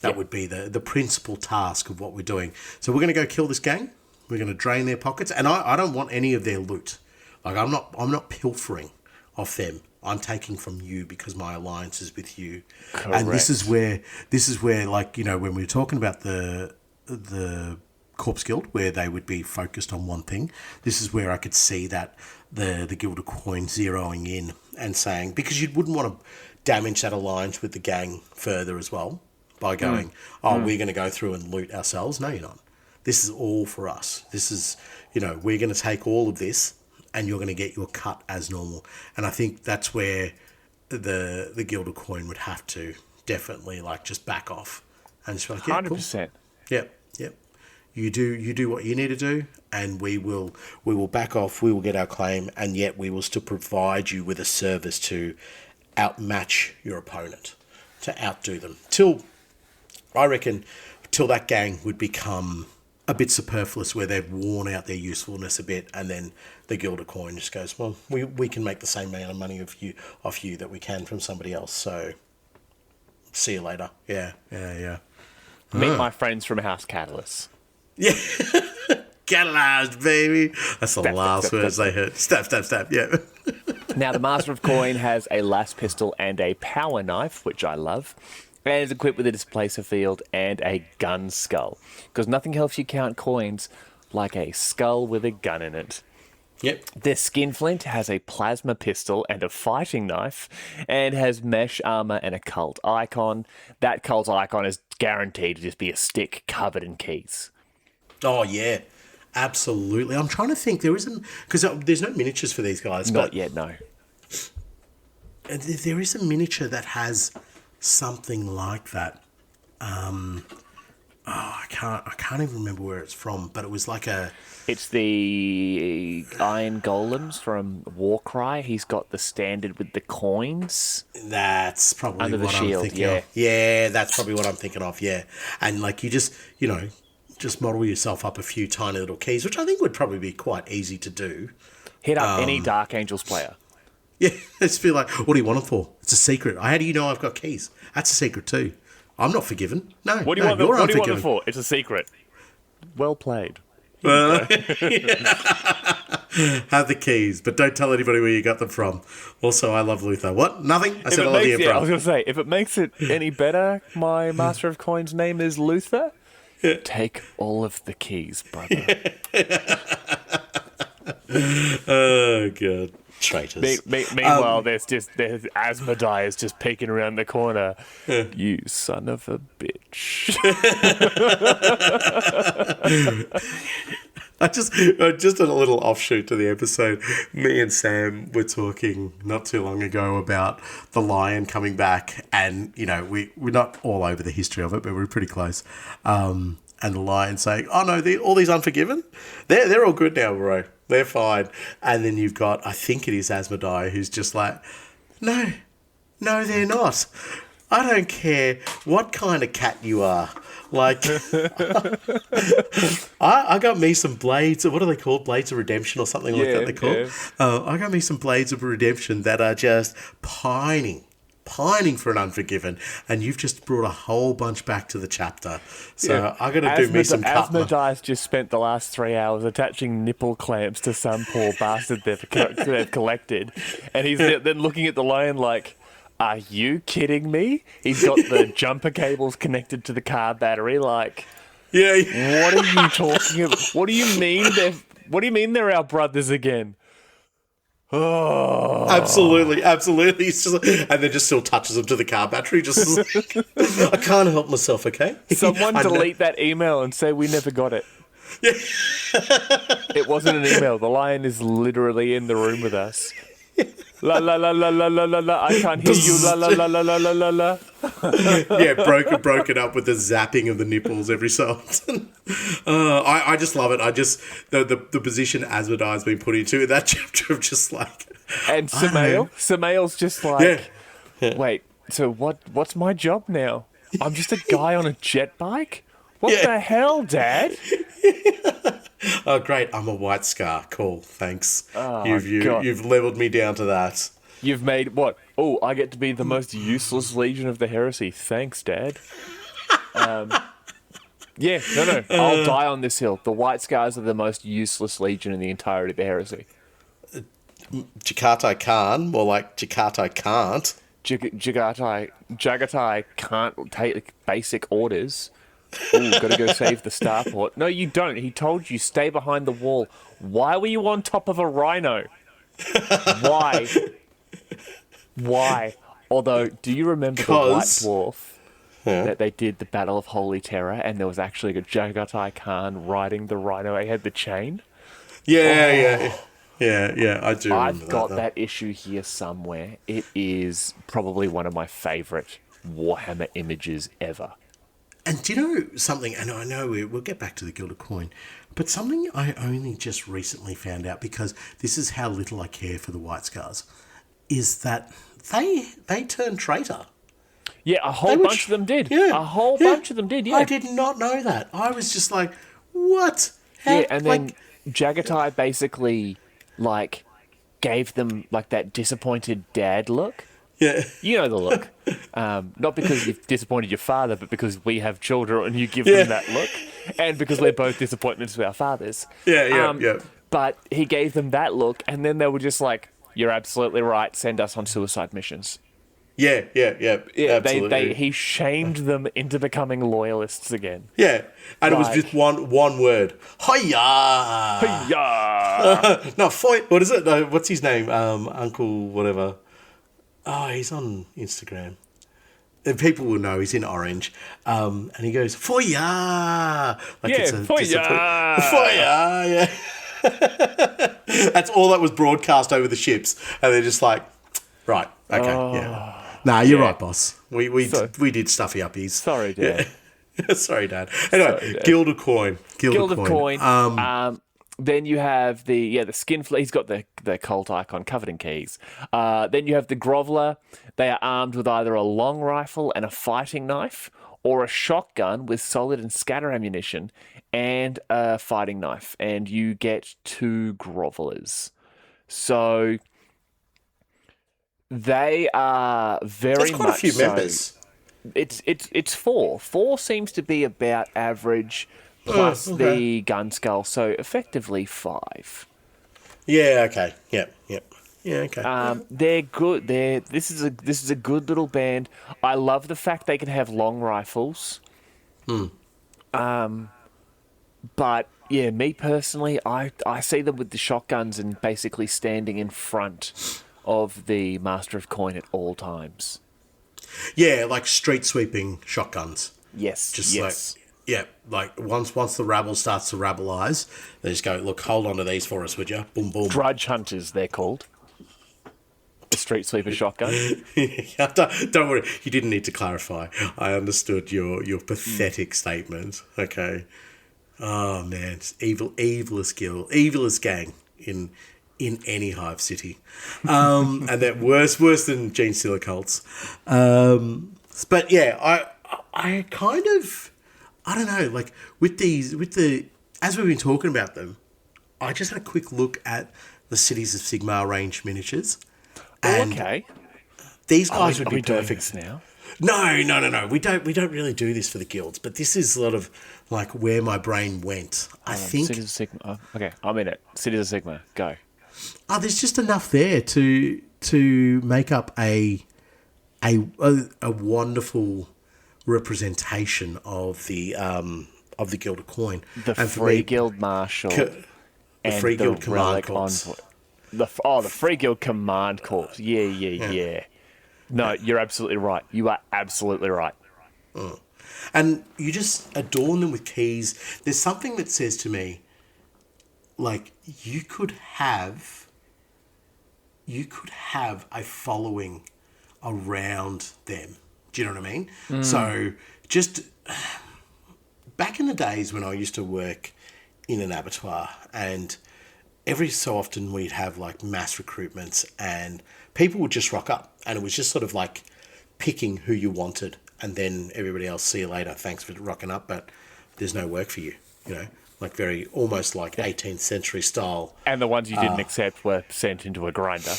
That would be the principal task of what we're doing. So we're going to go kill this gang. We're going to drain their pockets, and I don't want any of their loot. Like, I'm not pilfering off them. I'm taking from you because my alliance is with you. Correct. And this is where, like, when we were talking about the Corpse Guild, where they would be focused on one thing, this is where I could see that the Guild of Coin zeroing in and saying, because you wouldn't want to damage that alliance with the gang further as well by going, we're going to go through and loot ourselves. No, you're not. This is all for us. This is, we're going to take all of this and you're going to get your cut as normal. And I think that's where the Guild of Coin would have to definitely, like, just back off and just be like, 100%. Cool. Yep. You do what you need to do, and we will back off. We will get our claim, and yet we will still provide you with a service to outmatch your opponent, to outdo them. Till that gang would become a bit superfluous, where they've worn out their usefulness a bit, and then the Guild of Coin just goes, well, we can make the same amount of money off you that we can from somebody else, so see you later. Yeah. Meet my friends from House Catalyst. Yeah. Catalyst, baby. That's the last words they heard. Stab, yeah. Now, the Master of Coin has a las pistol and a power knife, which I love, and is equipped with a displacer field and a gun skull, because nothing helps you count coins like a skull with a gun in it. Yep. The Skinflint has a plasma pistol and a fighting knife, and has mesh armor and a cult icon. That cult icon is guaranteed to just be a stick covered in keys. Oh, yeah. Absolutely. I'm trying to think. There isn't... Because there's no miniatures for these guys. Not yet, no. There is a miniature that has something like that. I can't even remember where it's from, but it was like a... It's the Iron Golems from Warcry. He's got the standard with the coins. That's probably under the what shield, I'm thinking of. Yeah, that's probably what I'm thinking of, yeah. And, like, you just, just model yourself up a few tiny little keys, which I think would probably be quite easy to do. Hit up any Dark Angels player. Yeah, just be like, what do you want them for? It's a secret. How do you know I've got keys? That's a secret too. I'm not forgiven. No, what do you want them for? It's a secret. Well played. Have the keys, but don't tell anybody where you got them from. Also, I love Luther. What? Nothing? I said I love the Emperor. I was going to say, if it makes it any better, my Master of Coin's name is Luther. Take all of the keys, brother. Oh, God. Traitors. Meanwhile, there's Asmodai is just peeking around the corner. You son of a bitch. Just a little offshoot to the episode. Me and Sam were talking not too long ago about the lion coming back, and we're not all over the history of it, but we're pretty close. And the lion saying, "Oh no, all these Unforgiven, they're all good now, bro. They're fine." And then you've got, I think it is Asmodai, who's just like, "No, they're not. I don't care what kind of cat you are. Like, I got me some blades. What are they called? Blades of Redemption or something like that they're called. Yeah. I got me some blades of redemption that are just pining for an Unforgiven, and you've just brought a whole bunch back to the chapter. So I got to do me some cutler. Asmodai's just spent the last 3 hours attaching nipple clamps to some poor bastard they've collected, and he's then looking at the lion like, are you kidding me? He's got the jumper cables connected to the car battery. Like, what are you talking about? What do you mean they're our brothers again? Oh, absolutely. He's just, and then just still touches them to the car battery. Just, I can't help myself. Okay, someone delete that email and say we never got it. Yeah. It wasn't an email. The lion is literally in the room with us. La la la la la la la la. I can't hear you. La la la la la la la la. Yeah, broken up with the zapping of the nipples every so often. I just love it. The position Asmodai has been put into in that chapter of just like. And Samael's just like, wait. So what's my job now? I'm just a guy on a jet bike. What the hell, Dad? Oh, great. I'm a white scar. Cool. Thanks. Oh, you've leveled me down to that. You've made what? Oh, I get to be the most useless legion of the heresy. Thanks, Dad. No. I'll die on this hill. The white scars are the most useless legion in the entirety of the heresy. Jagatai Khan, more like Jagatai can't. Jagatai can't take basic orders. Ooh, gotta go save the starport. No, you don't. He told you, stay behind the wall. Why were you on top of a rhino? Why? Although, do you remember the White Dwarf that they did the Battle of Holy Terror, and there was actually a Jagatai Khan riding the rhino? He had the chain. Yeah, I do remember I've got that issue here somewhere. It is probably one of my favourite Warhammer images ever. And do you know something, and I know we'll get back to the Gilded Coin, but something I only just recently found out, because this is how little I care for the White Scars, is that they turned traitor. Yeah, a whole bunch of them did. Yeah, a whole bunch of them did, yeah. I did not know that. I was just like, what? Then Jagatai basically, gave them, that disappointed dad look. Yeah. You know the look. Not because you've disappointed your father, but because we have children and you give them that look. And because we're both disappointments to our fathers. Yeah. But he gave them that look, and then they were just like, you're absolutely right, send us on suicide missions. Yeah, absolutely. He shamed them into becoming loyalists again. Yeah, and it was just one word. Hiya! Hiya! No, fight. What is it? No, what's his name? Uncle whatever. Oh, he's on Instagram. And people will know he's in orange. And he goes, "Foya!" Foya! Foya! Yeah. That's all that was broadcast over the ships, and they're just like, right, okay, yeah. Nah, you're right, boss. We did stuffy uppies. Sorry, Dad. Yeah. Sorry, Dad. Anyway, Gilded Coin. Gilded Coin. Then you have the skin. He's got the cult icon covered in keys. Then you have the Groveler. They are armed with either a long rifle and a fighting knife, or a shotgun with solid and scatter ammunition and a fighting knife. And you get 2 Grovelers. So they are very That's quite much a few so, members. It's 4. 4 seems to be about average. Plus the gun skull, so effectively 5. Yeah. Okay. Yep. Yeah. Okay. They're good. This is a good little band. I love the fact they can have long rifles. But yeah, me personally, I see them with the shotguns and basically standing in front of the Master of Coin at all times. Yeah, like street sweeping shotguns. Yes. Yeah, like once the rabble starts to rabblize, they just go, look, hold on to these for us, would you? Boom, boom. Grudge hunters, they're called. The street sweeper shotgun. Yeah, don't worry, you didn't need to clarify. I understood your pathetic statement. Okay. Oh man, it's evilest gang in any hive city, and that worse than gene stealer cults. But yeah, I kind of, I don't know, like with the as we've been talking about them, I just had a quick look at the Cities of Sigmar range miniatures. And Okay. these guys would Are be we doing perfect. this now? No. We don't really do this for the guilds, but this is a lot of like where my brain went. I think Cities of Sigma. Oh, okay, I'm in it. Cities of Sigma. Go. there's just enough there to make up a wonderful representation of the Gilded Coin. The And for Free me, Guild Marshal. the and Free Guild the Command Relic Corps. Envoy. The Free Guild Command Corps. Yeah. No, you're absolutely right. You are absolutely right. And you just adorn them with keys. There's something that says to me, like, you could have a following around them. Do you know what I mean? So just back in the days when I used to work in an abattoir, and every so often we'd have like mass recruitments and people would just rock up, and it was just sort of like picking who you wanted, and then everybody else, see you later, thanks for rocking up, but there's no work for you, like very, almost like 18th century style. And the ones you didn't accept were sent into a grinder.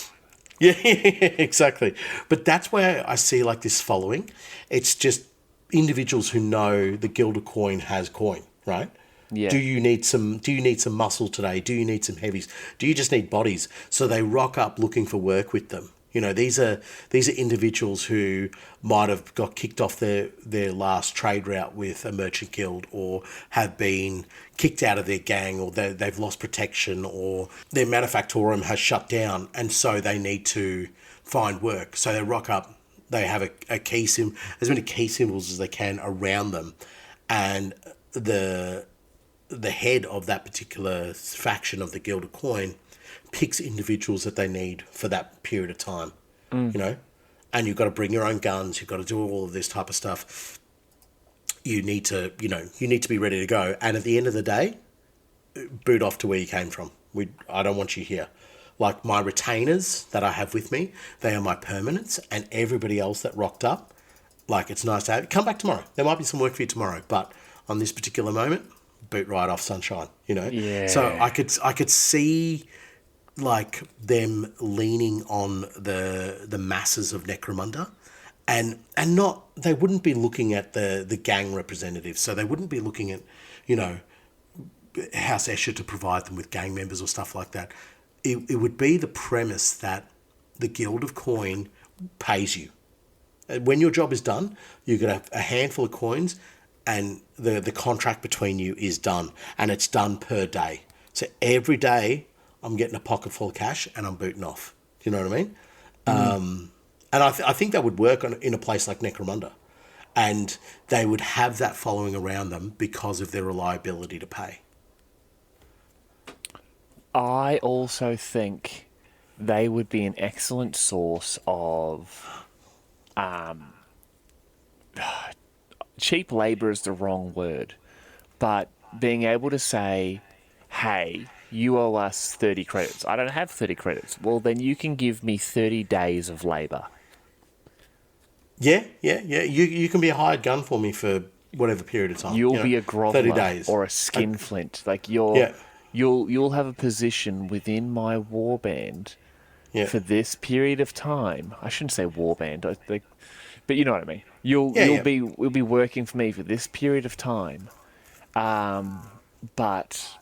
Yeah, exactly. But that's where I see like this following. It's just individuals who know the Gilded Coin has coin, right? Yeah. Do you need some muscle today? Do you need some heavies? Do you just need bodies? So they rock up looking for work with them. These are individuals who might have got kicked off their last trade route with a merchant guild, or have been kicked out of their gang, or they've lost protection, or their manufactorum has shut down, and so they need to find work. So they rock up, they have a key as many key symbols as they can around them, and the head of that particular faction of the Gilded Coin picks individuals that they need for that period of time, and you've got to bring your own guns, you've got to do all of this type of stuff. You need to be ready to go. And at the end of the day, boot off to where you came from. I don't want you here. Like my retainers that I have with me, they are my permanents, and everybody else that rocked up, like, it's nice to have. Come back tomorrow. There might be some work for you tomorrow, but on this particular moment, boot right off, sunshine. Yeah. So I could see like them leaning on the masses of Necromunda, and not, they wouldn't be looking at the gang representatives. So they wouldn't be looking at House Escher to provide them with gang members or stuff like that. It would be the premise that the Guild of Coin pays you. When your job is done, you get a handful of coins, and the contract between you is done, and it's done per day. So every day I'm getting a pocket full of cash and I'm booting off. Do you know what I mean? And I think that would work in a place like Necromunda, and they would have that following around them because of their reliability to pay. I also think they would be an excellent source of cheap labour is the wrong word, but being able to say, hey, you owe us 30 credits. I don't have 30 credits. Well, then you can give me 30 days of labour. Yeah. You can be a hired gun for me for whatever period of time. You'll be a groveler 30 days. or a skinflint. Like you'll have a position within my warband for this period of time. I shouldn't say warband, but you know what I mean. We'll be working for me for this period of time. But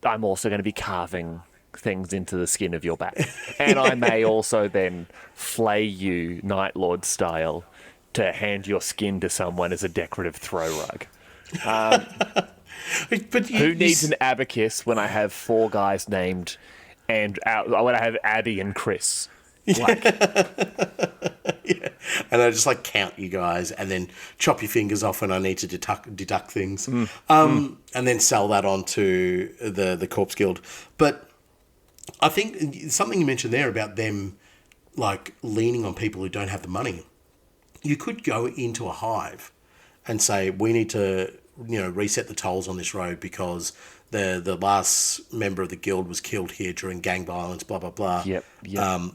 I'm also going to be carving things into the skin of your back. And I may also then flay you, Night Lord style, to hand your skin to someone as a decorative throw rug. Who needs an abacus when I have 4 guys named, and when I have Abby and Chris? Like, yeah. and I just like count you guys, and then chop your fingers off when I need to deduct things, and then sell that on to the Corpse Guild. But I think something you mentioned there about them like leaning on people who don't have the money. You could go into a hive and say, we need to, reset the tolls on this road because the last member of the guild was killed here during gang violence, blah, blah, blah. Yep.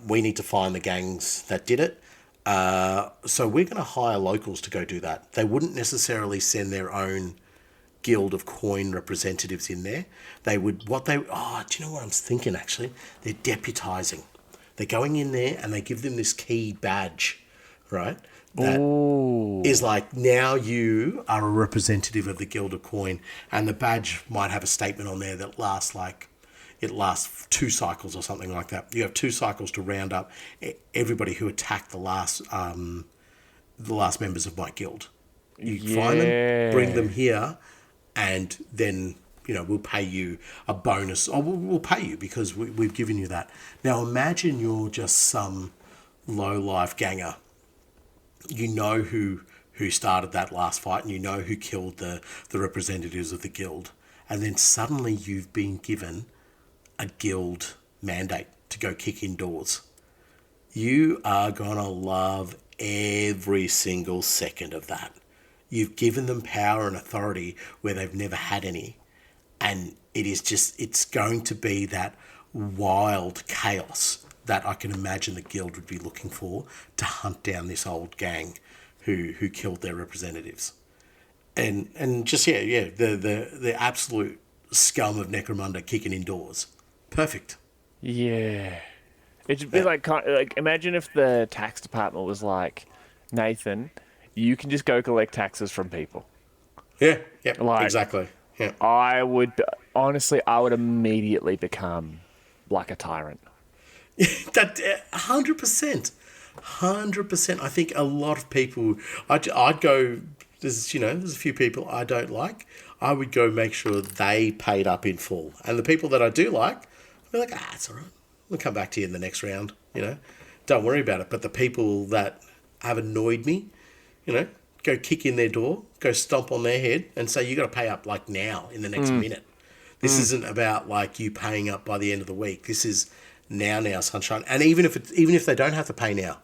We need to find the gangs that did it. So we're going to hire locals to go do that. They wouldn't necessarily send their own guild of coin representatives in there. They would, do you know what I'm thinking actually? They're deputizing. They're going in there and they give them this key badge, right? That is like, now you are a representative of the Guild of Coin, and the badge might have a statement on there that lasts 2 cycles or something like that. You have 2 cycles to round up everybody who attacked the last members of my guild. You find them, bring them here, and then we'll pay you a bonus, or we'll pay you because we've given you that. Now imagine you're just some low life ganger. You know who started that last fight, and you know who killed the representatives of the guild, and then suddenly you've been given a guild mandate to go kick indoors. You are gonna love every single second of that. You've given them power and authority where they've never had any, and it's going to be that wild chaos that I can imagine the guild would be looking for to hunt down this old gang who killed their representatives. And just, the absolute scum of Necromunda kicking indoors. Perfect. Yeah. It'd be like imagine if the tax department was like, Nathan, you can just go collect taxes from people. Yeah, exactly. Yeah. I would immediately become like a tyrant. That 100%. I think a lot of people, I'd go, there's a few people I don't like. I would go make sure they paid up in full. And the people that I do like, I'd be like, it's all right. We'll come back to you in the next round, Don't worry about it. But the people that have annoyed me, go kick in their door, go stomp on their head and say, you got to pay up like now in the next minute. This isn't about like you paying up by the end of the week. This is now, sunshine. And even if they don't have to pay now,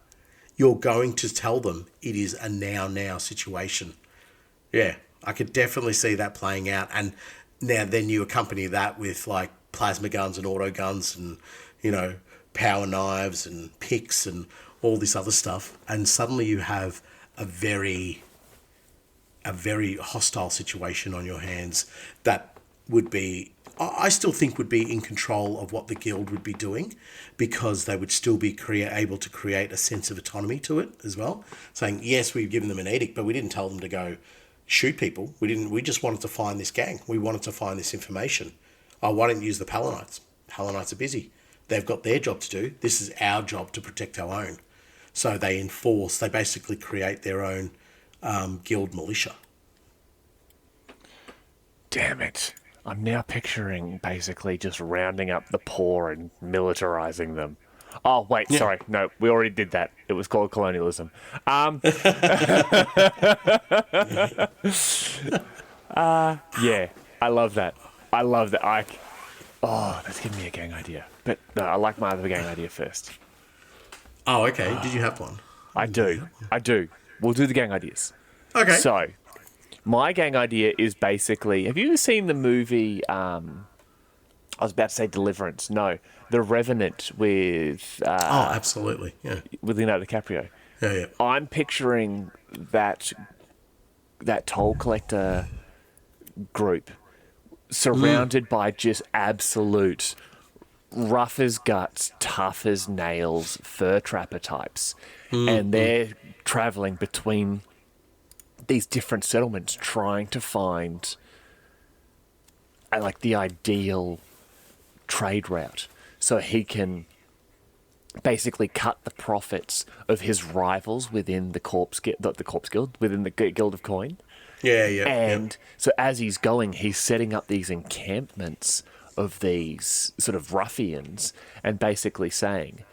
you're going to tell them it is a now situation. Yeah, I could definitely see that playing out. And now then you accompany that with like plasma guns and auto guns and, power knives and picks and all this other stuff. And suddenly you have a very hostile situation on your hands that I still think would be in control of what the guild would be doing, because they would still be able to create a sense of autonomy to it as well. Saying, yes, we've given them an edict, but we didn't tell them to go shoot people. We just wanted to find this gang. We wanted to find this information. Oh, why don't you use the Palinites? Palinites are busy. They've got their job to do. This is our job to protect our own. So they basically create their own guild militia. Damn it. I'm now picturing basically just rounding up the poor and militarizing them. Oh, wait, sorry. No, we already did that. It was called colonialism. Yeah, I love that. That's giving me a gang idea. But no, I like my other gang idea first. Oh, okay. Did you have one? I do. We'll do the gang ideas. Okay. So, my gang idea is basically... Have you ever seen the movie... I was about to say Deliverance. No. The Revenant with... absolutely. Yeah. With Leonardo DiCaprio. Yeah. I'm picturing that toll collector group surrounded by just absolute rough as guts, tough as nails, fur trapper types. And they're traveling between these different settlements trying to find the ideal trade route so he can basically cut the profits of his rivals within the Corpse Guild, within the Guild of Coin. Yeah. So as he's going, he's setting up these encampments of these sort of ruffians and basically saying,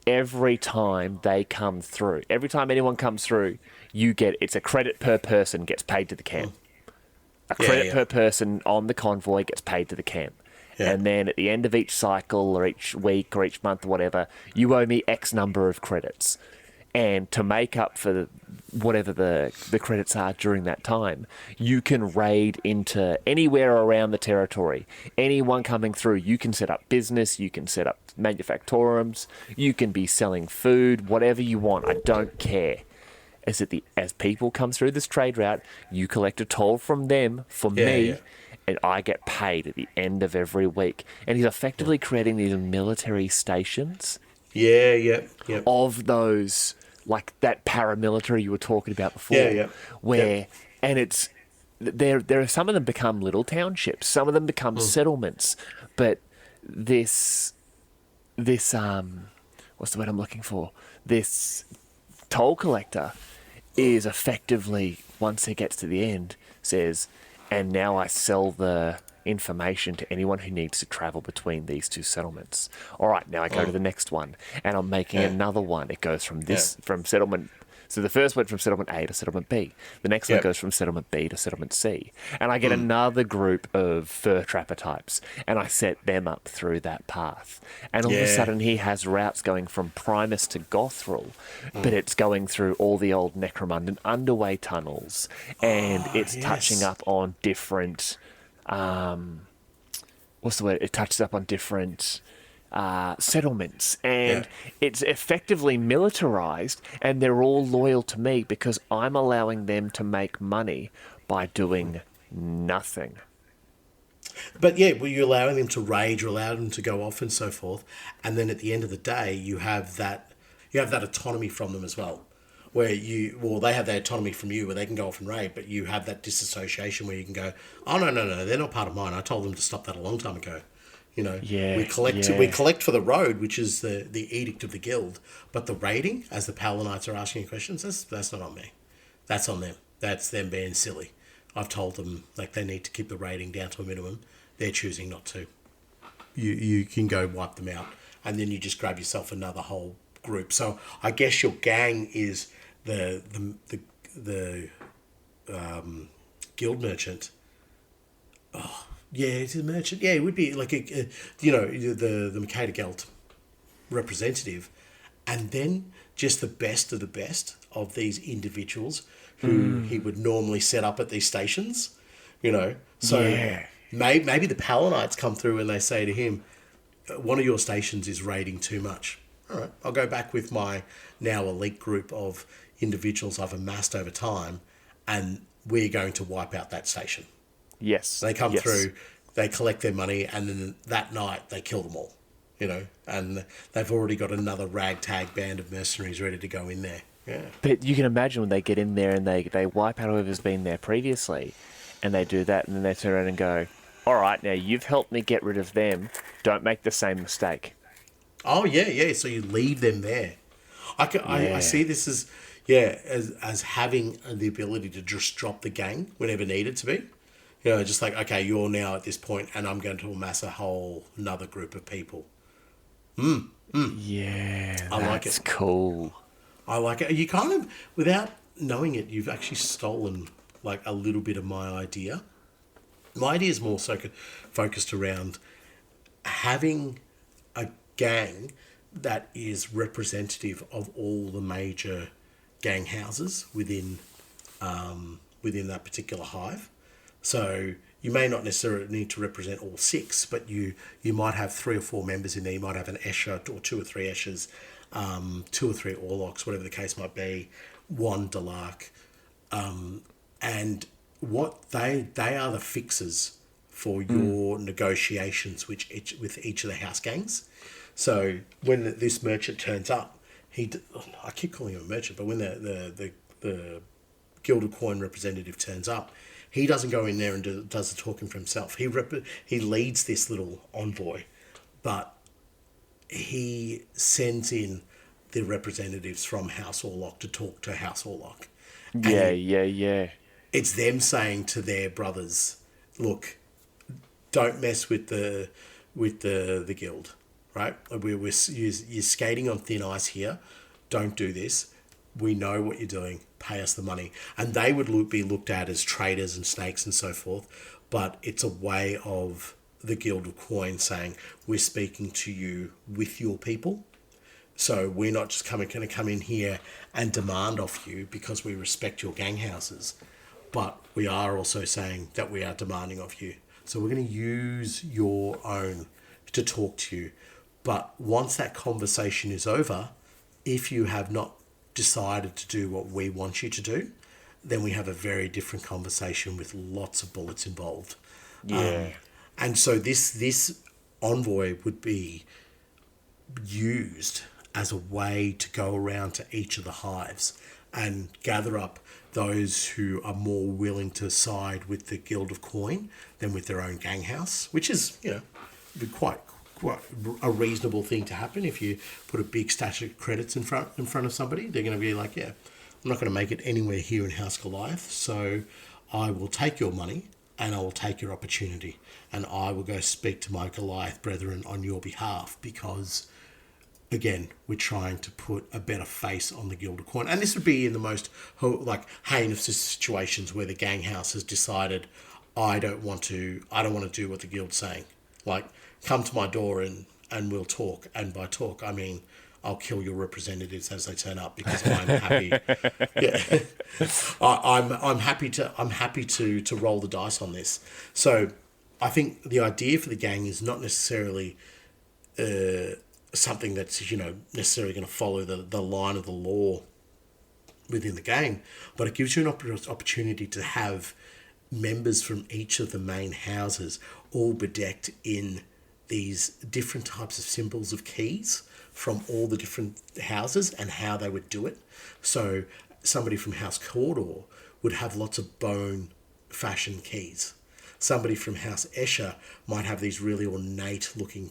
every time they come through, every time anyone comes through, it's a credit per person gets paid to the camp. A credit per person on the convoy gets paid to the camp. Yeah. And then at the end of each cycle or each week or each month or whatever, you owe me X number of credits. And to make up for whatever the credits are during that time, you can raid into anywhere around the territory. Anyone coming through, you can set up business, you can set up manufactorums, you can be selling food, whatever you want. I don't care. As people come through this trade route, you collect a toll from them for me, and I get paid at the end of every week. And he's effectively creating these military stations. Of those, like that paramilitary you were talking about before, and it's there are some of them become little townships, some of them become settlements, but this what's the word I'm looking for? This toll collector is effectively, once it gets to the end, says, and now I sell the information to anyone who needs to travel between these two settlements. All right, now I go to the next one, and I'm making another one. It goes from from settlement. So the first went from settlement A to settlement B. The next one goes from settlement B to settlement C. And I get another group of fur trapper types, and I set them up through that path. And all of a sudden he has routes going from Primus to Gothril, but it's going through all the old Necromundan underway tunnels, and it's touching up on different... what's the word? It touches up on different settlements, and it's effectively militarized, and they're all loyal to me because I'm allowing them to make money by doing nothing. But you're allowing them to raid, you're allowing them to go off and so forth, and then at the end of the day, you have that autonomy from them as well, where they have that autonomy from you, where they can go off and raid, but you have that disassociation where you can go, oh no, they're not part of mine. I told them to stop that a long time ago. We collect for the road, which is the edict of the guild, but the raiding, as the Palinites are asking questions, that's not on me. That's on them. That's them being silly. I've told them they need to keep the raiding down to a minimum. They're choosing not to. You can go wipe them out, and then you just grab yourself another whole group. So I guess your gang is the guild merchant. Oh. Yeah, it's a merchant. Yeah, it would be like the Mercator Guild representative, and then just the best of these individuals who he would normally set up at these stations. So maybe the Palinites come through and they say to him, "One of your stations is raiding too much. All right, I'll go back with my now elite group of individuals I've amassed over time, and we're going to wipe out that station." Yes. They come through, they collect their money, and then that night they kill them all, and they've already got another ragtag band of mercenaries ready to go in there. Yeah. But you can imagine when they get in there and they wipe out whoever's been there previously, and they do that, and then they turn around and go, all right, now you've helped me get rid of them. Don't make the same mistake. Oh, yeah. So you leave them there. I see this as having the ability to just drop the gang whenever needed to be. Just like, okay, you're now at this point, and I'm going to amass another group of people. Yeah, I like it. That's cool. I like it. You kind of, without knowing it, you've actually stolen a little bit of my idea. My idea is more so focused around having a gang that is representative of all the major gang houses within that particular hive. So you may not necessarily need to represent all 6, but you might have 3 or 4 members in there. You might have an Escher or 2 or 3 Eschers, 2 or 3 Orlocks, whatever the case might be, 1 Delark. And what they are the fixers for your negotiations with each of the house gangs. So when this merchant turns up, I keep calling him a merchant, but when the Gilded Coin representative turns up, he doesn't go in there and does the talking for himself. He leads this little envoy, but he sends in the representatives from House Orlock to talk to House Orlock. Yeah. It's them saying to their brothers, look, don't mess with the guild. right? You're skating on thin ice here. Don't do this. We know what you're doing. Pay us the money. And they would be looked at as traitors and snakes and so forth. But it's a way of the Guild of Coin saying, we're speaking to you with your people. So we're not just going to come in here and demand off you because we respect your gang houses. But we are also saying that we are demanding of you. So we're going to use your own to talk to you. But once that conversation is over, if you have not decided to do what we want you to do, then we have a very different conversation with lots of bullets involved. Yeah. And so this envoy would be used as a way to go around to each of the hives and gather up those who are more willing to side with the Guild of Coin than with their own gang house, which is, be quite a reasonable thing to happen. If you put a big stash of credits in front of somebody, they're going to be like, yeah, I'm not going to make it anywhere here in House Goliath, so I will take your money and I will take your opportunity, and I will go speak to my Goliath brethren on your behalf because, again, we're trying to put a better face on the Guild of Coin. And this would be in the most heinous situations where the gang house has decided, I don't want to do what the guild's saying. Like, come to my door and we'll talk. And by talk, I mean I'll kill your representatives as they turn up because I'm happy. Yeah, I'm happy to roll the dice on this. So I think the idea for the gang is not necessarily something that's necessarily going to follow the line of the law within the game, but it gives you an opportunity to have members from each of the main houses all bedecked in these different types of symbols of keys from all the different houses and how they would do it. So somebody from House Cawdor would have lots of bone fashion keys. Somebody from House Escher might have these really ornate looking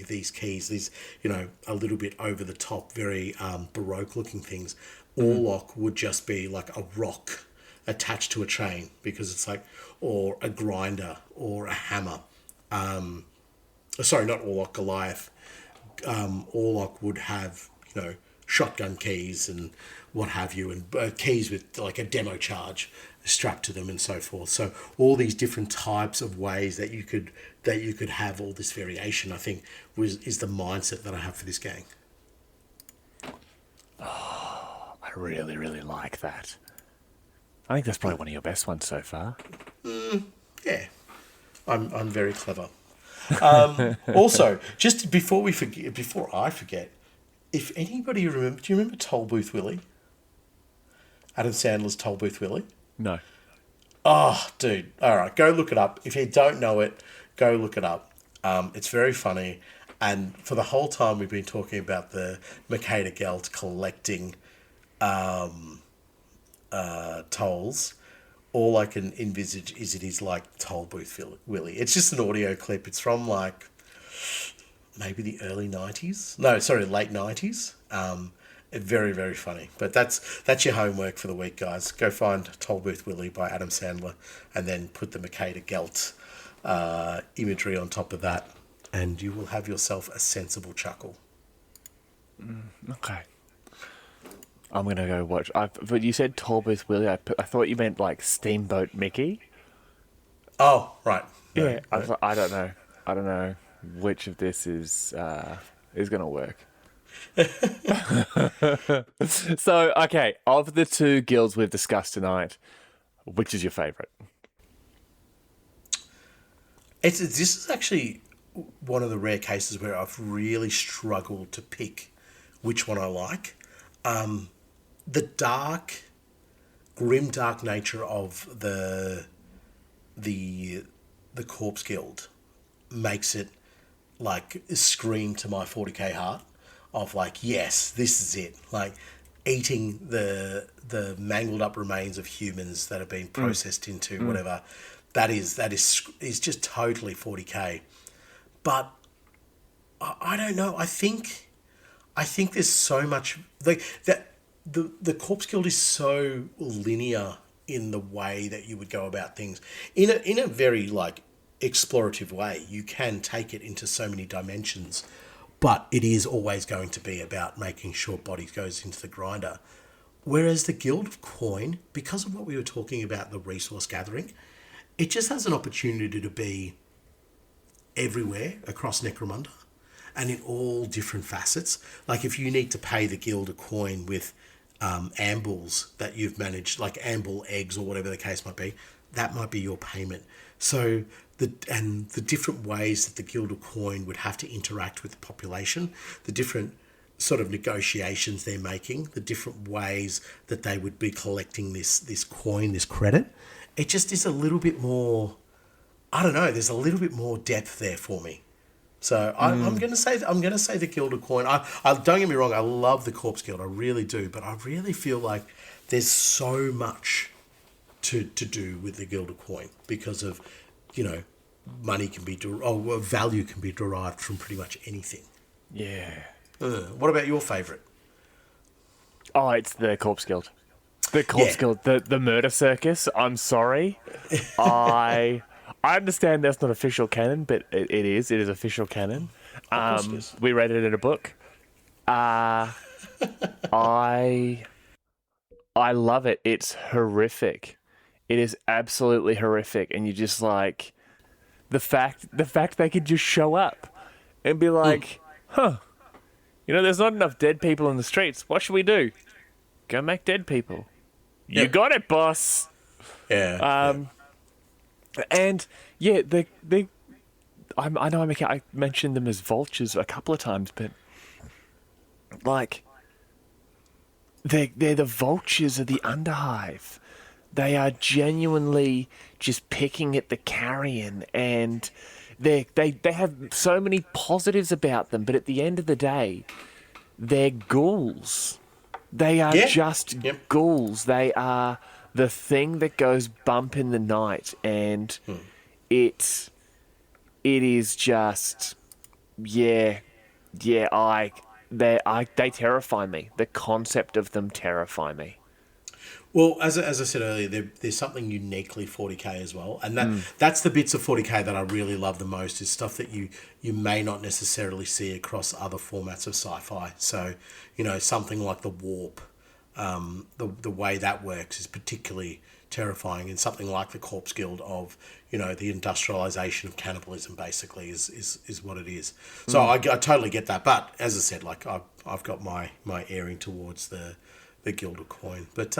these keys, these, a little bit over the top, very Baroque looking things. Orlok would just be like a rock attached to a chain because it's like, or a grinder or a hammer. Sorry, not Orlok, Goliath. Orlok would have, shotgun keys and what have you, and keys with like a demo charge strapped to them and so forth. So all these different types of ways that you could have all this variation, I think, is the mindset that I have for this game. Oh, I really, really like that. I think that's probably one of your best ones so far. Yeah, I'm very clever. Also, just before I forget, if anybody do you remember Tollbooth Willie? Adam Sandler's Tollbooth Willie? No. Oh, dude. All right, go look it up. If you don't know it, go look it up. It's very funny. And for the whole time we've been talking about the Makeda Gelt collecting tolls, all I can envisage is it is like Tollbooth Willie. It's just an audio clip. It's from like maybe the early 90s. No, sorry, late 90s. Very, very funny. But that's your homework for the week, guys. Go find Tollbooth Willie by Adam Sandler and then put the Makeda Gelt imagery on top of that, and you will have yourself a sensible chuckle. Okay. I'm going to go watch. But you said Tollbooth Willie. I thought you meant like Steamboat Mickey. Oh, right. No, yeah, no. I don't know. I don't know which of this is going to work. So, okay, of the two guilds we've discussed tonight, which is your favourite? This is actually one of the rare cases where I've really struggled to pick which one I like. The grim, dark nature of the Corpse Guild makes it like scream to my 40k heart of like, yes, this is it. Like eating the mangled up remains of humans that have been processed into whatever. That is just totally 40k. But I don't know. I think there's so much like that. The Corpse Guild is so linear in the way that you would go about things in a very like explorative way. You can take it into so many dimensions, but it is always going to be about making sure body goes into the grinder. Whereas the Guild of Coin, because of what we were talking about, the resource gathering, it just has an opportunity to be everywhere across Necromunda and in all different facets. Like if you need to pay the Guild of Coin with ambles that you've managed, like amble eggs or whatever the case might be, that might be your payment. So the different ways that the Guild of Coin would have to interact with the population, the different sort of negotiations they're making, the different ways that they would be collecting this coin, this credit, it just is a little bit more, I don't know, there's a little bit more depth there for me. So I'm going to say the Guild of Coin. I don't get me wrong, I love the Corpse Guild, I really do, but I really feel like there's so much to do with the Guild of Coin because of, money can be value can be derived from pretty much anything. Yeah. What about your favourite? Oh, it's the Corpse Guild. The Corpse Guild, the murder circus. I'm sorry. I understand that's not official canon, but it is. It is official canon. We read it in a book. I love it. It's horrific. It is absolutely horrific, and you just like the fact they could just show up and be like, huh. There's not enough dead people in the streets. What should we do? Go make dead people. You got it, boss. Yeah. And I know I mentioned them as vultures a couple of times, but like they're the vultures of the Underhive. They are genuinely just picking at the carrion, and they have so many positives about them, but at the end of the day, they're ghouls. They are just ghouls. They are the thing that goes bump in the night, and it is just they terrify me. The concept of them terrify me. Well, as I said earlier, there's something uniquely 40k as well, and that's the bits of 40k that I really love the most, is stuff that you may not necessarily see across other formats of sci-fi. So, something like the warp, the way that works is particularly terrifying, and something like the Corpse Guild of, the industrialization of cannibalism basically is what it is. So I totally get that, but as I said, like I've got my erring towards the Guild of Coin. But,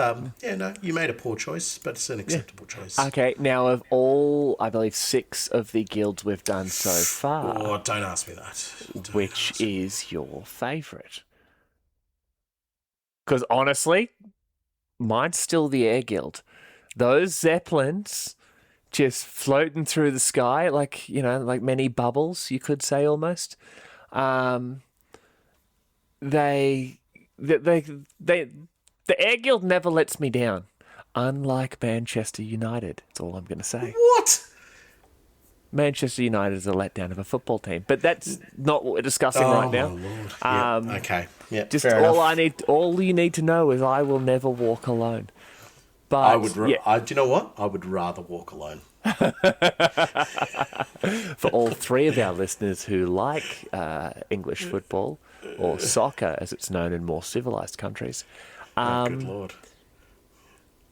you made a poor choice, but it's an acceptable choice. Okay, now of all, I believe, 6 of the guilds we've done so far... Oh, don't ask me that. Which is your favourite? Because honestly, mine's still the Air Guild. Those Zeppelins just floating through the sky, like many bubbles, you could say almost. The Air Guild never lets me down, unlike Manchester United. That's all I'm going to say. What? Manchester United is a letdown of a football team, but that's not what we're discussing right now. My Lord. Okay. Yeah. Just all you need to know is I will never walk alone. But do you know what? I would rather walk alone. For all 3 of our listeners who like English football, or soccer as it's known in more civilized countries. Good Lord.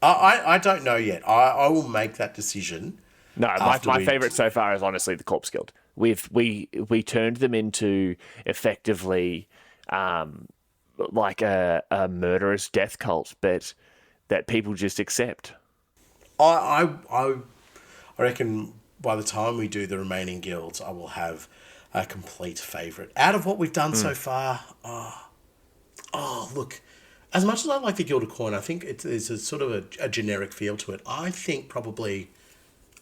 I don't know yet. I will make that decision. No, my favourite so far is honestly the Corpse Guild. We turned them into effectively like a murderous death cult, but that people just accept. I reckon by the time we do the remaining guilds, I will have a complete favourite. Out of what we've done so far, look, as much as I like the Guild of Coin, I think it's a sort of a generic feel to it. I think probably,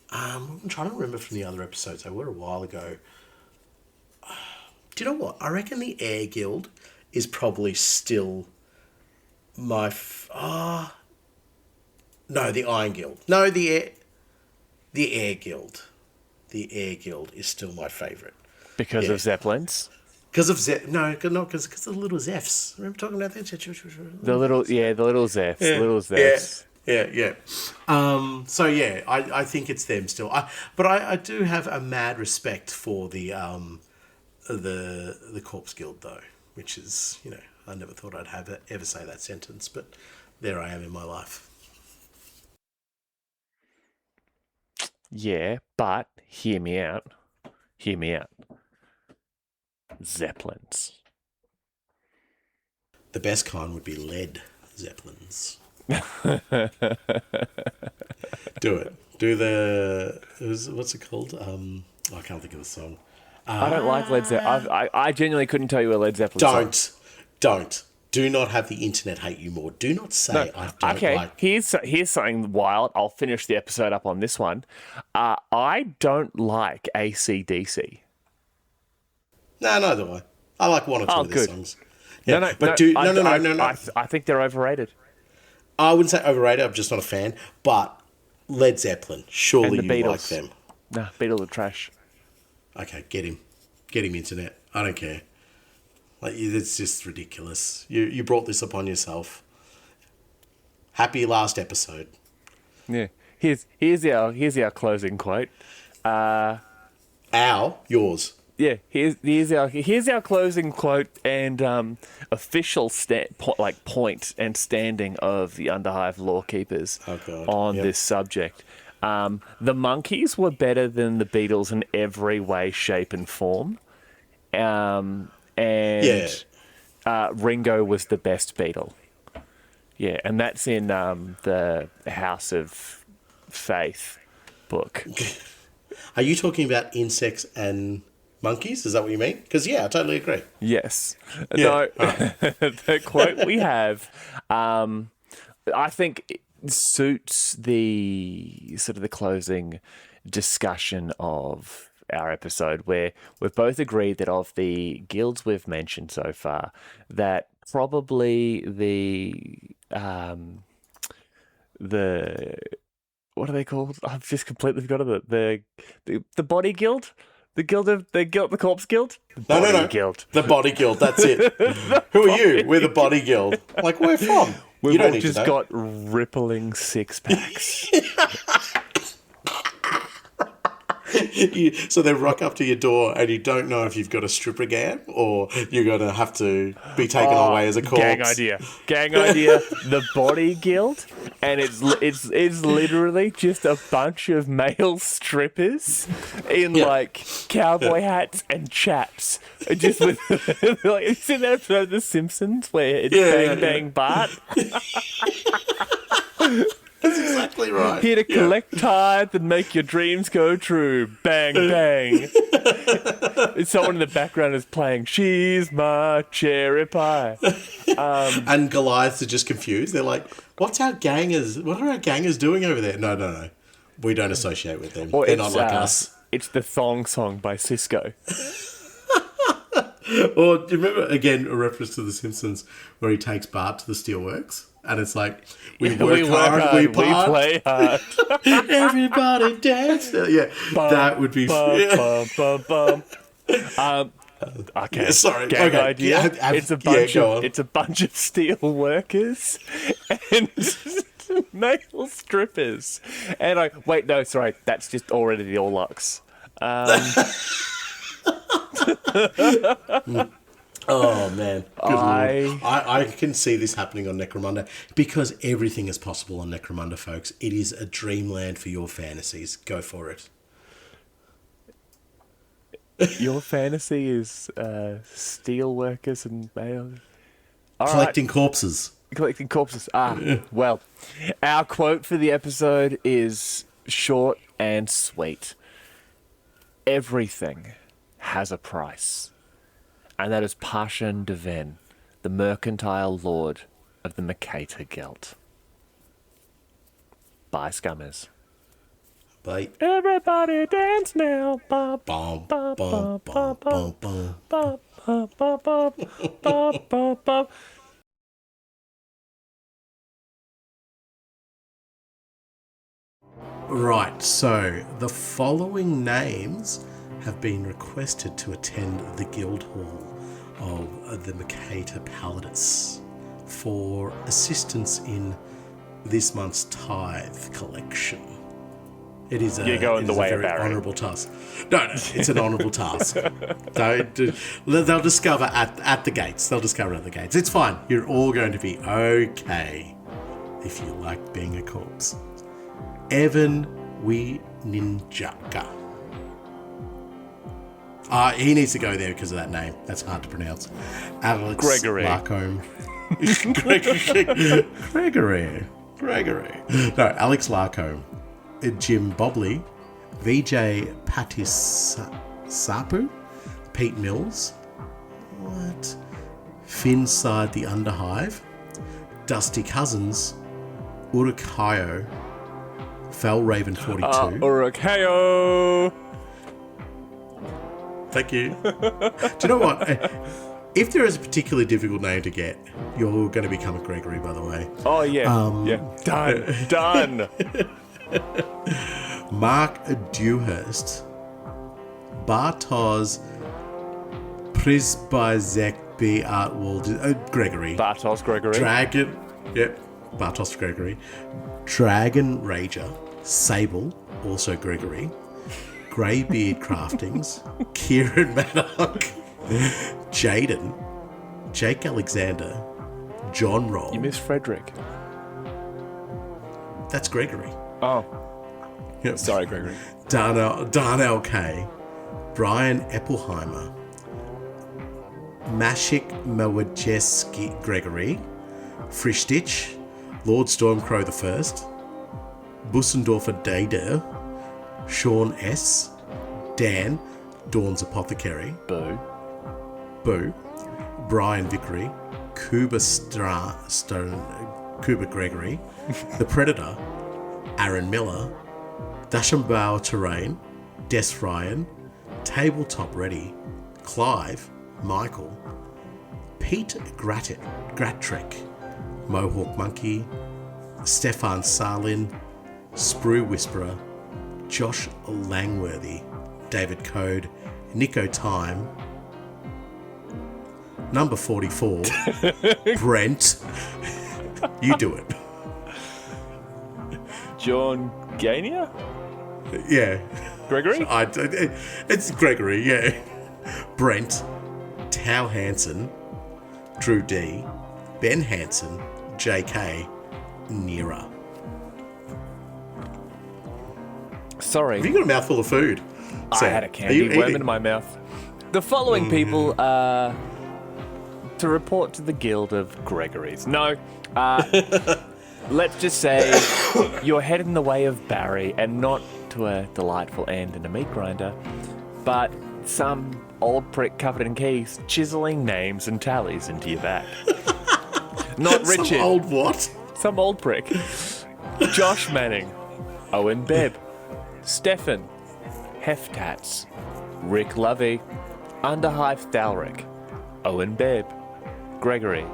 I'm trying to remember from the other episodes, they were a while ago. Do you know what? I reckon the Air Guild is probably still my... no, the Iron Guild. No, the Air Guild. The Air Guild is still my favourite. Because of Zeppelins? Because of because of the little Zephs. Remember talking about that? The little Zephs. Yeah. Little Zephs. Yeah. I think it's them still. But I do have a mad respect for the the Corpse Guild, though, which is, I never thought I'd ever say that sentence, but there I am in my life. Yeah, but hear me out. Hear me out. Zeppelins. The best kind would be lead Zeppelins. Do it. Do what's it called? I can't think of the song. I don't like Led Zeppelin. I genuinely couldn't tell you a Led Zeppelin song. Don't. Do not have the internet hate you more. Do not say I don't like... Here's something wild. I'll finish the episode up on this one. I don't like AC/DC. No, neither do I. I like one or two of their songs. Yeah, No. I think they're overrated. I wouldn't say overrated. I'm just not a fan. But Led Zeppelin, surely and the you Beatles. like them. Nah, Beatles are trash. Okay, get him. Get him, internet. I don't care. It's just ridiculous. You brought this upon yourself. Happy last episode. Yeah. Here's our closing quote. Yours. Yeah. Here's our closing quote and official point and standing of the Underhive Lorekeepers on this subject. The Monkees were better than the Beatles in every way, shape, and form. Ringo was the best Beatle. Yeah, and that's in the House of Faith book. Are you talking about insects and monkeys? Is that what you mean? Because, I totally agree. Yes. Yeah. No, the quote we have, I think it suits the sort of the closing discussion of our episode, where we've both agreed that of the guilds we've mentioned so far, that probably the what are they called? I've just completely forgotten the body guild, the corpse guild. No. Guild. The body guild. That's it. Who are you? We're the body guild. Like, where from? We've all just got rippling six packs. So they rock up to your door and you don't know if you've got a stripper gang or you're going to have to be taken away as a corpse. Gang idea. The body guild, and it's literally just a bunch of male strippers in like cowboy hats and chaps, just with like it's in that episode of The Simpsons where it's bang Bart. That's exactly right. Here to collect tithe and make your dreams go true. Bang, bang. Someone in the background is playing She's My Cherry Pie. And Goliaths are just confused. They're like, what are our gangers doing over there? No. We don't associate with them. They're not like us. It's the Thong Song by Cisco. Or do you remember, again, a reference to The Simpsons where he takes Bart to the steelworks? And it's like, we work hard, we play hard. Everybody dance. Yeah, that would be... Okay, sorry. Gang idea. It's a bunch of steel workers and male strippers. And that's just already the All Lux. Oh, man. Good Lord. I can see this happening on Necromunda because everything is possible on Necromunda, folks. It is a dreamland for your fantasies. Go for it. Your fantasy is steel workers and male... Collecting corpses. Collecting corpses. Well, our quote for the episode is short and sweet. Everything has a price. And that is Pashan Deven, the mercantile lord of the Mercator Guild. Bye, Scummers. Bye. Everybody dance now. Bum, bum, bum, bum, bum, bum. Right, so the following names have been requested to attend the Guild Hall of the Mercator Palladius for assistance in this month's tithe collection. It is You're going the way of very Barry. honourable task. No, it's an honourable task. They'll discover at the gates. They'll discover at the gates. It's fine. You're all going to be okay if you like being a corpse. Evan We Ninjaka. He needs to go there because of that name. That's hard to pronounce. Alex Gregory. Larcombe. Gregory. No, Alex Larcombe. Jim Bobley. VJ Patisapu. Pete Mills. What? Finside the Underhive. Dusty Cousins. Urukhayo. Fellraven 42. Urukhayo! Thank you. Do you know what? If there is a particularly difficult name to get, you're going to become a Gregory, by the way. Oh, yeah. Yeah. Done. Mark Dewhurst. Bartosz Prisbizek B. Artwald. Gregory. Bartos Gregory. Dragon. Yep. Bartos Gregory. Dragon Rager. Sable. Also Gregory. Greybeard Craftings. Kieran Maddock. Jaden. Jake Alexander. John Roll. You missed Frederick. That's Gregory. Oh. Yep. Sorry, Gregory. Darnell K. Brian Eppelheimer. Mashik Mawajeski Gregory. Frishtich. Lord Stormcrow the First. Bussendorfer Dader. Sean S. Dan. Dawn's Apothecary. Boo. Brian Vickery. Kuba Gregory. The Predator. Aaron Miller. Dashambao Terrain. Des Ryan. Tabletop Ready. Clive. Michael. Pete Gratrek. Mohawk Monkey. Stefan Salin. Sprue Whisperer. Josh Langworthy. David Code. Nico Time. Number 44. Brent. You do it. John Gainier? Yeah. Gregory? It's Gregory, yeah. Brent. Tao Hansen. Drew D. Ben Hansen. JK. Nira. Sorry. Have you got a mouthful of food? I had a candy worm in my mouth. The following people are to report to the Guild of Gregories. No, let's just say you're headed in the way of Barry, and not to a delightful end in a meat grinder, but some old prick covered in keys chiseling names and tallies into your back. Not Richard. Some old what? Some old prick. Josh Manning. Owen Bebb. Stefan. Heftats. Rick Lovey. Underhive Thalric. Owen Bebb. Gregory.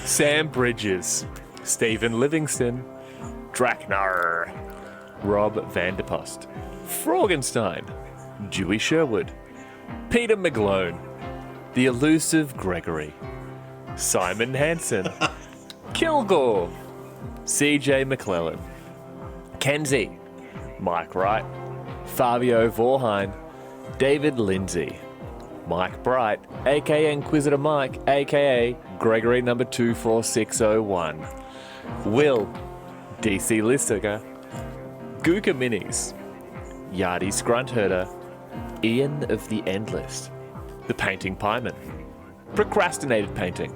Sam Bridges. Stephen Livingston. Draknar. Rob Vanderpost. Fraugenstein. Dewey Sherwood. Peter McGlone. The elusive Gregory. Simon Hansen. Kilgore. CJ McClellan. Kenzie. Mike Wright. Fabio Vorheim. David Lindsay. Mike Bright, aka Inquisitor Mike, aka Gregory number 24601. Will. DC Listiger. Gooka Minis. Yardy Scruntherder. Ian of the Endless. The Painting Pieman. Procrastinated Painting.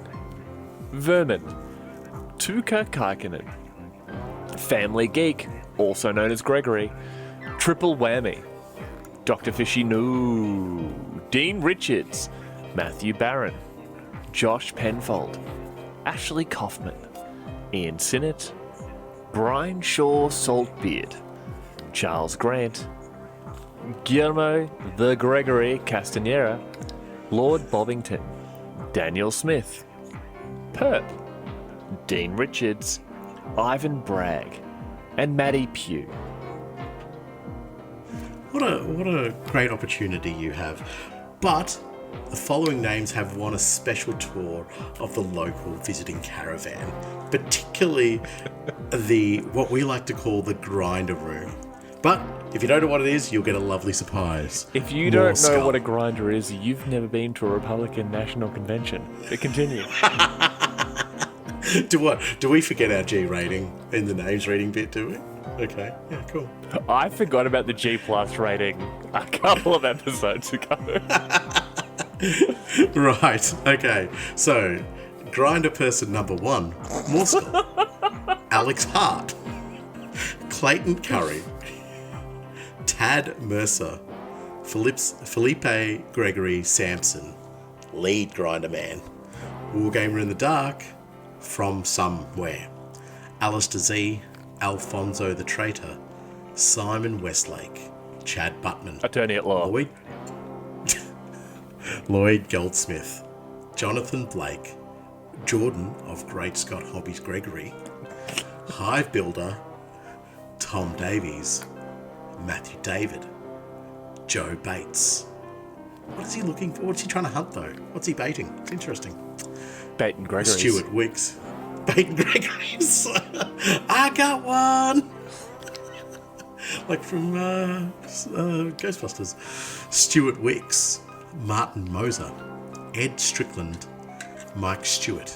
Vermin. Tuka Kaikinen. Family Geek, also known as Gregory. Triple Whammy. Dr. Fishy No. Dean Richards. Matthew Barron. Josh Penfold. Ashley Kaufman. Ian Sinnott. Brian Shaw Saltbeard. Charles Grant. Guillermo the Gregory Castanera. Lord Bobbington. Daniel Smith. Perp. Dean Richards. Ivan Bragg. And Maddie Pugh. What a great opportunity you have. But The following names have won a special tour of the local visiting caravan, particularly what we like to call the grinder room. But if you don't know what it is, you'll get a lovely surprise. If you don't know what a grinder is, you've never been to a Republican National Convention. But continue. Do we forget our G rating in the names reading bit, do we? Okay, yeah, cool. I forgot about the G+ rating a couple of episodes ago. Right, okay. So, grinder person number 1, Morsko, Alex Hart, Clayton Curry, Tad Mercer, Felipe Gregory Sampson, lead grinder man, Wargamer in the Dark, from somewhere, Alistair Z, Alfonso the Traitor, Simon Westlake, Chad Butman, Attorney at law, Lloyd Goldsmith, Jonathan Blake, Jordan of Great Scott Hobbies Gregory, Hive Builder, Tom Davies, Matthew David, Joe Bates. What is he looking for? What's he trying to hunt though? What's he baiting? It's interesting. Baiting Gregory's. Stuart Wicks. Baiting Gregory's. I got one! Like from Ghostbusters. Stuart Wicks, Martin Moser, Ed Strickland, Mike Stewart,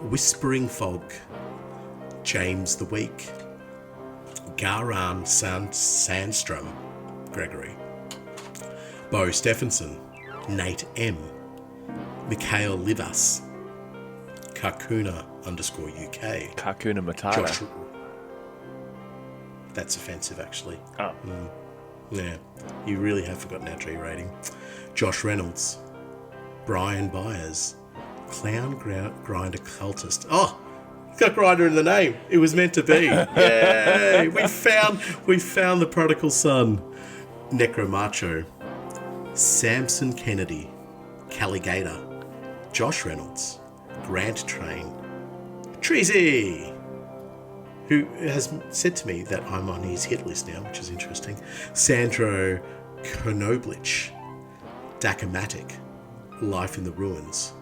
Whispering Fog, James the Week, Garan Sandstrom, Gregory, Bo Stephenson, Nate M, Mikhail Livas, Kakuna_UK. Kakuna Matata. Josh. That's offensive, actually. Oh. Yeah, you really have forgotten our G rating. Josh Reynolds, Brian Byers, Clown Grinder Cultist. Oh, it's got Grinder in the name. It was meant to be. Yay! We found the prodigal son. Necromacho, Samson Kennedy, Calligator, Josh Reynolds, Grant Train, Treasy, who has said to me that I'm on his hit list now, which is interesting. Sandro Konoblich, Dakamatic, Life in the Ruins,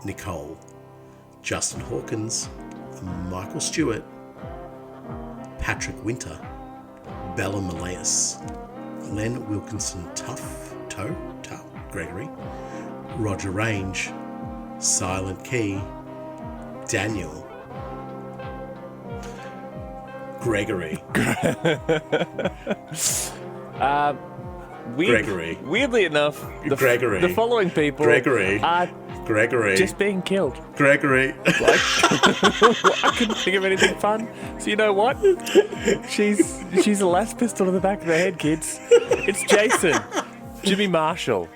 Nicole, Justin Hawkins, Michael Stewart, Patrick Winter, Bella Malaeus, Glenn Wilkinson Toe, Gregory, Roger Range, Silent Key, Daniel, Gregory. Weirdly enough, the following people are just being killed. Gregory. I couldn't think of anything fun. So you know what? She's a last pistol to the back of the head, kids. It's Jason, Jimmy Marshall,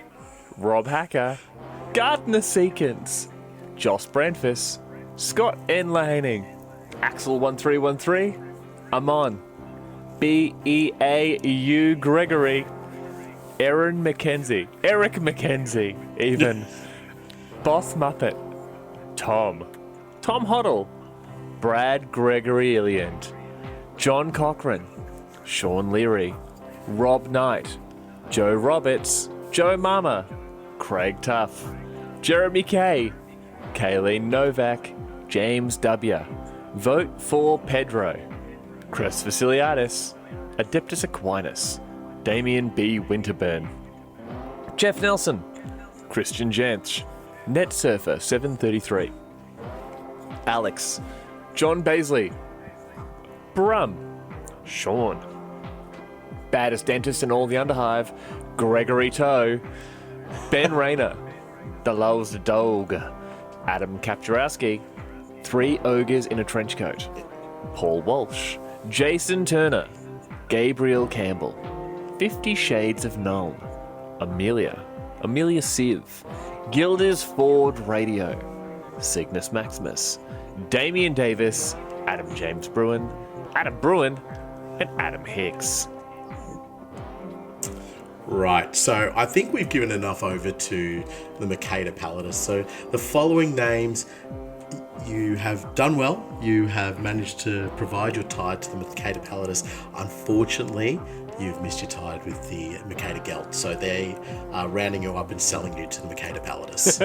Rob Hacker, Gardner Seekins, Joss Brandfus, Scott N. Lahaning, Axel1313, Amon, BEAU Gregory, Eric McKenzie, even, Boss Muppet, Tom Hoddle, Brad Gregory Illiant, John Cochran, Sean Leary, Rob Knight, Joe Roberts, Joe Mama, Craig Tuff, Jeremy K, Kayleen Novak, James W, Vote for Pedro, Chris Vasiliadis, Adeptus Aquinas, Damien B. Winterburn, Jeff Nelson, Christian Janch, Netsurfer 733, Alex, John Baisley, Brum, Sean, Baddest Dentist in all the Underhive, Gregory Toe, Ben Rayner, The Lowe's Dog, Adam Kapjarowski, 3 Ogres in a Trench Coat, Paul Walsh, Jason Turner, Gabriel Campbell, 50 Shades of Null, Amelia Siv, Gilders Ford Radio, Cygnus Maximus, Damian Davis, Adam James Bruin, and Adam Hicks. Right, so I think we've given enough over to the Mercator Palatus. So the following names you have done well. You have managed to provide your tide to the Mercator Pallidus. Unfortunately, you've missed your tide with the Mercator Gelt, so they are rounding you up and selling you to the Mercator Pallidus.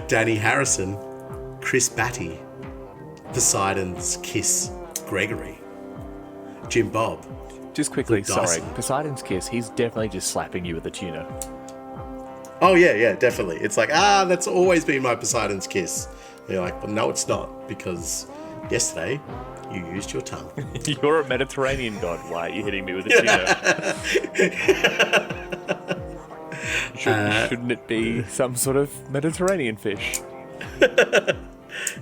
Danny Harrison, Chris Batty, Poseidon's Kiss, Gregory, Jim Bob. Just quickly, sorry, Poseidon's Kiss, he's definitely just slapping you with a tuna. Oh, yeah, definitely. It's like, that's always been my Poseidon's Kiss. And you're like, well, no, it's not, because yesterday you used your tongue. You're a Mediterranean god. Why are you hitting me with a tuna? Shouldn't it be some sort of Mediterranean fish?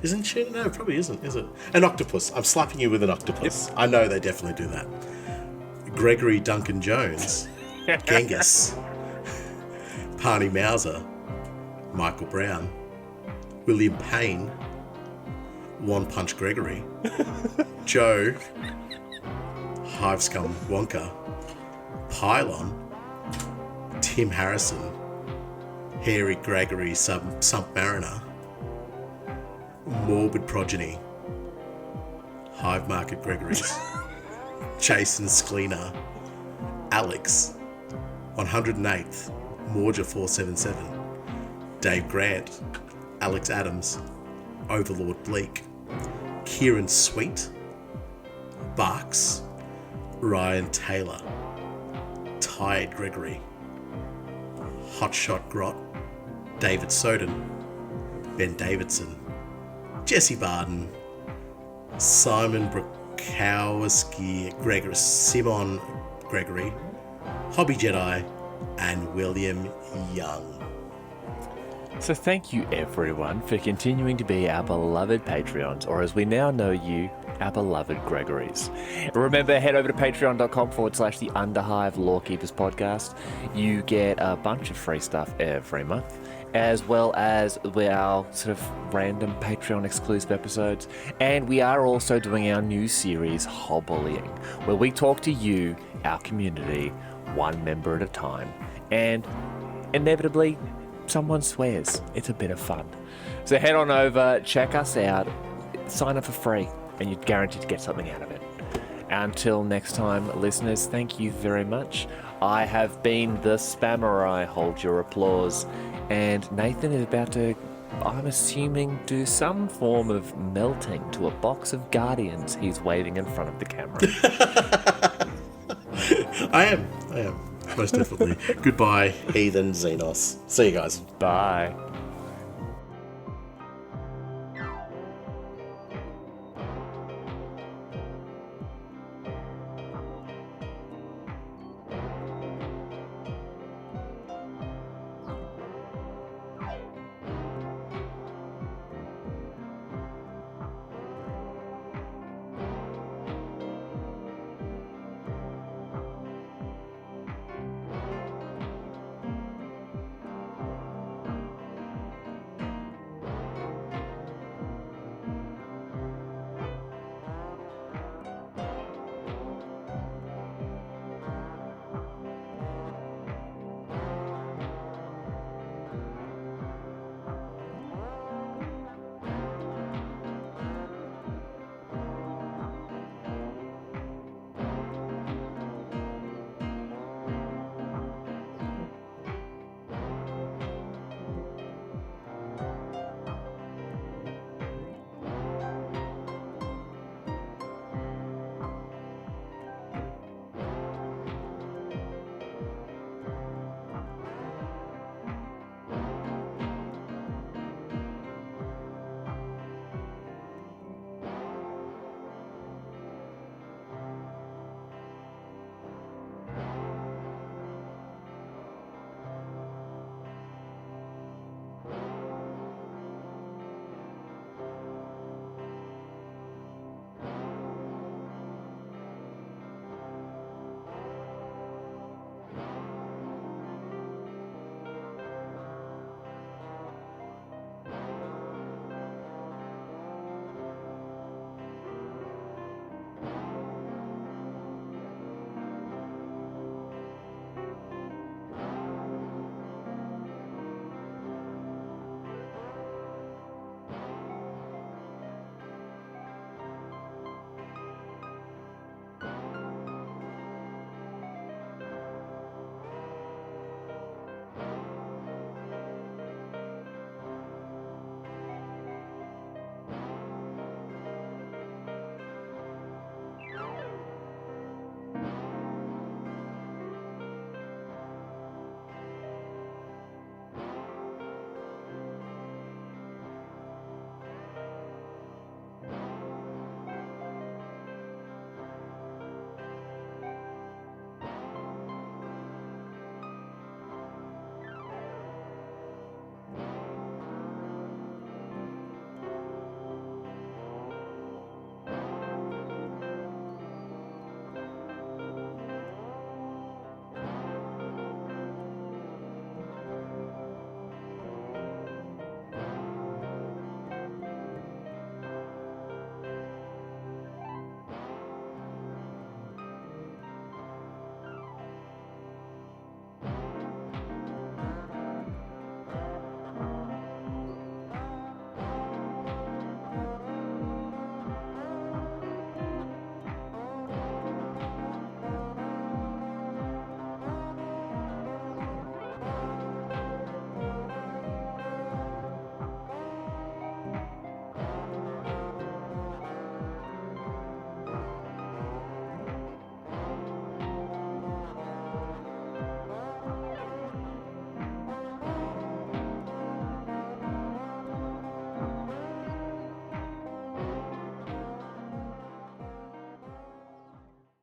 Isn't tuna? No, it probably isn't, is it? An octopus. I'm slapping you with an octopus. Yep. I know they definitely do that. Gregory Duncan Jones, Genghis, Parney Mauser, Michael Brown, William Payne, One Punch Gregory, Joe, Hive Scum Wonka, Pylon, Tim Harrison, Hairy Gregory Sump Mariner, Morbid Progeny, Hive Market Gregory's, Jason Skleena, Alex, 108th, Morja 477, Dave Grant, Alex Adams, Overlord Bleak, Kieran Sweet, Barks, Ryan Taylor, Tide Gregory, Hotshot Grot, David Soden, Ben Davidson, Jesse Barden, Simon Brokowski, Gregory, Simon Gregory, Hobby Jedi, and William Young. So thank you everyone for continuing to be our beloved Patreons, or as we now know you, our beloved Gregories. Remember, head over to patreon.com/the Underhive Lorekeepers podcast. You get a bunch of free stuff every month, as well as our sort of random Patreon exclusive episodes. And we are also doing our new series, Hobbullying, where we talk to you, our community, one member at a time. And inevitably, someone swears. It's a bit of fun. So head on over, check us out, sign up for free, and you're guaranteed to get something out of it. Until next time, listeners, thank you very much. I have been the Spammer. I hold your applause. And Nathan is about to, I'm assuming, do some form of melting to a box of Guardians he's waving in front of the camera. I am. Most definitely. Goodbye, heathen Xenos. See you guys. Bye.